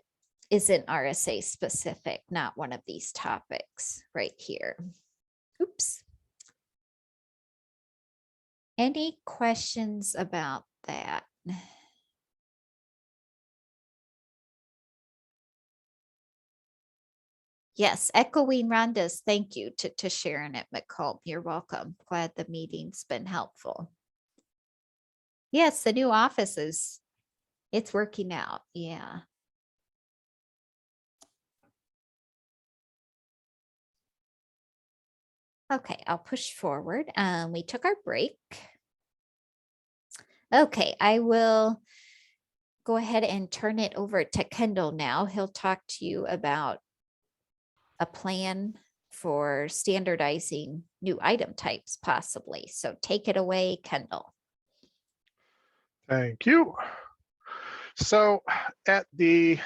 isn't RSA specific, not one of these topics right here. Oops. Any questions about that? Yes, echoing Rhonda's thank you to Sharon at McCulp. You're welcome. Glad the meeting's been helpful. Yes, the new offices, it's working out. Yeah. Okay, I'll push forward. We took our break. Okay, I will go ahead and turn it over to Kendall now. He'll talk to you about a plan for standardizing new item types possibly. So take it away, Kendall. Thank you. So at the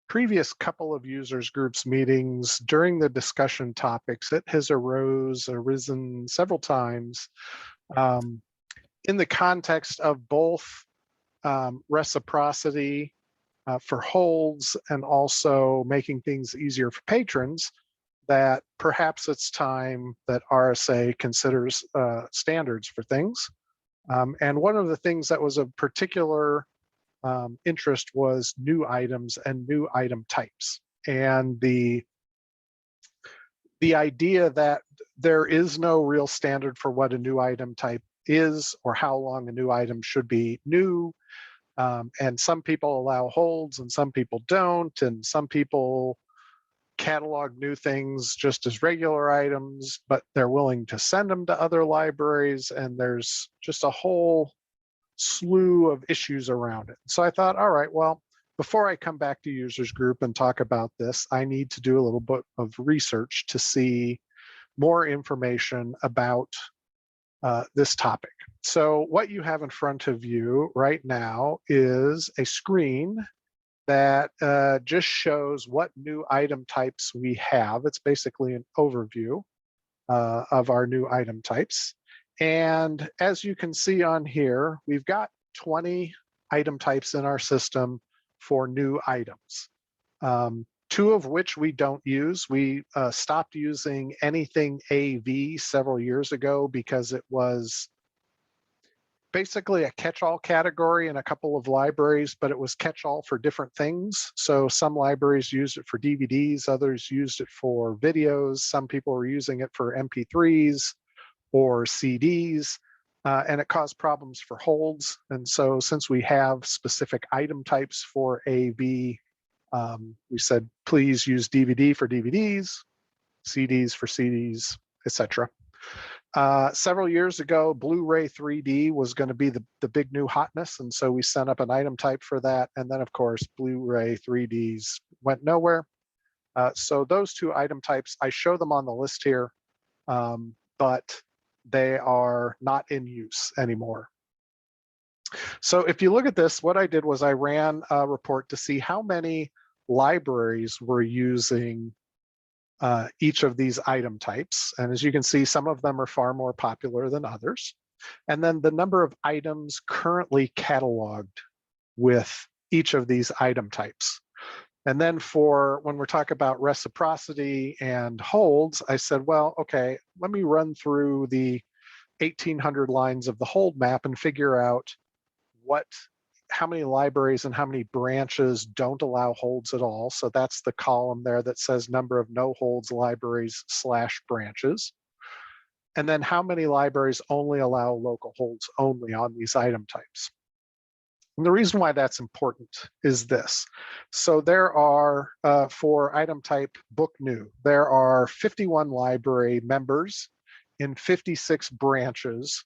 previous couple of users groups meetings, during the discussion topics, it has arisen several times in the context of both reciprocity for holds and also making things easier for patrons, that perhaps it's time that RSA considers standards for things. And one of the things that was of particular interest was new items and new item types. And the idea that there is no real standard for what a new item type is or how long a new item should be new. And some people allow holds and some people don't. And some people catalog new things just as regular items, but they're willing to send them to other libraries. And there's just a whole slew of issues around it. So I thought, all right, well, before I come back to users group and talk about this, I need to do a little bit of research to see more information about this topic. So what you have in front of you right now is a screen that just shows what new item types we have. It's basically an overview of our new item types. And as you can see on here, we've got 20 item types in our system for new items, 2 of which we don't use. We stopped using anything AV several years ago because it was basically a catch-all category in a couple of libraries, but it was catch-all for different things. So some libraries used it for DVDs, others used it for videos, some people were using it for MP3s or CDs, and it caused problems for holds. And so since we have specific item types for AV, we said, please use DVD for DVDs, CDs for CDs, etc. Several years ago, Blu-ray 3D was going to be the big new hotness. And so we set up an item type for that. And then, of course, Blu-ray 3Ds went nowhere. So those 2 item types, I show them on the list here, but they are not in use anymore. So if you look at this, what I did was I ran a report to see how many libraries were using each of these item types. And as you can see, some of them are far more popular than others. And then the number of items currently cataloged with each of these item types. And then for when we're talking about reciprocity and holds, I said, well, okay, let me run through the 1,800 lines of the hold map and figure out how many libraries and how many branches don't allow holds at all. So that's the column there that says number of no holds libraries / branches. And then how many libraries only allow local holds only on these item types. And the reason why that's important is this. So there are, for item type book new, there are 51 library members in 56 branches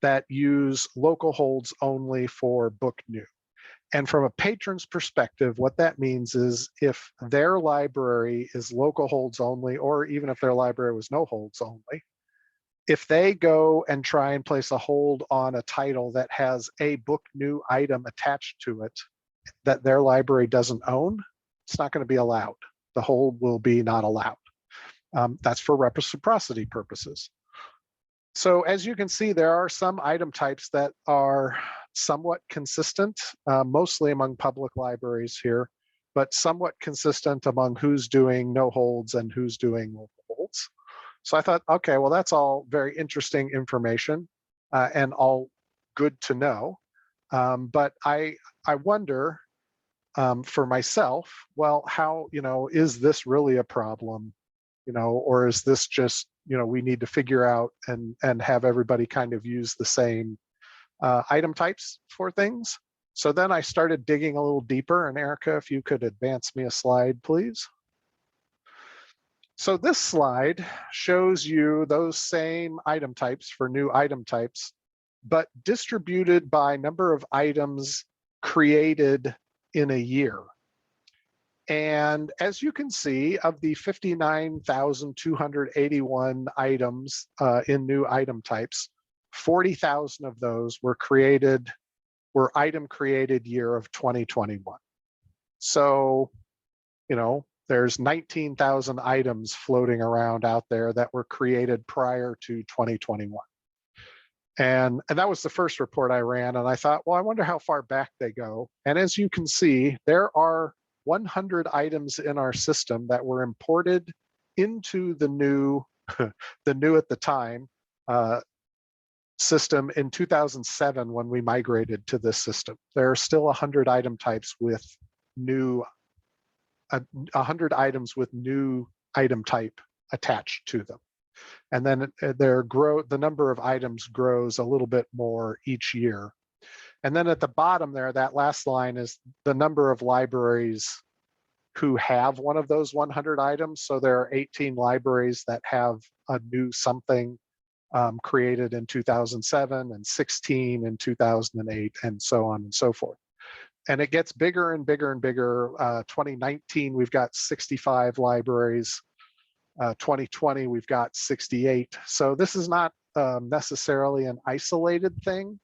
that use local holds only for book new. And from a patron's perspective, what that means is if their library is local holds only, or even if their library was no holds only, if they go and try and place a hold on a title that has a book new item attached to it that their library doesn't own, it's not going to be allowed. The hold will be not allowed. That's for reciprocity purposes. So as you can see, there are some item types that are somewhat consistent, mostly among public libraries here, but somewhat consistent among who's doing no holds and who's doing local holds. So I thought, okay, well, that's all very interesting information and all good to know. But I wonder for myself, well, how, is this really a problem? Or is this just, we need to figure out and have everybody kind of use the same item types for things. So then I started digging a little deeper, and Erica, if you could advance me a slide, please. So this slide shows you those same item types for new item types, but distributed by number of items created in a year. And as you can see, of the 59,281 items in new item types, 40,000 of those were item created year of 2021. So, there's 19,000 items floating around out there that were created prior to 2021. And that was the first report I ran. And I thought, well, I wonder how far back they go. And as you can see, there are 100 items in our system that were imported into the new at the time, system in 2007 when we migrated to this system. There are still 100 item types with 100 items with new item type attached to them. And then the number of items grows a little bit more each year. And then at the bottom there, that last line is the number of libraries who have one of those 100 items. So there are 18 libraries that have a new something created in 2007 and 16 in 2008 and so on and so forth. And it gets bigger and bigger and bigger. 2019, we've got 65 libraries. 2020, we've got 68. So this is not necessarily an isolated thing.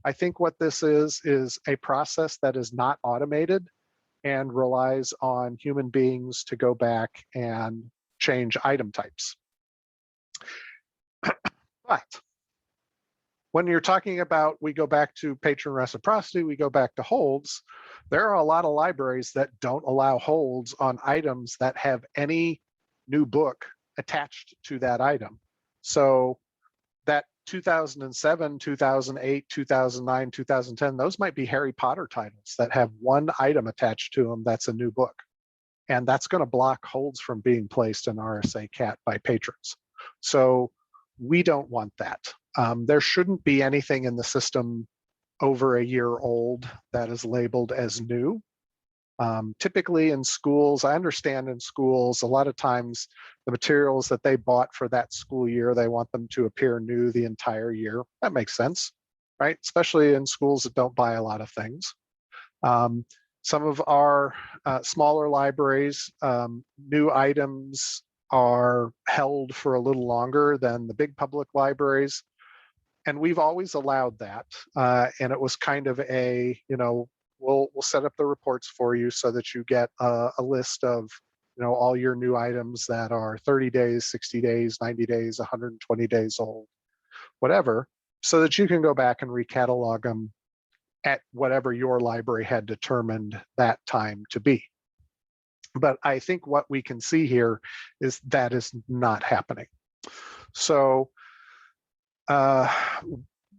I think what this is a process that is not automated and relies on human beings to go back and change item types. But when you're talking about, we go back to patron reciprocity, we go back to holds, there are a lot of libraries that don't allow holds on items that have any new book attached to that item. So that 2007, 2008, 2009, 2010, those might be Harry Potter titles that have one item attached to them that's a new book. And that's going to block holds from being placed in RSA CAT by patrons. So we don't want that. There shouldn't be anything in the system over a year old that is labeled as new. Typically in schools, I understand in schools, a lot of times the materials that they bought for that school year, they want them to appear new the entire year. That makes sense, right? Especially in schools that don't buy a lot of things. Some of our smaller libraries, new items are held for a little longer than the big public libraries. And we've always allowed that. And it was kind of a, we'll set up the reports for you so that you get a list of all your new items that are 30 days, 60 days, 90 days, 120 days old, whatever, so that you can go back and recatalog them at whatever your library had determined that time to be. But I think what we can see here is that is not happening. So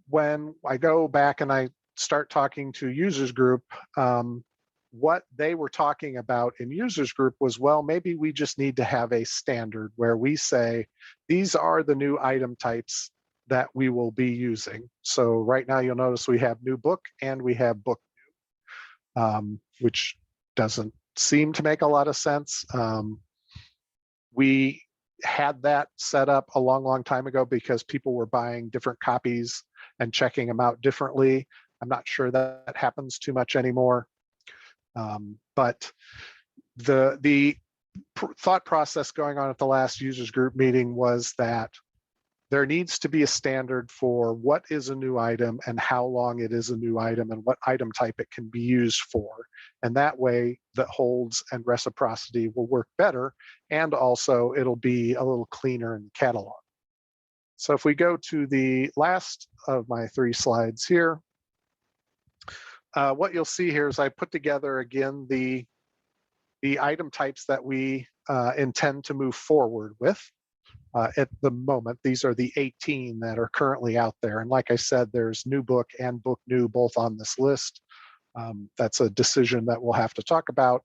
when I go back and I start talking to users group, what they were talking about in users group was, well, maybe we just need to have a standard where we say, these are the new item types that we will be using. So right now you'll notice we have new book and we have book new, which doesn't seem to make a lot of sense. We had that set up a long time ago because people were buying different copies and checking them out differently. I'm not sure that happens too much anymore. But the thought process going on at the last users group meeting was that there needs to be a standard for what is a new item and how long it is a new item and what item type it can be used for. And that way the holds and reciprocity will work better. And also it'll be a little cleaner in the catalog. So if we go to the last of my 3 slides here, what you'll see here is I put together again the item types that we intend to move forward with. At the moment, these are the 18 that are currently out there. And like I said, there's new book and book new both on this list. That's a decision that we'll have to talk about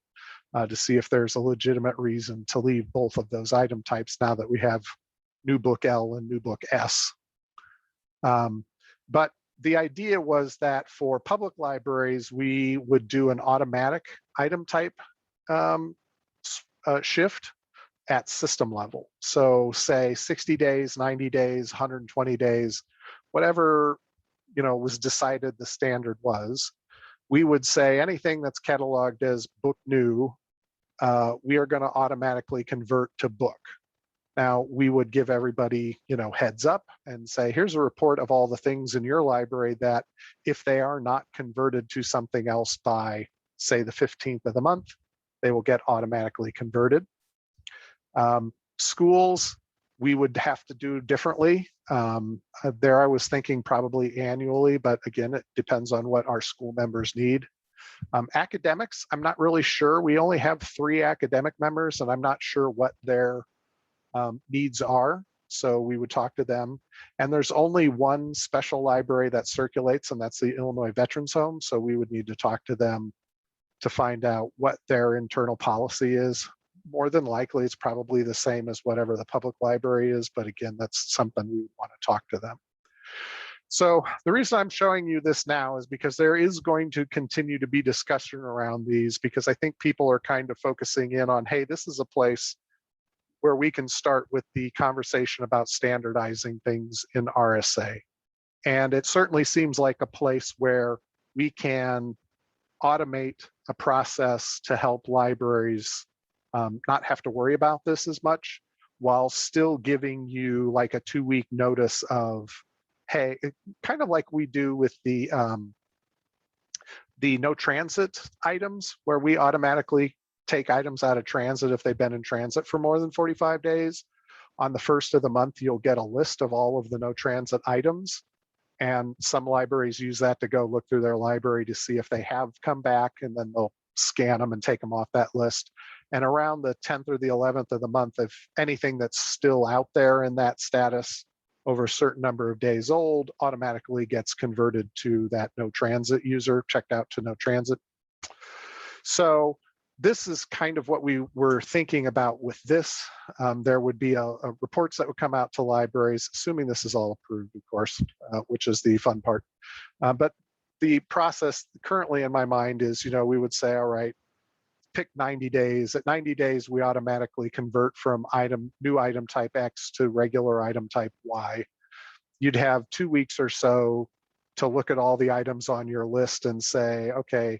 to see if there's a legitimate reason to leave both of those item types now that we have new book L and new book S. But the idea was that for public libraries, we would do an automatic item type shift at system level. So say 60 days, 90 days, 120 days, whatever was decided the standard was, we would say anything that's cataloged as book new, we are going to automatically convert to book. Now, we would give everybody, heads up and say, here's a report of all the things in your library that if they are not converted to something else by, say, the 15th of the month, they will get automatically converted. Schools, we would have to do differently. There I was thinking probably annually, but again, it depends on what our school members need. Academics, I'm not really sure. We only have 3 academic members, and I'm not sure what their needs are. So we would talk to them. And there's only one special library that circulates, and that's the Illinois Veterans Home. So we would need to talk to them to find out what their internal policy is. More than likely, it's probably the same as whatever the public library is. But again, that's something we would want to talk to them. So the reason I'm showing you this now is because there is going to continue to be discussion around these, because I think people are kind of focusing in on, hey, this is a place where we can start with the conversation about standardizing things in RSA. And it certainly seems like a place where we can automate a process to help libraries not have to worry about this as much, while still giving you like a 2-week notice of, hey, kind of like we do with the no transit items, where we automatically take items out of transit if they've been in transit for more than 45 days. On the 1st of the month, you'll get a list of all of the no transit items. And some libraries use that to go look through their library to see if they have come back, and then they'll scan them and take them off that list. And around the 10th or the 11th of the month, if anything that's still out there in that status over a certain number of days old automatically gets converted to that no transit user, checked out to no transit. So this is kind of what we were thinking about with this. There would be a reports that would come out to libraries, assuming this is all approved, of course, which is the fun part. But the process currently in my mind is, we would say, all right, pick 90 days. At 90 days, we automatically convert from new item type X to regular item type Y. You'd have 2 weeks or so to look at all the items on your list and say, okay,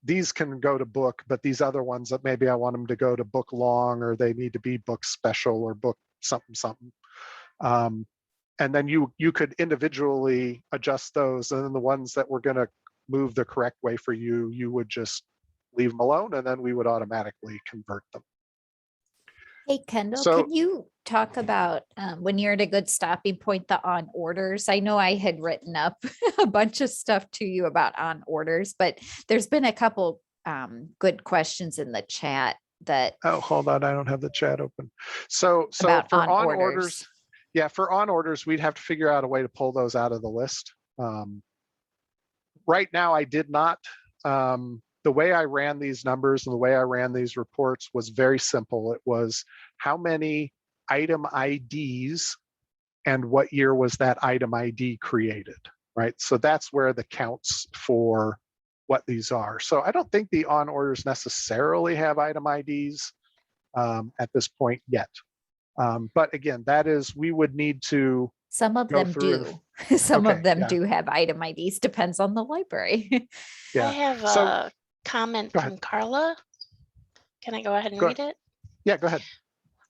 these can go to book, but these other ones that maybe I want them to go to book long, or they need to be book special or book something. And then you could individually adjust those. And then the ones that were going to move the correct way for you, you would just leave them alone, and then we would automatically convert them. Hey, Kendall, So- can you talk about when you're at a good stopping point, the on orders? I know I had written up a bunch of stuff to you about on orders, but there's been a couple good questions in the chat that Oh, hold on, I don't have the chat open. So about for on orders. yeah, for on orders, we'd have to figure out a way to pull those out of the list. Right now, I did not. The way I ran these numbers and the way I ran these reports was very simple. It was how many item IDs and what year was that item ID created, right? So that's where the counts for what these are. So I don't think the on orders necessarily have item IDs at this point yet. But again, that is, we would need to Some of go them through do. Some Okay, of them yeah. do have item IDs, depends on the library. Yeah. I have So- a comment Go from Carla. Can I go ahead and Go read it? Yeah, go ahead.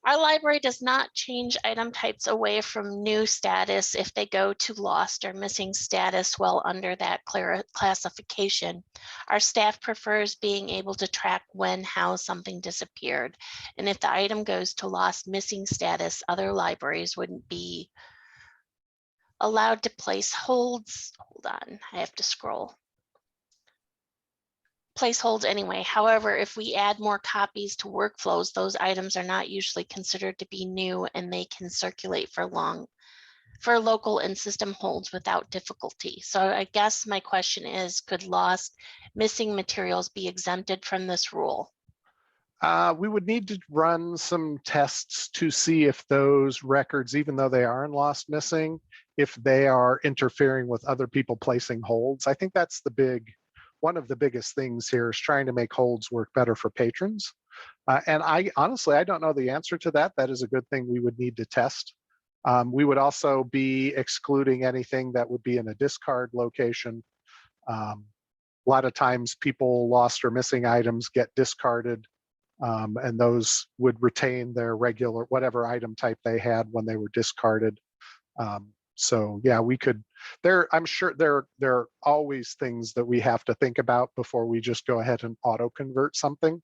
Our library does not change item types away from new status if they go to lost or missing status well under that classification. Our staff prefers being able to track when, how something disappeared. And if the item goes to lost missing status, other libraries wouldn't be allowed to place holds. Hold on, I have to scroll. Place holds anyway. However, if we add more copies to workflows, those items are not usually considered to be new and they can circulate for local and system holds without difficulty. So I guess my question is, could lost missing materials be exempted from this rule? We would need to run some tests to see if those records, even though they are in lost missing, if they are interfering with other people placing holds. I think that's one of the biggest things here is trying to make holds work better for patrons. And I honestly, I don't know the answer to that. That is a good thing we would need to test. We would also be excluding anything that would be in a discard location. A lot of times people lost or missing items get discarded, and those would retain their regular, whatever item type they had when they were discarded. So yeah, we could, I'm sure there are always things that we have to think about before we just go ahead and auto convert something.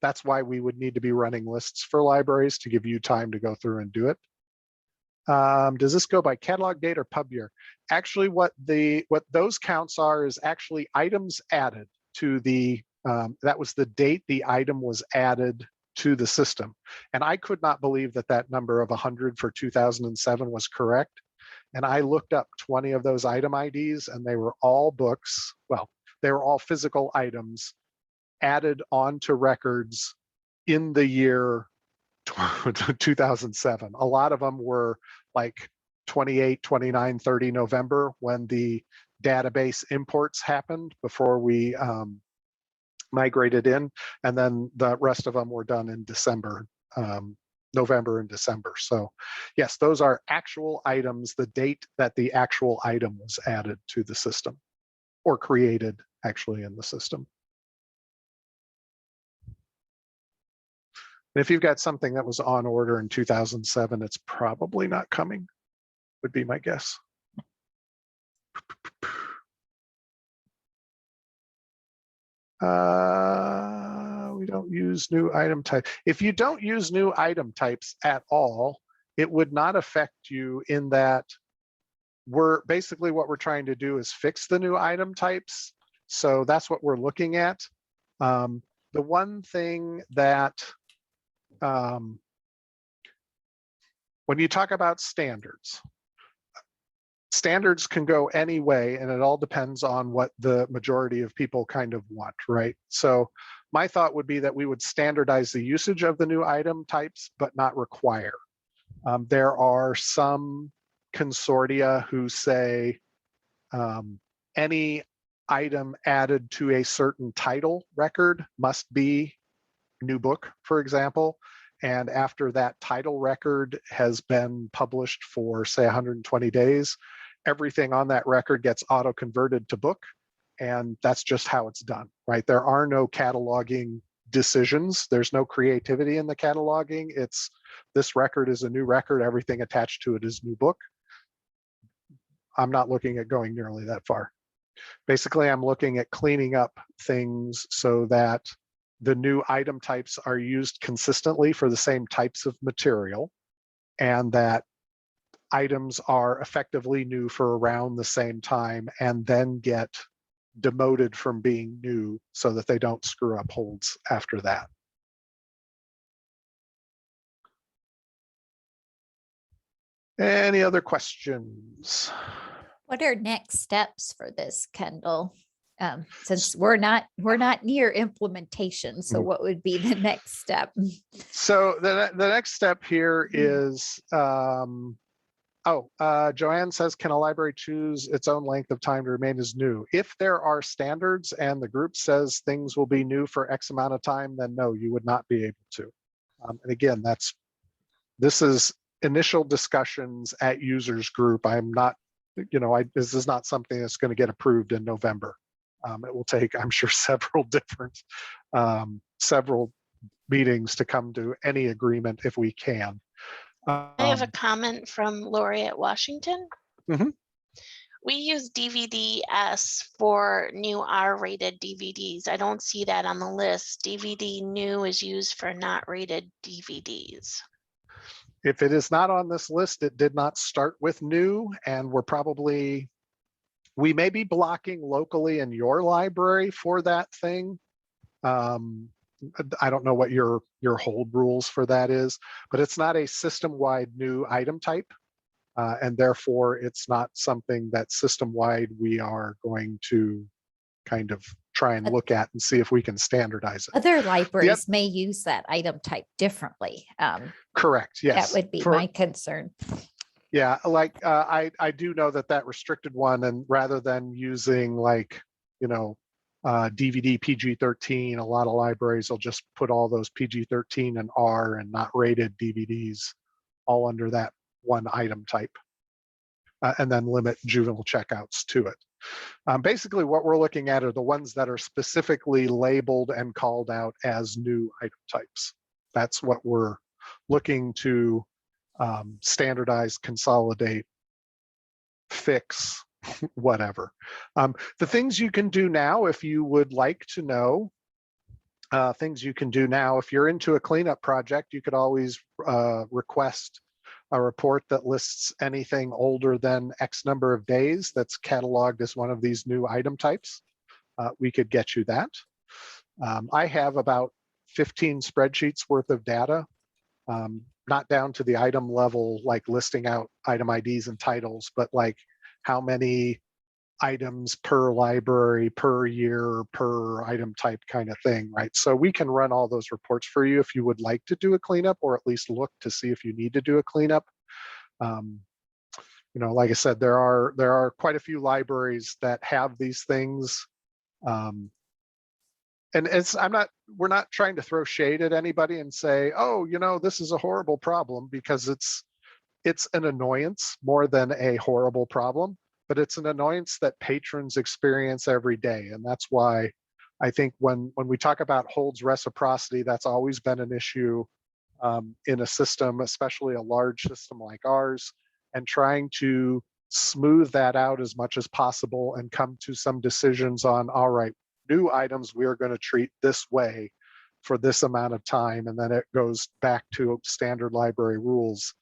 That's why we would need to be running lists for libraries to give you time to go through and do it. Does this go by catalog date or pub year? Actually, what those counts are is actually items added to the, that was the date the item was added to the system. And I could not believe that that number of 100 for 2007 was correct. And I looked up 20 of those item IDs and they were all books. Well, they were all physical items added onto records in the year 2007. A lot of them were like 28, 29, 30 November when the database imports happened before we migrated in. And then the rest of them were done in December. November and December. So yes, those are actual items, the date that the actual item was added to the system or created actually in the system. And if you've got something that was on order in 2007, it's probably not coming, would be my guess. We don't use new item type. If you don't use new item types at all, it would not affect you in that basically what we're trying to do is fix the new item types. So that's what we're looking at. The one thing that when you talk about standards can go any way, and it all depends on what the majority of people kind of want, right? So my thought would be that we would standardize the usage of the new item types, but not require. There are some consortia who say any item added to a certain title record must be new book, for example. And after that title record has been published for, say, 120 days, everything on that record gets auto-converted to book. And that's just how it's done, right? There are no cataloging decisions. There's no creativity in the cataloging. It's this record is a new record. Everything attached to it is new book. I'm not looking at going nearly that far. Basically, I'm looking at cleaning up things so that the new item types are used consistently for the same types of material, and that items are effectively new for around the same time and then get demoted from being new so that they don't screw up holds after that. Any other questions? What are next steps for this, Kendall? Since we're not near implementation, so what would be the next step? So the next step here is, Joanne says, can a library choose its own length of time to remain as new? If there are standards and the group says things will be new for X amount of time, then no, you would not be able to. And again, this is initial discussions at users group. I'm not, this is not something that's going to get approved in November. It will take, I'm sure, several meetings to come to any agreement if we can. I have a comment from Lori at Washington. Mhm. We use DVD-S for new R-rated DVDs. I don't see that on the list. DVD new is used for not rated DVDs. If it is not on this list, it did not start with new, and we may be blocking locally in your library for that thing. I don't know what your hold rules for that is, but it's not a system-wide new item type. And therefore it's not something that system-wide we are going to kind of try and look at and see if we can standardize it. Other libraries may use that item type differently. Correct, yes. That would be my concern. Yeah, like I do know that restricted one, and rather than using like, DVD PG-13, a lot of libraries will just put all those PG-13 and R and not rated DVDs all under that one item type, and then limit juvenile checkouts to it. Basically, what we're looking at are the ones that are specifically labeled and called out as new item types. That's what we're looking to standardize, consolidate, fix, whatever. The things you can do now, if you would like to know, things you can do now, if you're into a cleanup project, you could always request a report that lists anything older than X number of days that's cataloged as one of these new item types. We could get you that. I have about 15 spreadsheets worth of data, not down to the item level, like listing out item IDs and titles, but like how many items per library, per year, per item type kind of thing, right? So we can run all those reports for you if you would like to do a cleanup, or at least look to see if you need to do a cleanup. Like I said, there are quite a few libraries that have these things. And we're not trying to throw shade at anybody and say, oh, this is a horrible problem, because it's an annoyance more than a horrible problem, but it's an annoyance that patrons experience every day. And that's why I think when we talk about holds reciprocity, that's always been an issue in a system, especially a large system like ours, and trying to smooth that out as much as possible and come to some decisions on, all right, new items we're going to treat this way for this amount of time, and then it goes back to standard library rules.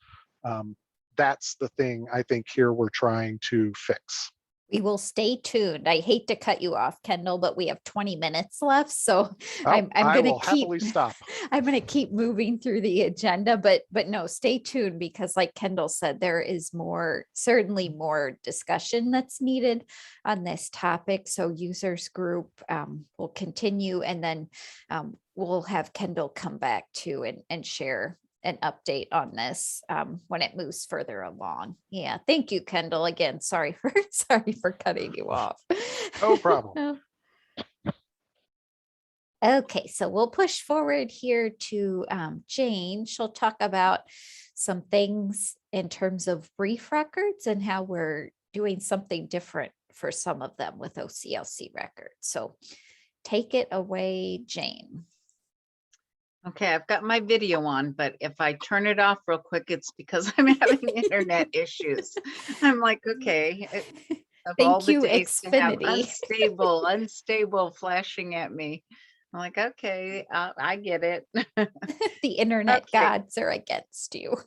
That's the thing I think here we're trying to fix. We will stay tuned. I hate to cut you off, Kendall, but we have 20 minutes left. So I'm going to happily stop. I'm going to keep moving through the agenda, but no, stay tuned, because like Kendall said, there is certainly more discussion that's needed on this topic. So users group will continue, and then we'll have Kendall come back to and share an update on this when it moves further along. Yeah, thank you, Kendall. Again, sorry for cutting you off. No problem. Okay, so we'll push forward here to Jane. She'll talk about some things in terms of brief records and how we're doing something different for some of them with OCLC records. So take it away, Jane. Okay, I've got my video on, but if I turn it off real quick, it's because I'm having internet issues. I'm like, okay. Of all Thank the you, days to have Xfinity. unstable flashing at me. I'm like, okay, I get it. The internet Okay. gods are against you.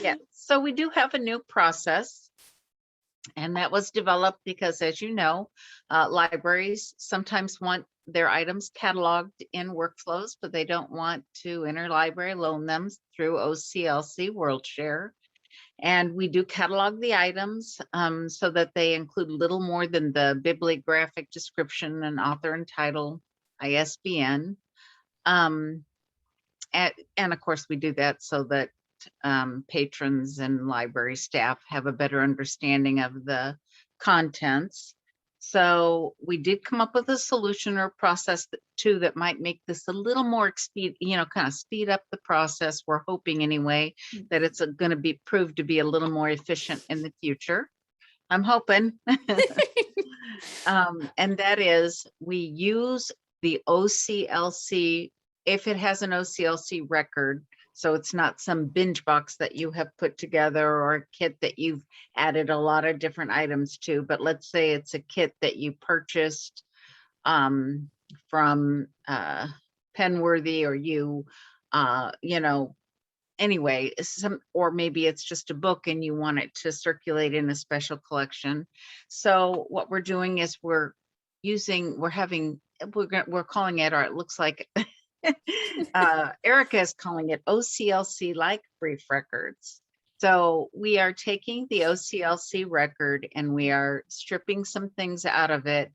Yeah, so we do have a new process, and that was developed because, as you know, libraries sometimes want their items cataloged in workflows, but they don't want to interlibrary loan them through OCLC WorldShare. And we do catalog the items so that they include little more than the bibliographic description and author and title, ISBN. And of course, we do that so that patrons and library staff have a better understanding of the contents. So we did come up with a solution or process too that might make this a little more kind of speed up the process. We're hoping anyway that it's going to be proved to be a little more efficient in the future. I'm hoping. And that is, we use the OCLC if it has an OCLC record. So it's not some binge box that you have put together or a kit that you've added a lot of different items to. But let's say it's a kit that you purchased from Penworthy, or anyway, or maybe it's just a book and you want it to circulate in a special collection. So what we're doing is we're calling it, or it looks like Erica is calling it OCLC like brief records. So we are taking the OCLC record and we are stripping some things out of it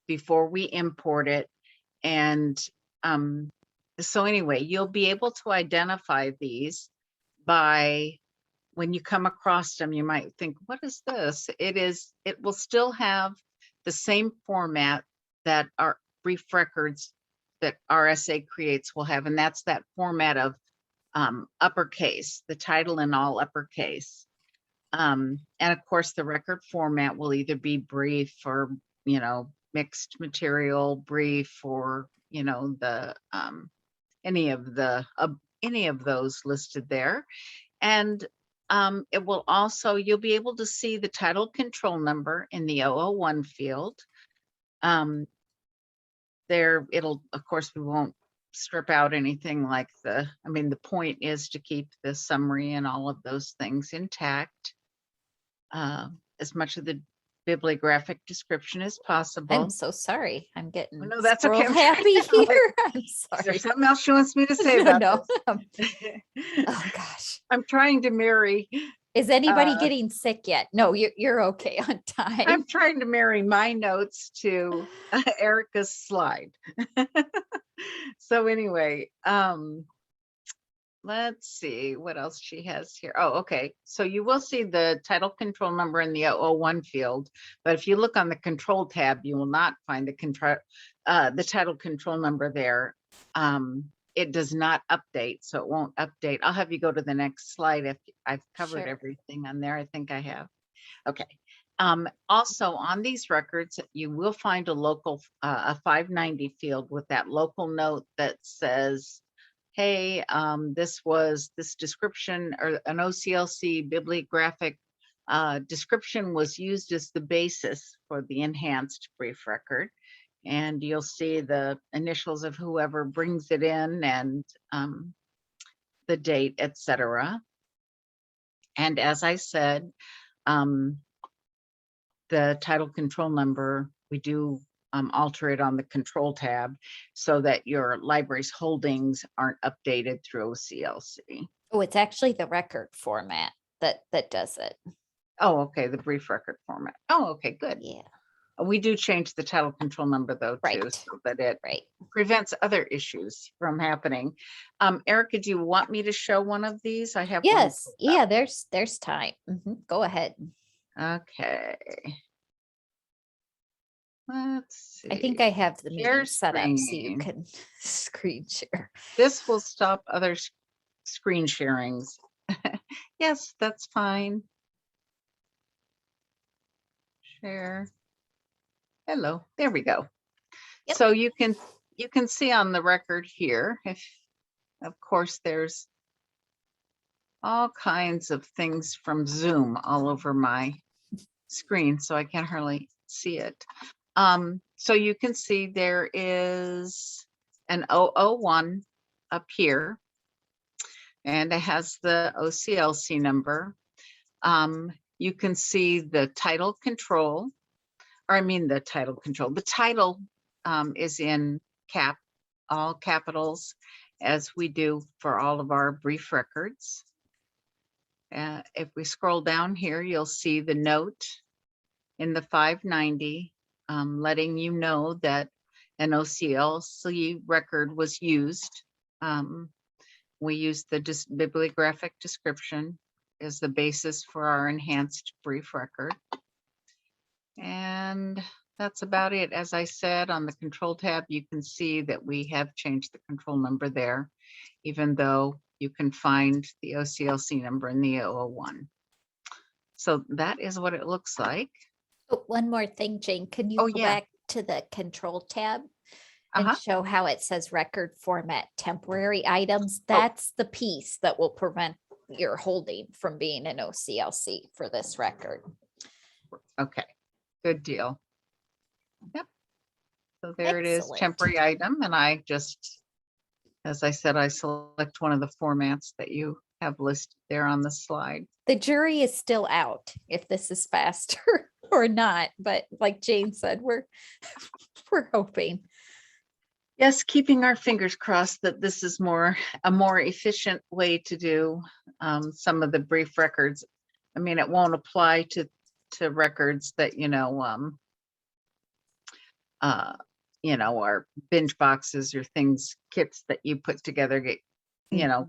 before we import it. And so anyway, you'll be able to identify these by when you come across them. You might think, what is this? It will still have the same format that our brief records that RSA creates will have, and that's that format of uppercase, the title in all uppercase. And of course, the record format will either be brief or, mixed material, brief, or, the any of those listed there. And it will also, you'll be able to see the title control number in the 001 field. Of course, we won't strip out anything like the point is to keep the summary and all of those things intact. As much of the bibliographic description as possible. I'm so sorry. I'm getting no, that's okay. I'm happy here. I'm Is sorry. there something else she wants me to say about this? Oh gosh. I'm trying to marry. Is anybody getting sick yet? No, you're okay on time. I'm trying to marry my notes to Erica's slide. So anyway, let's see what else she has here. Oh, okay. So you will see the title control number in the 001 field, but if you look on the control tab, you will not find the title control number there. It does not update, so it won't update. I'll have you go to the next slide if I've covered everything on there. I think I have. Okay. Also on these records, you will find a local, a 590 field with that local note that says, hey, this description, or an OCLC bibliographic description was used as the basis for the enhanced brief record. And you'll see the initials of whoever brings it in and the date, etc. And as I said, the title control number, we do alter it on the control tab so that your library's holdings aren't updated through OCLC. Oh, it's actually the record format that does it. Oh, okay, the brief record format. Oh, okay, good. Yeah. We do change the title control number though, too, so that it prevents other issues from happening. Erica, do you want me to show one of these? I have. Yes. Yeah, there's time. Go ahead. Okay. Let's see. I think I have the meeting set up so you screen. can screen share. This will stop other screen sharings. Yes, that's fine. Share. Hello, there we go. Yep. So you can see on the record here, if of course there's all kinds of things from Zoom all over my screen, so I can't hardly see it. So you can see there is an 001 up here, and it has the OCLC number. You can see the title control, or I mean the title control. The title is in all capitals, as we do for all of our brief records. If we scroll down here, you'll see the note in the 590, letting you know that an OCLC record was used. We used the bibliographic description as the basis for our enhanced brief record. And that's about it. As I said, on the control tab, you can see that we have changed the control number there, even though you can find the OCLC number in the 001. So that is what it looks like. Oh, one more thing, Jane, can you go back to the control tab and show how it says record format temporary items? That's the piece that will prevent your holding from being an OCLC for this record. Okay, good deal. Yep. So there it is, temporary item. And I just, as I said, I select one of the formats that you have listed there on the slide. The jury is still out if this is faster or not, but like Jane said, we're hoping. Yes, keeping our fingers crossed that this is a more efficient way to do some of the brief records. I mean, it won't apply to records that are binge boxes or things, kits that you put together, get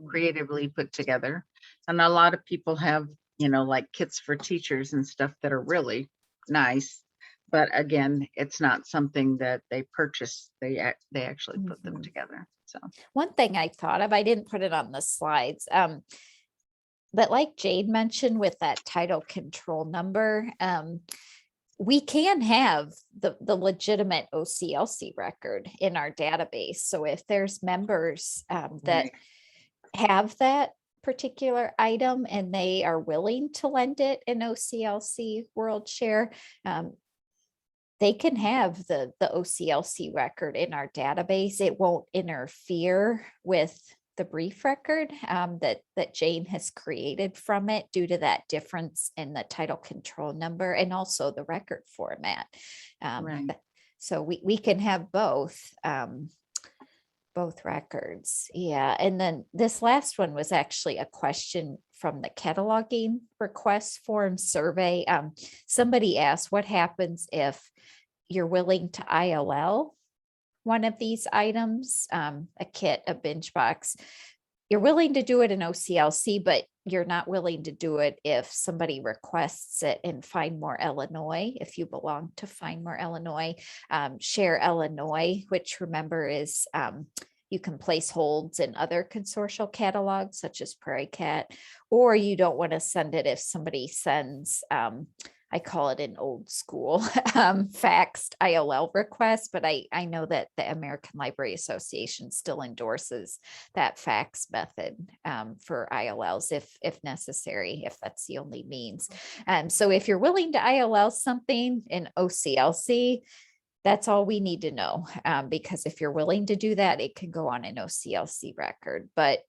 creatively put together. And a lot of people have like kits for teachers and stuff that are really nice. But again, it's not something that they purchase. They actually put them together. So one thing I thought of, I didn't put it on the slides, but like Jade mentioned with that title control number, we can have the legitimate OCLC record in our database. So if there's members that have that particular item and they are willing to lend it in OCLC World Share, they can have the OCLC record in our database. It won't interfere with the brief record that Jane has created from it due to that difference in the title control number and also the record format. So we can have both records. Yeah. And then this last one was actually a question from the cataloging request form survey. Somebody asked, what happens if you're willing to ILL one of these items, a kit, a binge box? You're willing to do it in OCLC, but you're not willing to do it if somebody requests it in Find More Illinois, if you belong to Find More Illinois. Share Illinois, which remember is you can place holds in other consortial catalogs such as Prairie Cat, or you don't want to send it if somebody sends, I call it an old school faxed ILL request, but I know that the American Library Association still endorses that fax method for ILLs if necessary, if that's the only means. So if you're willing to ILL something in OCLC, that's all we need to know, because if you're willing to do that, it can go on an OCLC record. But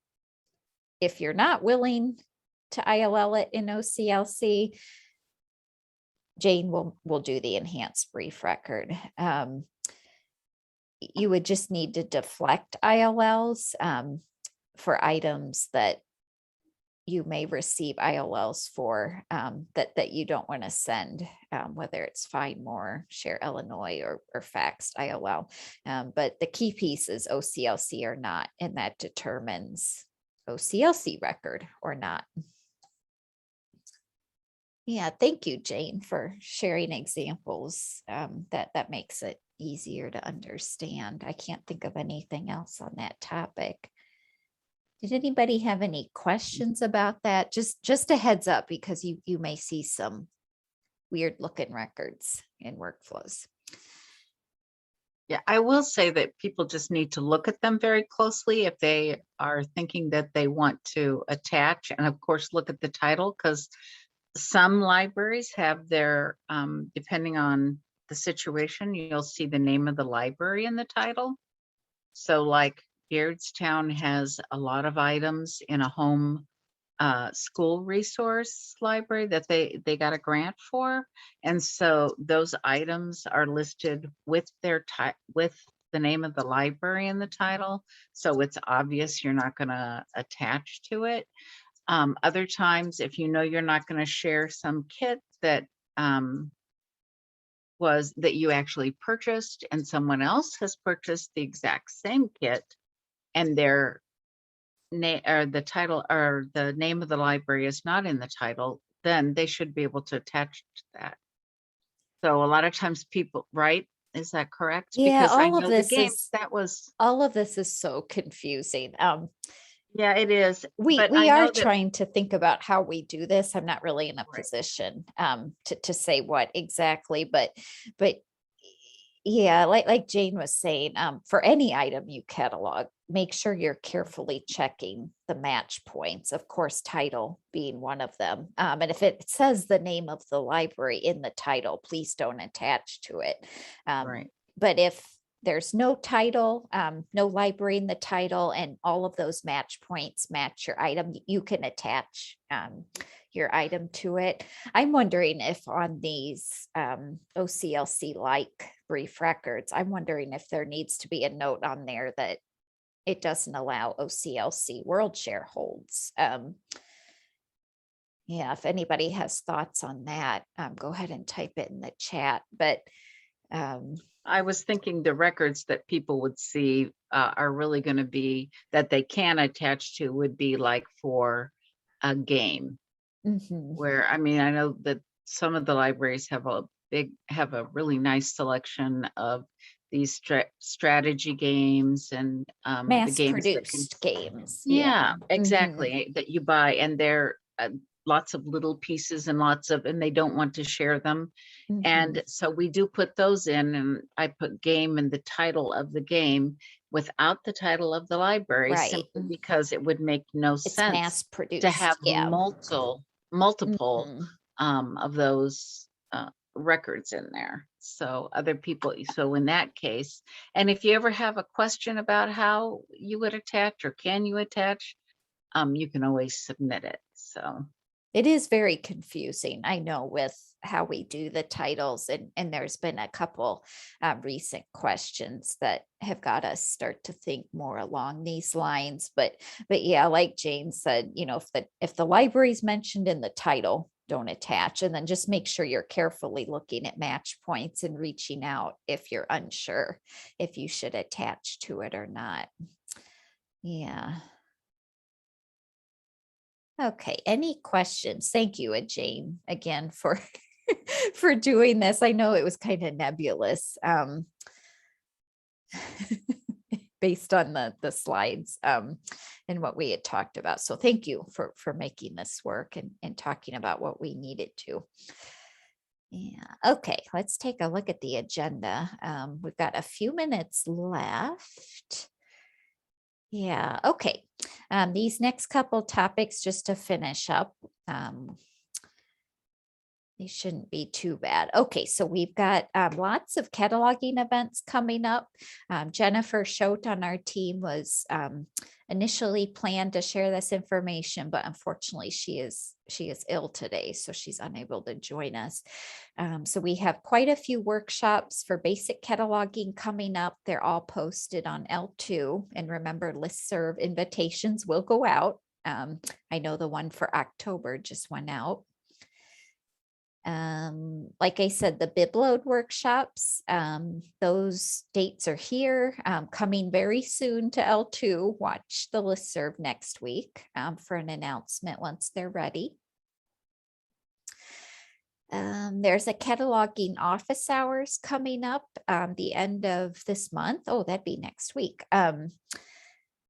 if you're not willing to ILL it in OCLC, Jane will do the enhanced brief record. You would just need to deflect ILLs for items that you may receive ILLs for that you don't want to send, whether it's Find More, Share Illinois, or faxed ILL. But the key piece is OCLC or not, and that determines OCLC record or not. Yeah, thank you, Jane, for sharing examples. That makes it easier to understand. I can't think of anything else on that topic. Did anybody have any questions about that? Just a heads up, because you may see some weird looking records in workflows. Yeah, I will say that people just need to look at them very closely if they are thinking that they want to attach, and of course look at the title, because some libraries have their, depending on the situation, you'll see the name of the library in the title. So like Beardstown has a lot of items in a home school resource library that they got a grant for. And so those items are listed with with the name of the library in the title. So it's obvious you're not going to attach to it. Other times, if you know you're not going to share some kit that that you actually purchased and someone else has purchased the exact same kit and their name or the title or the name of the library is not in the title, then they should be able to attach to that. So a lot of times people, right? Is that correct? Yeah, Because I all of know the this games is all of this is so confusing. Yeah, it is. We But I are know that, trying to think about how we do this. I'm not really in a Right. position to say what exactly, but yeah, like Jane was saying, for any item you catalog, make sure you're carefully checking the match points, of course, title being one of them. And if it says the name of the library in the title, please don't attach to it. right. But if there's no title, no library in the title, and all of those match points match your item, you can attach your item to it. I'm wondering if on these OCLC like brief records, I'm wondering if there needs to be a note on there that it doesn't allow OCLC world share holds. Yeah, if anybody has thoughts on that, go ahead and type it in the chat. But I was thinking the records that people would see are really going to be that they can attach to would be like for a game where, I mean, I know that some of the libraries have a really nice selection of these strategy games and the games that can, mass-produced games. yeah, Mhm. exactly, that you buy, and they're lots of little pieces and and they don't want to share them. Mhm. And so we do put those in, and I put game in the title of the game without the title of the library, Right. simply because it would make no It's sense mass-produced. to have Yeah. multiple Mhm. of those records in there. So other people, so in that case, and if you ever have a question about how you would attach or can you attach, you can always submit it. So It is very confusing, I know, with how we do the titles, and there's been a couple recent questions that have got us start to think more along these lines. But yeah, like Jane said, if the library's mentioned in the title, don't attach, and then just make sure you're carefully looking at match points and reaching out if you're unsure if you should attach to it or not. Yeah. Okay, any questions? Thank you, Jane, again for for doing this. I know it was kind of nebulous based on the slides and what we had talked about. So thank you for making this work and talking about what we needed to. Yeah, okay, let's take a look at the agenda. We've got a few minutes left. Yeah, okay. These next couple topics, just to finish up, they shouldn't be too bad. Okay, so we've got lots of cataloging events coming up. Jennifer Schote on our team was initially planned to share this information, but unfortunately she is ill today, so she's unable to join us. So we have quite a few workshops for basic cataloging coming up. They're all posted on L2, and remember, listserv invitations will go out. I know the one for October just went out. Like I said, the BibLoad workshops, those dates are here, coming very soon to L2. Watch the listserv next week for an announcement once they're ready. There's a cataloging office hours coming up the end of this month. Oh, that'd be next week.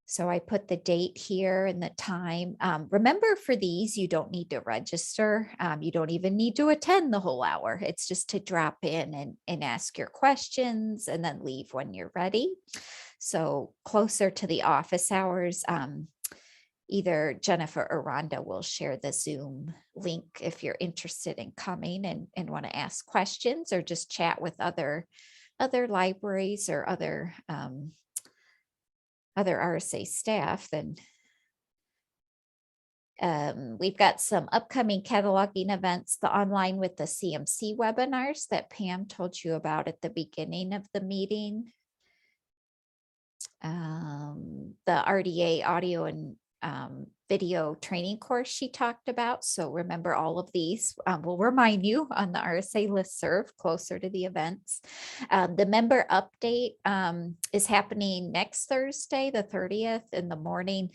So I put the date here and the time. Remember, for these, you don't need to register. You don't even need to attend the whole hour. It's just to drop in and ask your questions and then leave when you're ready. So closer to the office hours, either Jennifer or Rhonda will share the Zoom link if you're interested in coming and want to ask questions or just chat with other libraries or other RSA staff. Then we've got some upcoming cataloging events, the online with the CMC webinars that Pam told you about at the beginning of the meeting. The RDA audio and video training course she talked about. So remember all of these. We'll remind you on the RSA listserv closer to the events. The member update is happening next Thursday, the 30th in the morning.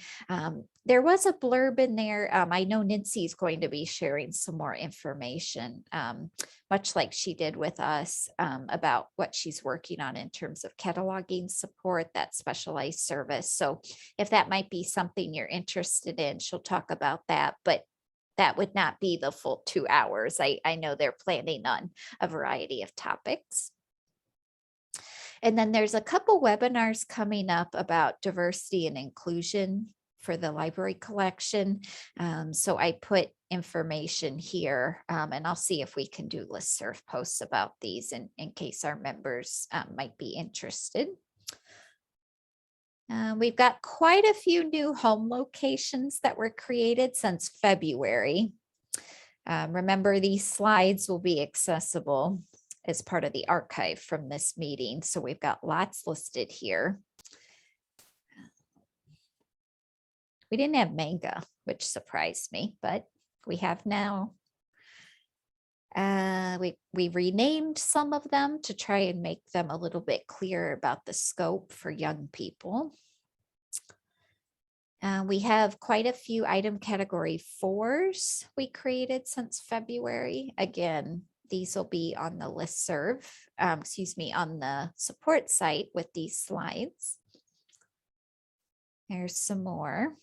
There was a blurb in there. I know Nancy is going to be sharing some more information, much like she did with us, about what she's working on in terms of cataloging support, that specialized service. So if that might be something you're interested in, she'll talk about that, but that would not be the full 2 hours. I know they're planning on a variety of topics. And then there's a couple webinars coming up about diversity and inclusion for the library collection. So I put information here, and I'll see if we can do listserv posts about these in case our members might be interested. We've got quite a few new home locations that were created since February. Remember, these slides will be accessible as part of the archive from this meeting. So we've got lots listed here. We didn't have manga, which surprised me, but we have now. We renamed some of them to try and make them a little bit clearer about the scope for young people. We have quite a few item category 4s we created since February. Again, these will be on the listserv, on the support site with these slides. There's some more.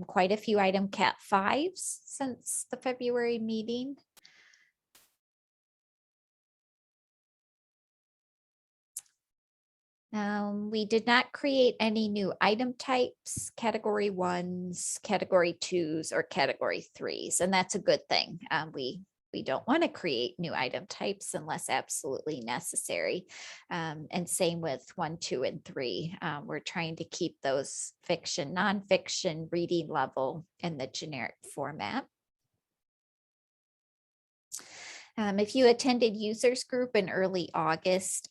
Quite a few item cat 5s since the February meeting. We did not create any new item types, category 1s, category 2s, or category 3s, and that's a good thing. We don't want to create new item types unless absolutely necessary. And same with 1, 2, and 3. We're trying to keep those fiction, nonfiction, reading level in the generic format. If you attended users group in early August,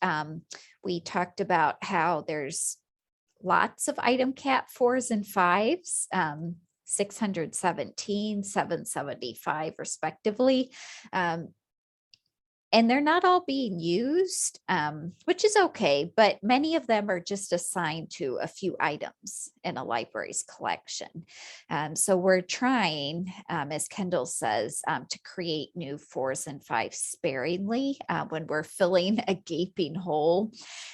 we talked about how there's lots of item cat 4s and 5s. 617, 775 respectively. And they're not all being used, which is okay, but many of them are just assigned to a few items in a library's collection. So we're trying, as Kendall says, to create new 4s and 5s sparingly when we're filling a gaping hole.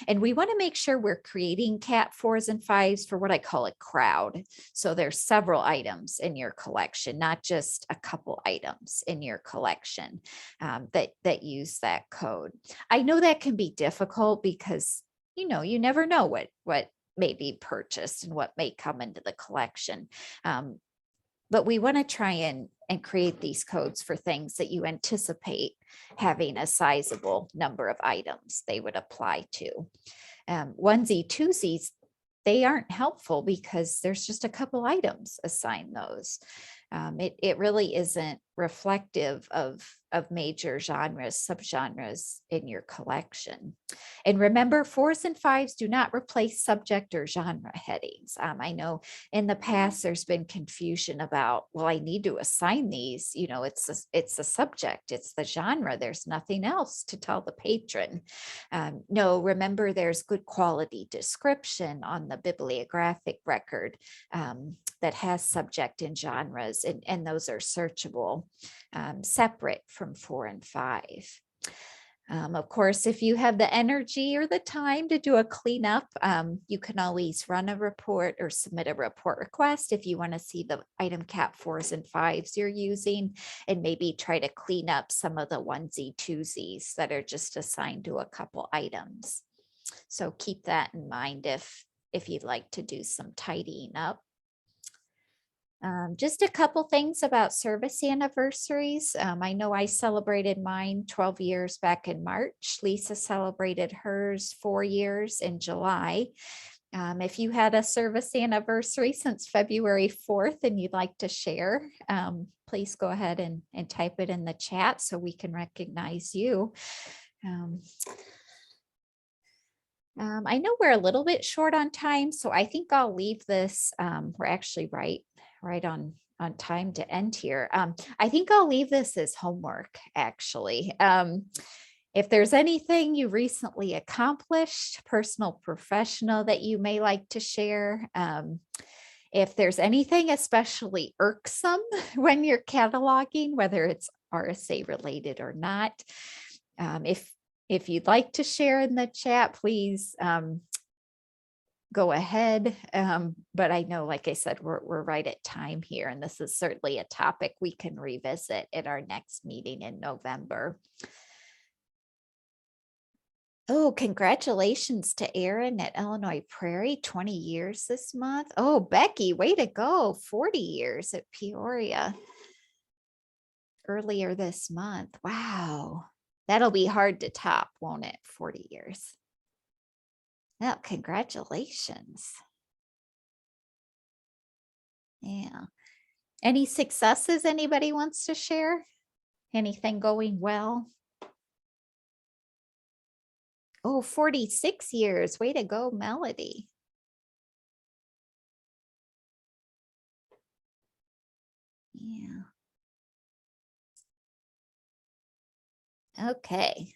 And we want to make sure we're creating cat 4s and 5s for what I call a crowd. So there's several items in your collection, not just a couple items in your collection that use that code. I know that can be difficult because, you never know what may be purchased and what may come into the collection. But we want to try and create these codes for things that you anticipate having a sizable number of items they would apply to. Onesie, twosies, they aren't helpful because there's just a couple items assigned those. It really isn't reflective of major genres, subgenres in your collection. And remember, 4s and 5s do not replace subject or genre headings. I know in the past there's been confusion about, well, I need to assign these, it's the subject, it's the genre, there's nothing else to tell the patron. No, remember there's good quality description on the bibliographic record that has subject and genres, and those are searchable separate from 4 and 5. Of course, if you have the energy or the time to do a cleanup, you can always run a report or submit a report request if you want to see the item cat 4s and 5s you're using, and maybe try to clean up some of the onesie twosies that are just assigned to a couple items. So keep that in mind if if you'd like to do some tidying up. Just a couple things about service anniversaries. I know I celebrated mine 12 years back in March. Lisa celebrated hers 4 years in July. If you had a service anniversary since February 4th and you'd like to share, please go ahead and type it in the chat so we can recognize you. I know we're a little bit short on time, so I think I'll leave this. We're actually right on time to end here. I think I'll leave this as homework, actually. If there's anything you recently accomplished, personal, professional, that you may like to share, if there's anything especially irksome when you're cataloging, whether it's RSA related or not, if you'd like to share in the chat, please go ahead. But I know, like I said, we're right at time here, and this is certainly a topic we can revisit at our next meeting in November. Oh, congratulations to Erin at Illinois Prairie, 20 years this month. Oh, Becky, way to go, 40 years at Peoria earlier this month. Wow, that'll be hard to top, won't it? 40 years. Well, congratulations. Yeah. Any successes anybody wants to share? Anything going well? Oh, 46 years. Way to go, Melody. Yeah. Okay.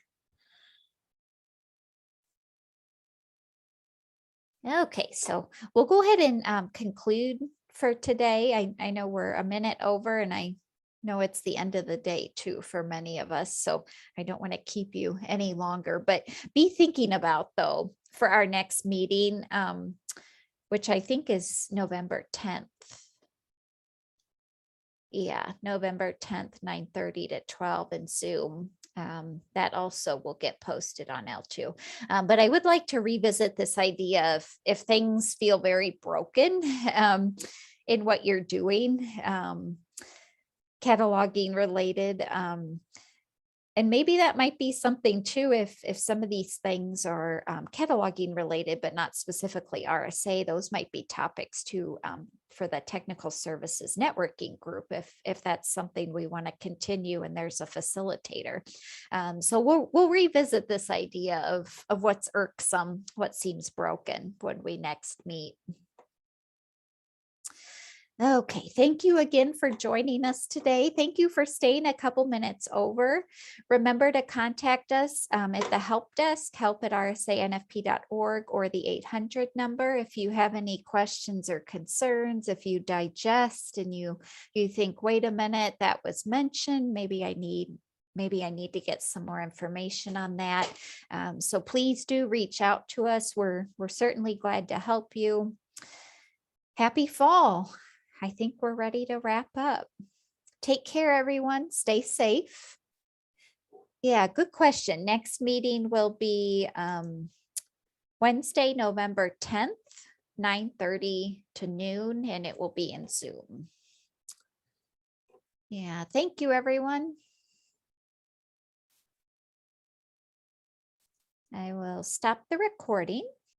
Okay, so we'll go ahead and conclude for today. I know we're a minute over, and I know it's the end of the day too for many of us, so I don't want to keep you any longer, but be thinking about, though, for our next meeting, which I think is November 10th. Yeah, November 10th, 9:30 to 12 in Zoom. That also will get posted on L2. But I would like to revisit this idea of if things feel very broken in what you're doing, cataloging related. And maybe that might be something too, if some of these things are cataloging related, but not specifically RSA, those might be topics too for the technical services networking group, if that's something we want to continue and there's a facilitator. So we'll revisit this idea of what's irksome, what seems broken when we next meet. Okay, thank you again for joining us today. Thank you for staying a couple minutes over. Remember to contact us at the help desk, help@rsanfp.org, or the 800 number if you have any questions or concerns. If you digest and you think, wait a minute, that was mentioned, maybe I need to get some more information on that. So please do reach out to us. We're certainly glad to help you. Happy fall. I think we're ready to wrap up. Take care, everyone. Stay safe. Yeah, good question. Next meeting will be Wednesday, November 10th, 9:30 to noon, and it will be in Zoom. Yeah, thank you, everyone. I will stop the recording.